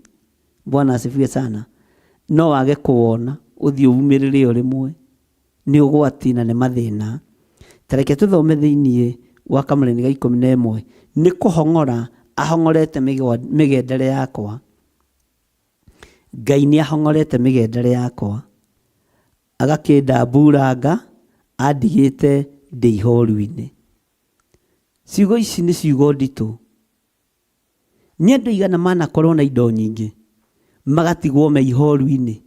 Bwana asifiwe sana. No wage kũwona, ũthiĩ umĩrĩre o rĩmwe, nĩ ũgwati na nĩ mathĩna. Tareke tũthome thĩinĩ wa Kamũrani ga 11. Nĩ kũhong'ora ahong'orete mĩgendere yakwa. Ngai nĩ ahong'orete mĩgendere yakwa, agakĩndamburanga andigĩte ndĩ ihoru-inĩ. Ciugo ici nĩ ciugo nditũ. Nĩ andũ aigana manakorwo na indo nyingĩ magatigwo me ihoru-inĩ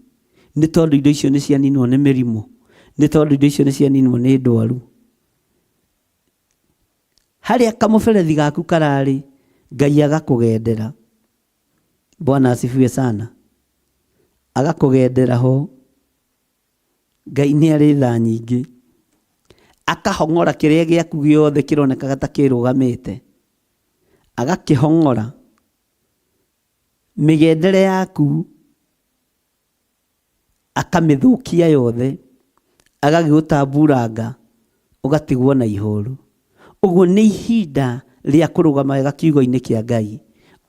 nĩ tondũ indo icio nĩ cianinwo nĩ mĩrimũ, nĩ tondũ indo icio nĩ cianinwo nĩ ndwaru. Harĩa kamũberethi gaku kararĩ, Ngai agakũgendera. Bwana asifiwe sana. Agakũgendera ho. Ngai nĩ arĩ tha nyingĩ. Akahong'ora kĩrĩa gĩaku gĩothe kĩronekaga ta kĩrũgamĩte. Agakĩhong'ora mĩgendere yaku, akamĩthũkia yothe, agagĩgũtamburanga ũgatigwo na ihoru. Ũguo nĩ ihinda rĩa kũrũgama wega kiugo-inĩ kĩa Ngai.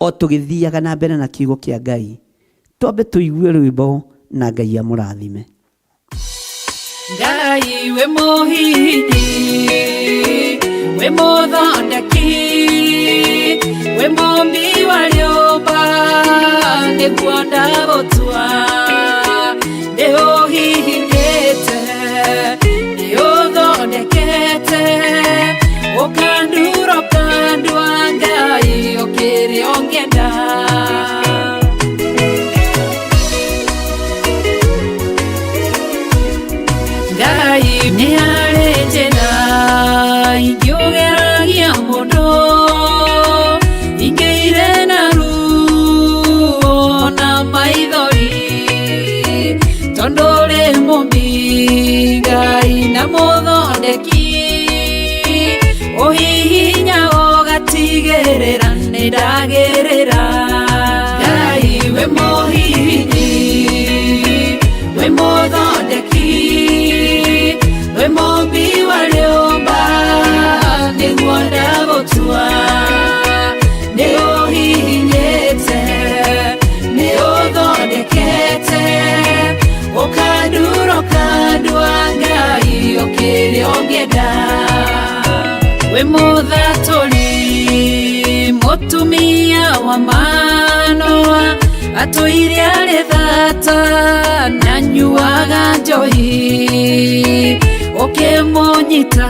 O tũgĩthiaga na mbere na kiugo kĩa Ngai, twambe tũigue rwĩmbo na Ngai amũrathime. Ngai we mũhindi, we mũthondeki, we mũmbi wa rĩũmba, nĩguo ndagũtua, nĩũhihinyĩte, nĩũthondekete, ũkandura ũkandua Ngai ũkĩrĩ ũngĩenda. Ngai nĩ arĩ njĩra ingĩũgeragia mũndũ, ingĩire na ruo na maithori, tondũ ũrĩ mũmbi Ngai na mũthondeki, ũhihinya ũgatigĩrĩra nĩ ndagĩrĩra. Ngai we mũhihinyi, we mũthondeki, we mũmbi wa rĩũmba, nĩguo ndagũtua, nĩ ũhihinyĩte, nĩ ũthondekete, ũkandura ũkandua Ngai ũkĩrĩ ũngĩenda. We mũthatũri mutumia wa Manoa atũire arĩ thata na nyuaga njohi ũkĩmũnyita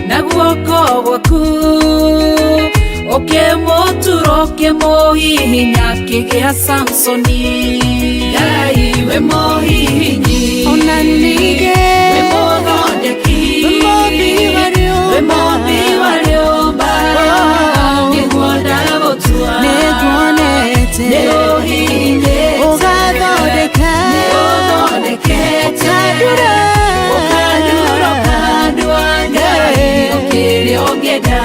na guoko gwaku ũkĩmũtura ũkĩmũhihinya kĩgĩa Samsoni. Ngai we mũhihinyi ona ningĩ we mũthondeki we mũmbi wa rĩũmba nĩguo ndagũtua nĩguonete nĩũhihinyĩte ũgathondeka nĩũthondekete ũkandura ũkandua Ngai ũkĩrĩa ũngĩenda.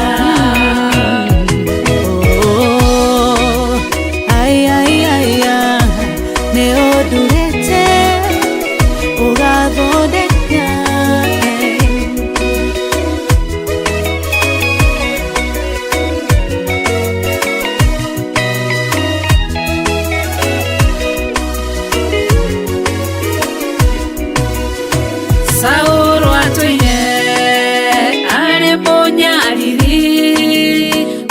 Saũlũ atũire arĩ mũnyariri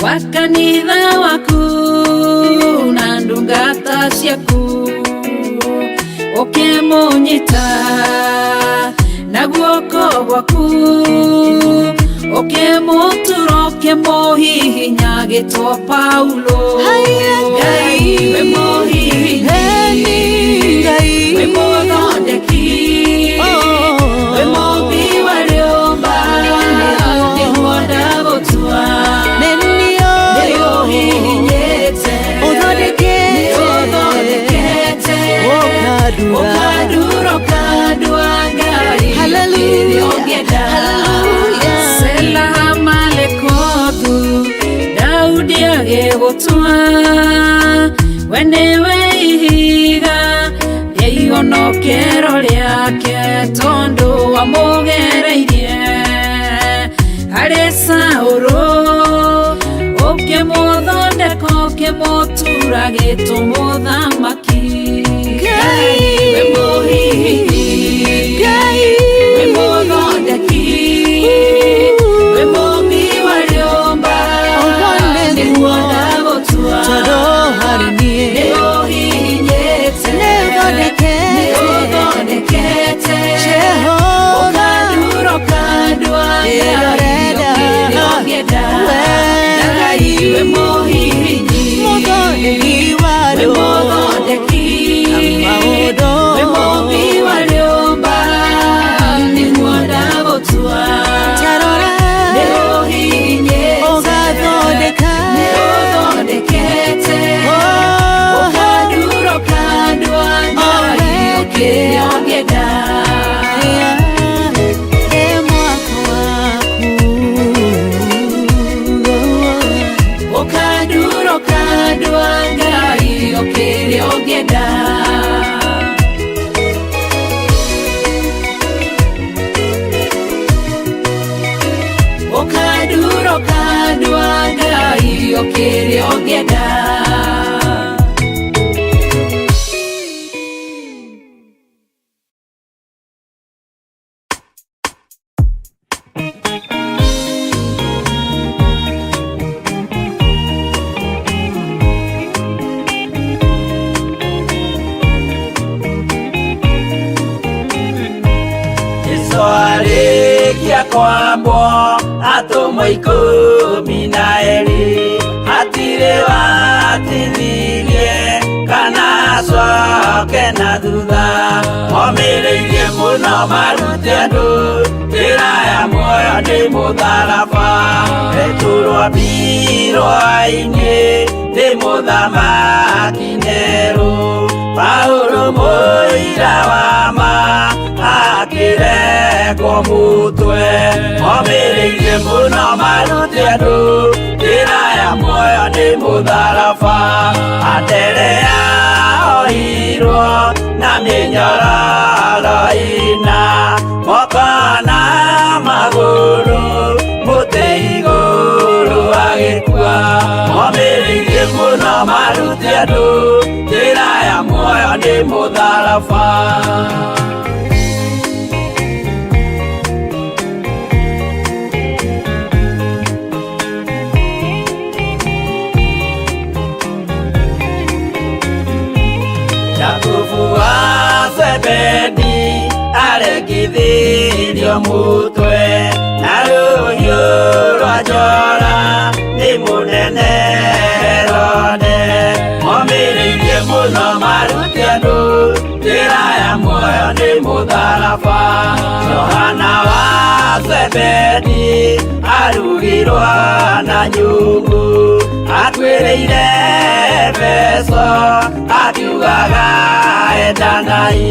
wa kanitha waku na ndungata ciaku ũkĩmũnyita na guoko gwaku ũkĩmũtura ũkĩmũhihinya agĩtwo Paulo. Ngai we mũhihinyi we mũthondeki we mũmbi wa rĩũmba nĩguo ndagũtua nĩũhihinyĩte nĩũthondekete ũkandura ũkandua Ngai ũkĩrĩa ũngĩenda. Sela malekothu Daudi agĩgũtua we nĩwe ihiga rĩa ihonokero rĩake tondũ wamũgereirie harĩ Saũlũ ũkĩmũthondeka ũkĩmũtura agĩtwo mũthamaki. Ngai we mũhihinyi we mũthondeki we mũmbi wa rĩũmba nĩguo ndagũtua nĩũhihinyĩte nĩũthondekete ũkandura ũkandua Ngai ũkĩrĩa ũngĩenda. Ngai we mũhihinyi we mũthondeki we mũmbi wa rĩũmba nĩguo ndagũtua nĩũhihinyĩte nĩũthondekete ũkandura ũkandua Ngai ũkĩrĩa ũngĩenda. Ũkandura ũkandua Ngai ũkĩrĩa ũngĩenda. Ũkandura ũkandua Ngai ũkĩrĩa ũngĩenda. Arĩkia kwambwo atũmwo 12 hatirĩ watithirie kana acoke na thutha momĩrĩirie mũno marute andũ njĩra ya muoyo nĩ mũtharaba rĩtũrwo mbirwa-inĩ nĩ mũthamaki Nero. Paũlũ mũira wa ma akĩrengwo mũtwe momĩrĩirie mũno marute andũ njĩra ya muoyo nĩ mũtharaba atere yaoirwo na mĩnyororo ina moko na magũrũ mũtĩ igũrũ agĩkua momĩrĩirie mũno marute andũ njĩra ya muoyo nĩ mũtharaba. mũnyitithĩrio mũtwe na rũhiũ rwa njora nĩ mũnene Herode. Momĩrĩirie mũno maruti andũ njĩra ya muoyo nĩ mũtharaba. Johana wa Zebedi arugirwo na nyũngũ atuĩrĩire Efeso akiugaga endanai.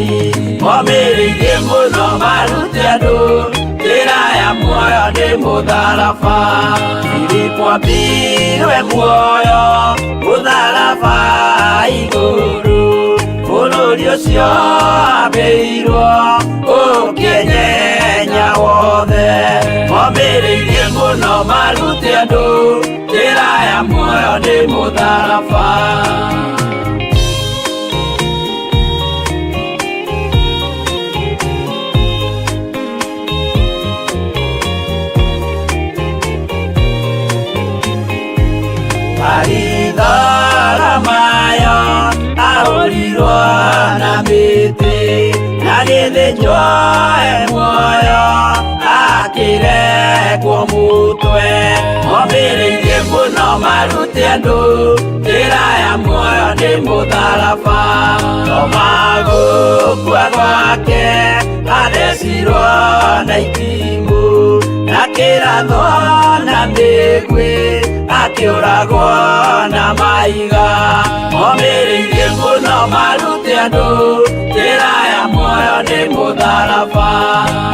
Momĩrĩirie mũno maruti andũ njĩra ya muoyo nĩ mũtharaba. Filipo ambirwe muoyo mũtharaba igũrũ. Bũrũri ũcio ambĩirwo ũkĩnyenya wothe. Momĩrĩirie mũno maruti andũ njĩra ya muoyo nĩ mũtharaba. Maritho ahũrirwo na mĩtĩ na gĩthĩnjwo muoyo akĩrekwo mũtwe. Momĩrĩirie mũno maruti andũ njĩra ya muoyo nĩ mũtharaba. Toma gũkua gwake athecirwo na itimũ na kĩratho na mĩguĩ akĩũragwo na mahiga. Momĩrĩirie mũno maruti andũ njĩra ya muoyo nĩ mũtharaba.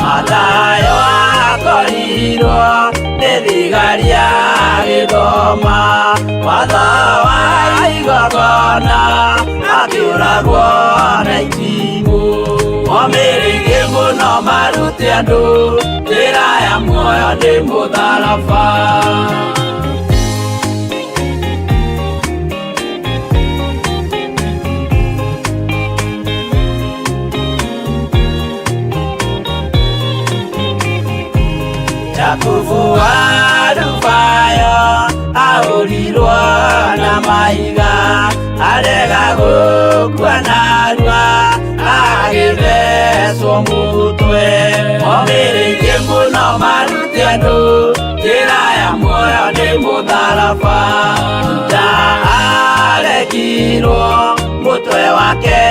Mathayo akorirwo nĩ thigari agĩthoma watho wa igongona akĩũragwo na itimũ. Momĩrĩirie mũno maruti andũ njĩra ya muoyo nĩ mũtharaba. Jakubu wa Rubayo ahũrirwo na mahiga arega gũkua narua agĩthecwo mũtwe. Momĩrĩirie mũno maruti andũ njĩra ya muoyo nĩ mũtharaba. Juda aregirwo mũtwe wake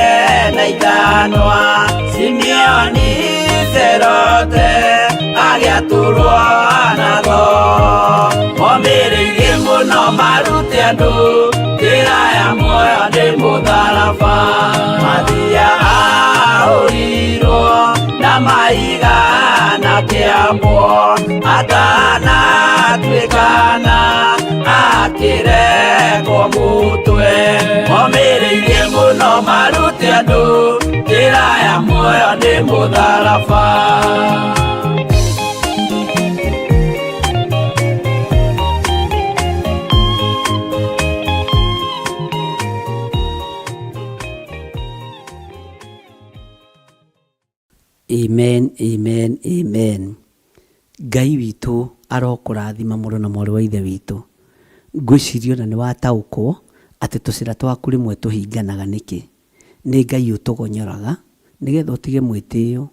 na ithanwa. Simeoni Zelote agĩatũrwo nago. Momĩrĩirie mũno maruti andũ njĩra ya muoyo nĩ mũtharaba. Mathia ahũrirwo na mahiga na kĩambo atanatuĩkana akĩrekwo mũtwe. Momĩrĩirie mũno maruti andũ njĩra ya muoyo nĩ mũtharaba. Amen, amen, amen. Ngai witũ arokũrathima mũrũ na mwarĩ wa ithe witũ. Ngwĩciria na nĩ wataũkwo atĩ tũcĩra twaku rĩmwe tũhinganaga nĩkĩ. Nĩ Ngai ũtũgonyoraga nĩgetha ũtige mwĩtĩo.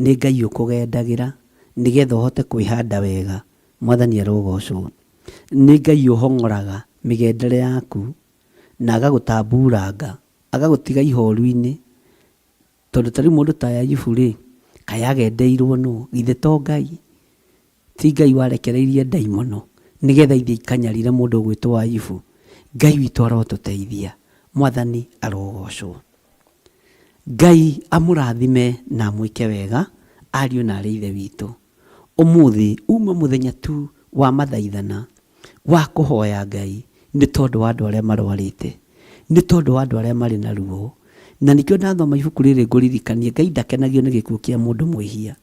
Nĩ Ngai ũkũgendagĩra nĩgetha ũhote kwĩhanda wega. Mwathani arogocwo. Nĩ Ngai ũhong'oraga mĩgendere yaku na agagũtamburanga agagũtiga ihoru-inĩ. Tondũ tarĩ mũndũ ta Ayubu rĩ, kaĩ agendeirwo nũ? Githĩ to Ngai? Ti Ngai warekereirie ndaimono nĩgetha ithe ikanyarire mũndũ gwĩtwo Ayubu. Ngai witũ arotũteithia. Mwathani arogocwo. Ngai amũrathime na amwĩke wega ariũ na arĩ ithe witũ. Ũmũthĩ uma mũthenya tu wa mathaithana wa kũhoya Ngai nĩ tondũ wa andũ arĩa marwarĩte, nĩ tondũ wa andũ arĩa marĩ na ruo. Na nikio ndathoma ibuku rĩrĩ ngũririkanie Ngai ndakenagio nĩ gĩkuũ kĩa mũndũ mwĩhia.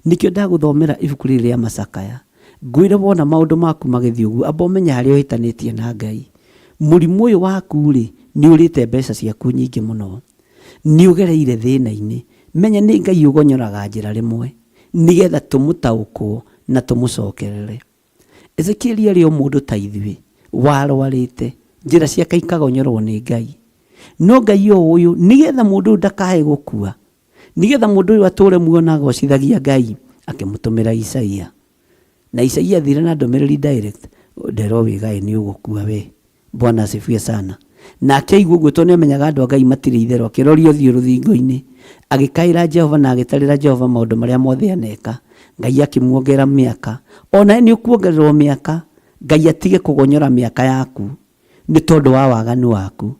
Nikio ndagũthomera ibuku rĩrĩ rĩa Macakaya ngwĩre wona maũndũ maku magĩthiĩ ũguo amba ũmenye harĩa ũhĩtanĩtie na Ngai. Mũrimũ ũyũ waku rĩ nĩ ũrĩte mbeca ciaku nyingĩ mũno, nĩ ũgereire thĩna-inĩ. Menya nĩ Ngai ũgonyoraga njĩra rĩmwe nĩgetha tũmũtaũkwo na tũmũcokerere. Ezekieli arĩ o mũndũ ta ithuĩ warwarĩte, njĩra ciake ikagonyorwo nĩ Ngai. No Ngai o ũyũ nĩgetha mũndũ ndakae gũkua nigetha mundu uyu ature muona gocithagia Ngai akimutumira Isaia, na Isaia thire na ndomereri direct, ndero wigae ni ugukua we. Bwana asifiwe sana. Na akĩigua ũguo tondũ nĩamenyaga andũ a Ngai matirĩ itherũ, akĩroria ũthiũ rũthingo-inĩ agĩkaĩra Jehova na agĩtarĩra Jehova maũndũ marĩa mothe aneka. Ngai akĩmuongerera mĩaka. Ona nĩ ũkuongererwo mĩaka, Ngai atige kũgonyora mĩaka yaku nĩ tondũ wa waganu waku.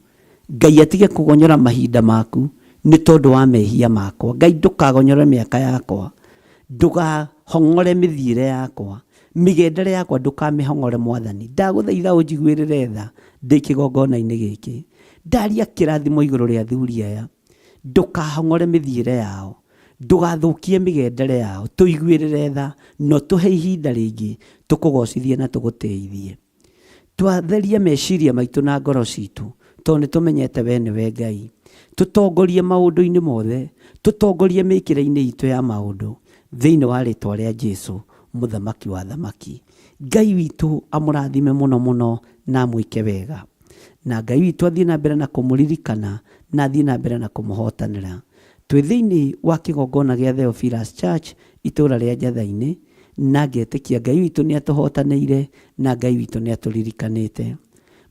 Ngai atige kũgonyora mahinda maku nĩ tondũ wa mehia makwa. Ngai ndũkagonyore mĩaka yakwa, ndũgahong'ore mĩthiĩre yakwa, migendere yakwa ndukamihong'ore Mwathani. Ndagũthaitha ũnjiguĩrĩre tha ndĩ kĩgongona-inĩ gĩkĩ, ndaria kĩrathimo igũrũ rĩa athuri aya, ndũkahong'ore mĩthiĩre yao, ndũgathũkie mĩgendere yao, tũiguĩrĩre tha no tũhe ihinda rĩngĩ tũkũgocithie na tũgũteithie. Twatherie meciria maitũ na ngoro citũ tondũ nĩtũmenyete we nĩwe Ngai. Tũtongorie maũndũ-inĩ mothe, tũtongorie mĩkĩre-inĩ itũ ya maũndũ thĩinĩ wa rĩtwa rĩa Jesũ, Mũthamaki wa thamaki. Ngai witũ amũrathime mũno mũno na amwĩke wega, na Ngai witũ athiĩ na mbere na kũmũririkana na athiĩ na mbere na kũmũhotanĩra. Twĩ thĩinĩ wa kĩgongona gĩa Theophilus Church itũũra rĩa Njatha-inĩ, na ngetĩkia Ngai witũ nĩ atũhotanĩire na Ngai witũ nĩ atũririkanĩte.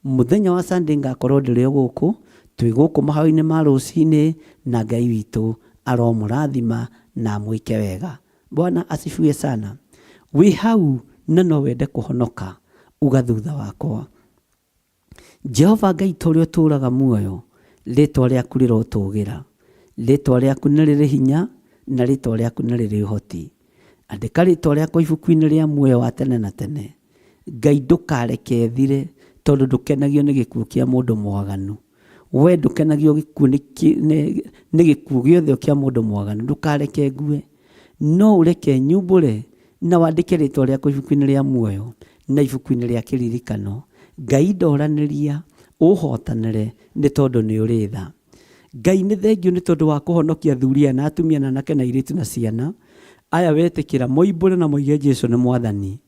Mũthenya wa Sunday ngakorwo ndĩrĩ gũkũ, twĩ gũkũ mahau-inĩ ma rũcinĩ, na Ngai witũ aromũrathima na amwĩke wega. Bwana asifiwe sana. Wĩ hau na no wende kũhonoka, uga thutha wakwa. Jehova Ngai tũrĩa ũtũũraga muoyo, rĩtwa rĩaku rĩrotũũgĩra, rĩtwa rĩaku nĩ rĩrĩ hinya na rĩtwa rĩaku nĩ rĩrĩ ũhoti. Andĩka rĩtwa rĩakwa ibuku-inĩ rĩa muoyo wa tene na tene. Ngai ndũkareke thire tondũ ndũkenagio nĩ gĩkuũ kĩa mũndũ mwaganu. We ndũkenagio nĩ gĩkuũ gĩothe kĩa mũndũ mwaganu, ndũkareke ngue, no ũreke nyumbũre na wandĩke rĩtwa rĩakwa ibuku-inĩ rĩa muoyo na ibuku-inĩ rĩa kĩririkano. Ngai ndoranĩria ũhotanĩre nĩ tondũ nĩ ũrĩ tha. Ngai nĩ thengio nĩ tondũ wa kũhonokia athuri na atumia na anake na airĩtu na ciana aya wetĩkĩra moimbũre na moige Jesũ nĩ Mwathani,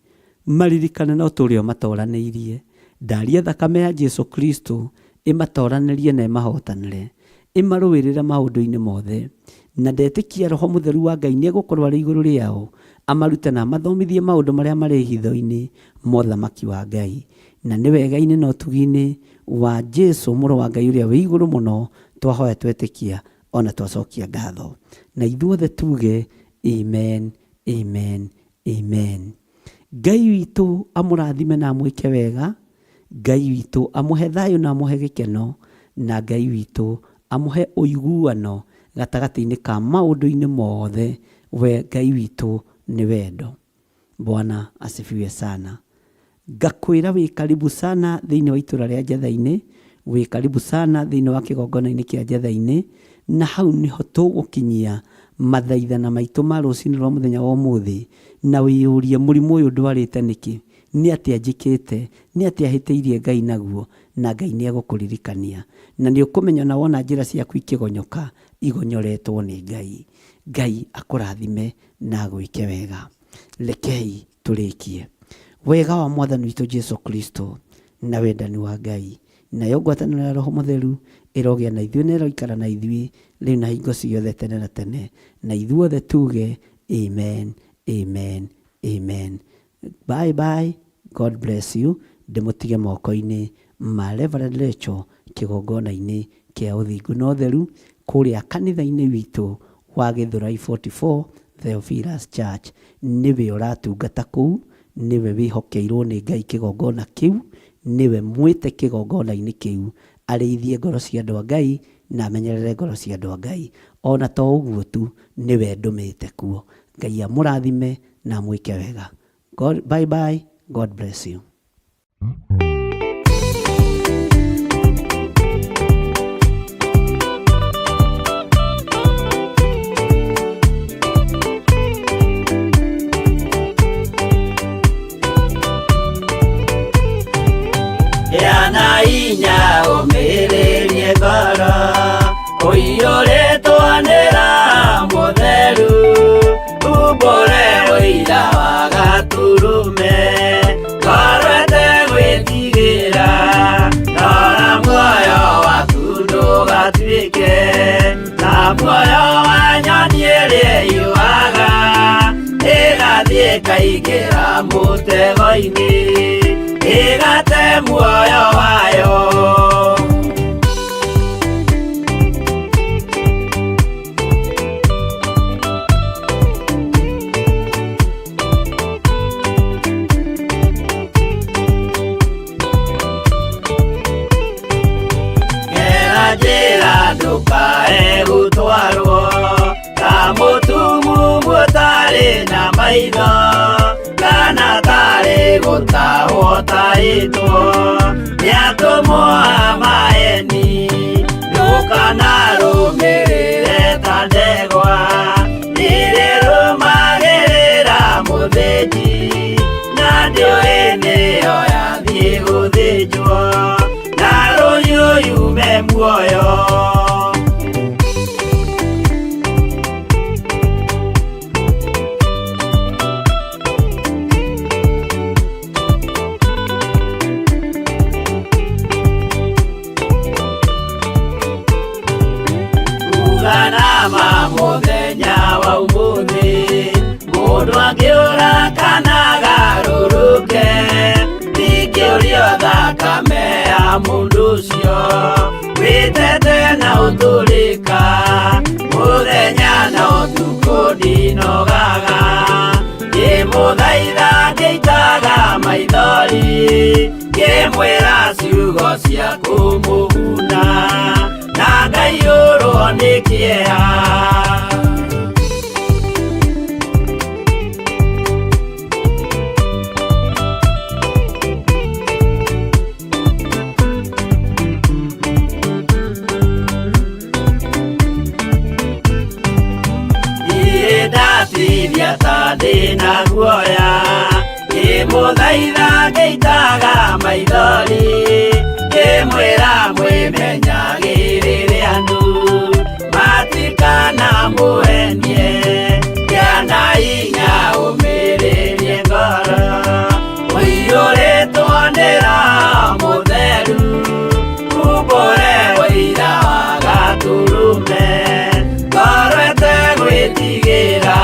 maririkane na ũtũũro ũrĩa matoranĩirie. Ndaria thakame ya Jesũ Kristo ĩmatoranĩrie na ĩmahotanĩre, ĩmarũĩrĩre maũndũ-inĩ mothe, na ndetĩkia Roho Mũtheru wa Ngai nĩegũkorwo arĩ igũrũ rĩao, amarute na amathomithie maũndũ marĩa marĩ hitho-inĩ Mũthamaki wa Ngai. Na nĩ wega-inĩ na ũtugi-inĩ wa Jesũ mũrũ wa Ngai ũrĩa wĩ igũrũ mũno, twahoya twetĩkia ona twacokia ngatho. Na ithuothe tuge amen, amen, amen. Ngai witũ amũrathime na amwĩke wega. Ngai witũ amũhe thayũ na amũhe gĩkeno, na Ngai witũ amũhe ũiguano gatagatĩ-inĩ ka maũndũ-inĩ mothe. We Ngai witũ nĩ wendo. Bwana asifiwe sana. Ngakwĩra wĩ karibu sana thĩinĩ wa itũũra rĩa Njatha-inĩ, wĩ karibu sana thĩinĩ wa kĩgongona-inĩ kĩa Njatha-inĩ, na hau nĩho tũgũkinyia mathaithana maitũ ma rũcinĩ rwa mũthenya wa ũmũthĩ, na wĩyũrie mũrimũ ũyũ ndwarĩte nĩkĩ, nĩ atĩa njĩkĩte, nĩ atĩa hĩtĩirie Ngai naguo, na Ngai nĩ egũkũririkania, na nĩ ũkũmenya na wona njĩra ciaku ikĩgonyoka igonyoretwo nĩ Ngai. Ngai akũrathime na agwĩke wega. Rekei tũrĩkie. Wega wa Mwathani witũ Jesũ Kristo na wendani wa Ngai nayo ngwatanĩro ya Roho Mũtheru ĩrogĩa na ithuĩ na ĩroikara na ithuĩ rĩu na hingo ciothe tene na tene. Na ithuothe tuge amen, amen, amen. Bye bye. God bless you. Ndĩmũtige moko-inĩ ma Reverend Rachel kĩgongona-inĩ kĩa ũthingu na ũtheru kũrĩa kanitha-inĩ witũ wa Gĩthũrai 44 Theophilus Church. Nĩwe ũratungata kũu, nĩwe wĩhokeirwo nĩ Ngai kĩgongona kĩu, nĩwe mwĩte kĩgongona-inĩ kĩu, arĩithie ngoro cia andũ a Ngai na amenyerere ngoro cia andũ a Ngai. Ona to ũguo tu, nĩwe ndũmĩte kuo. Ngai amũrathime na amwĩke wega. God, bye bye. God bless you. Yana inya ũmĩrĩrie ngoro, ũiyũrĩtwo nĩ Roho Mũtheru, umbũre ũira wa Gaturume, ngoro ĩtegwĩtia ĩkaingĩra mũtego-inĩ ĩgate muoyo wayo. Njĩra ndũkae gũtwarwo ta mũtumumu ũtarĩ na maitho, kana tarĩ gũtahwo tahĩtwo nĩ atũmwo a maeni. Ndũkanarũmĩrĩre ta ndegwa ĩrĩrũmagĩrĩra mũthĩnji, na ndĩũĩ nĩyo yathiĩ gũthĩnjwo na rũhiũ yume muoyo. Uganama mũthenya wa ũmũthĩ mũndũ angĩũra kana agarũrũke, ndingĩũrio thakame ya mũndũ ũcio wĩtete na ũtũrĩka. Mũthenya na ũtukũ ndinogaga ngĩmũthaitha ngĩitaga maithori, ngĩmwĩra ciugo cia kũmũguna na ngaiyũrwo nĩ kĩeha. Ndatithia ta ndĩna guoya, ngĩmũthaitha ngĩitaga maithori, ngĩmwĩra mwĩmenyagĩrĩre andũ matikanamũhenie, gĩa na hinya ũmĩrĩrie ngoro. Ũiyũrĩtwo nĩ Roho Mũtheru, umbũre ũira wa Gatũrũme, ngoro ĩtegwĩtigĩra.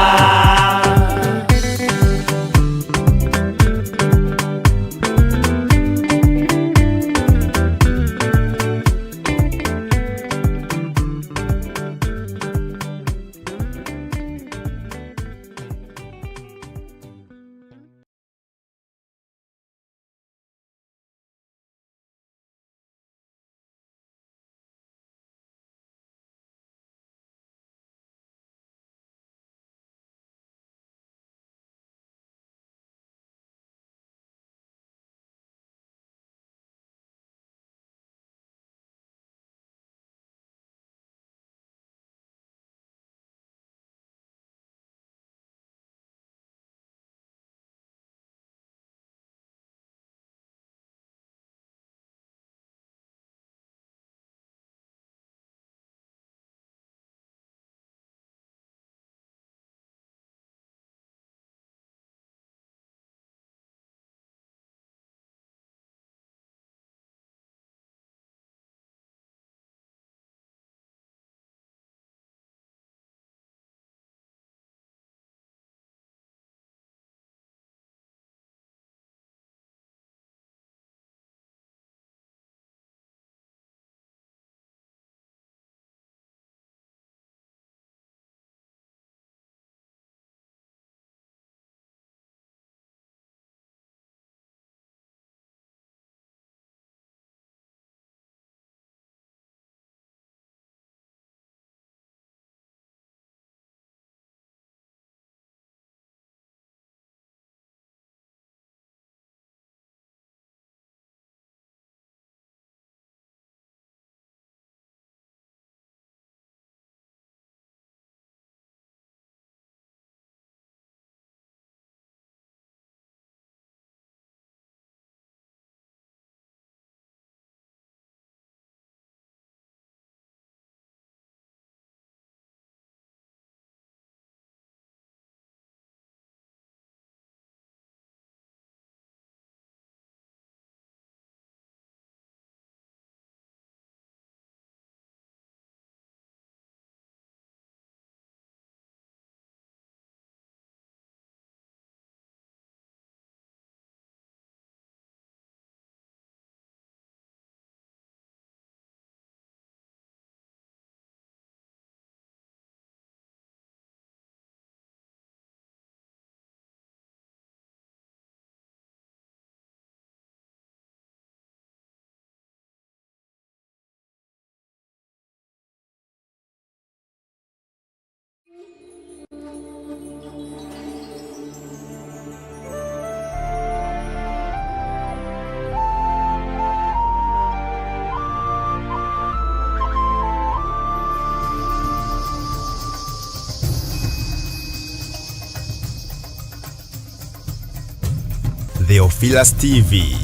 Theophilus TV,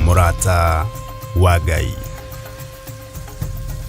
Mũrata wa Ngai.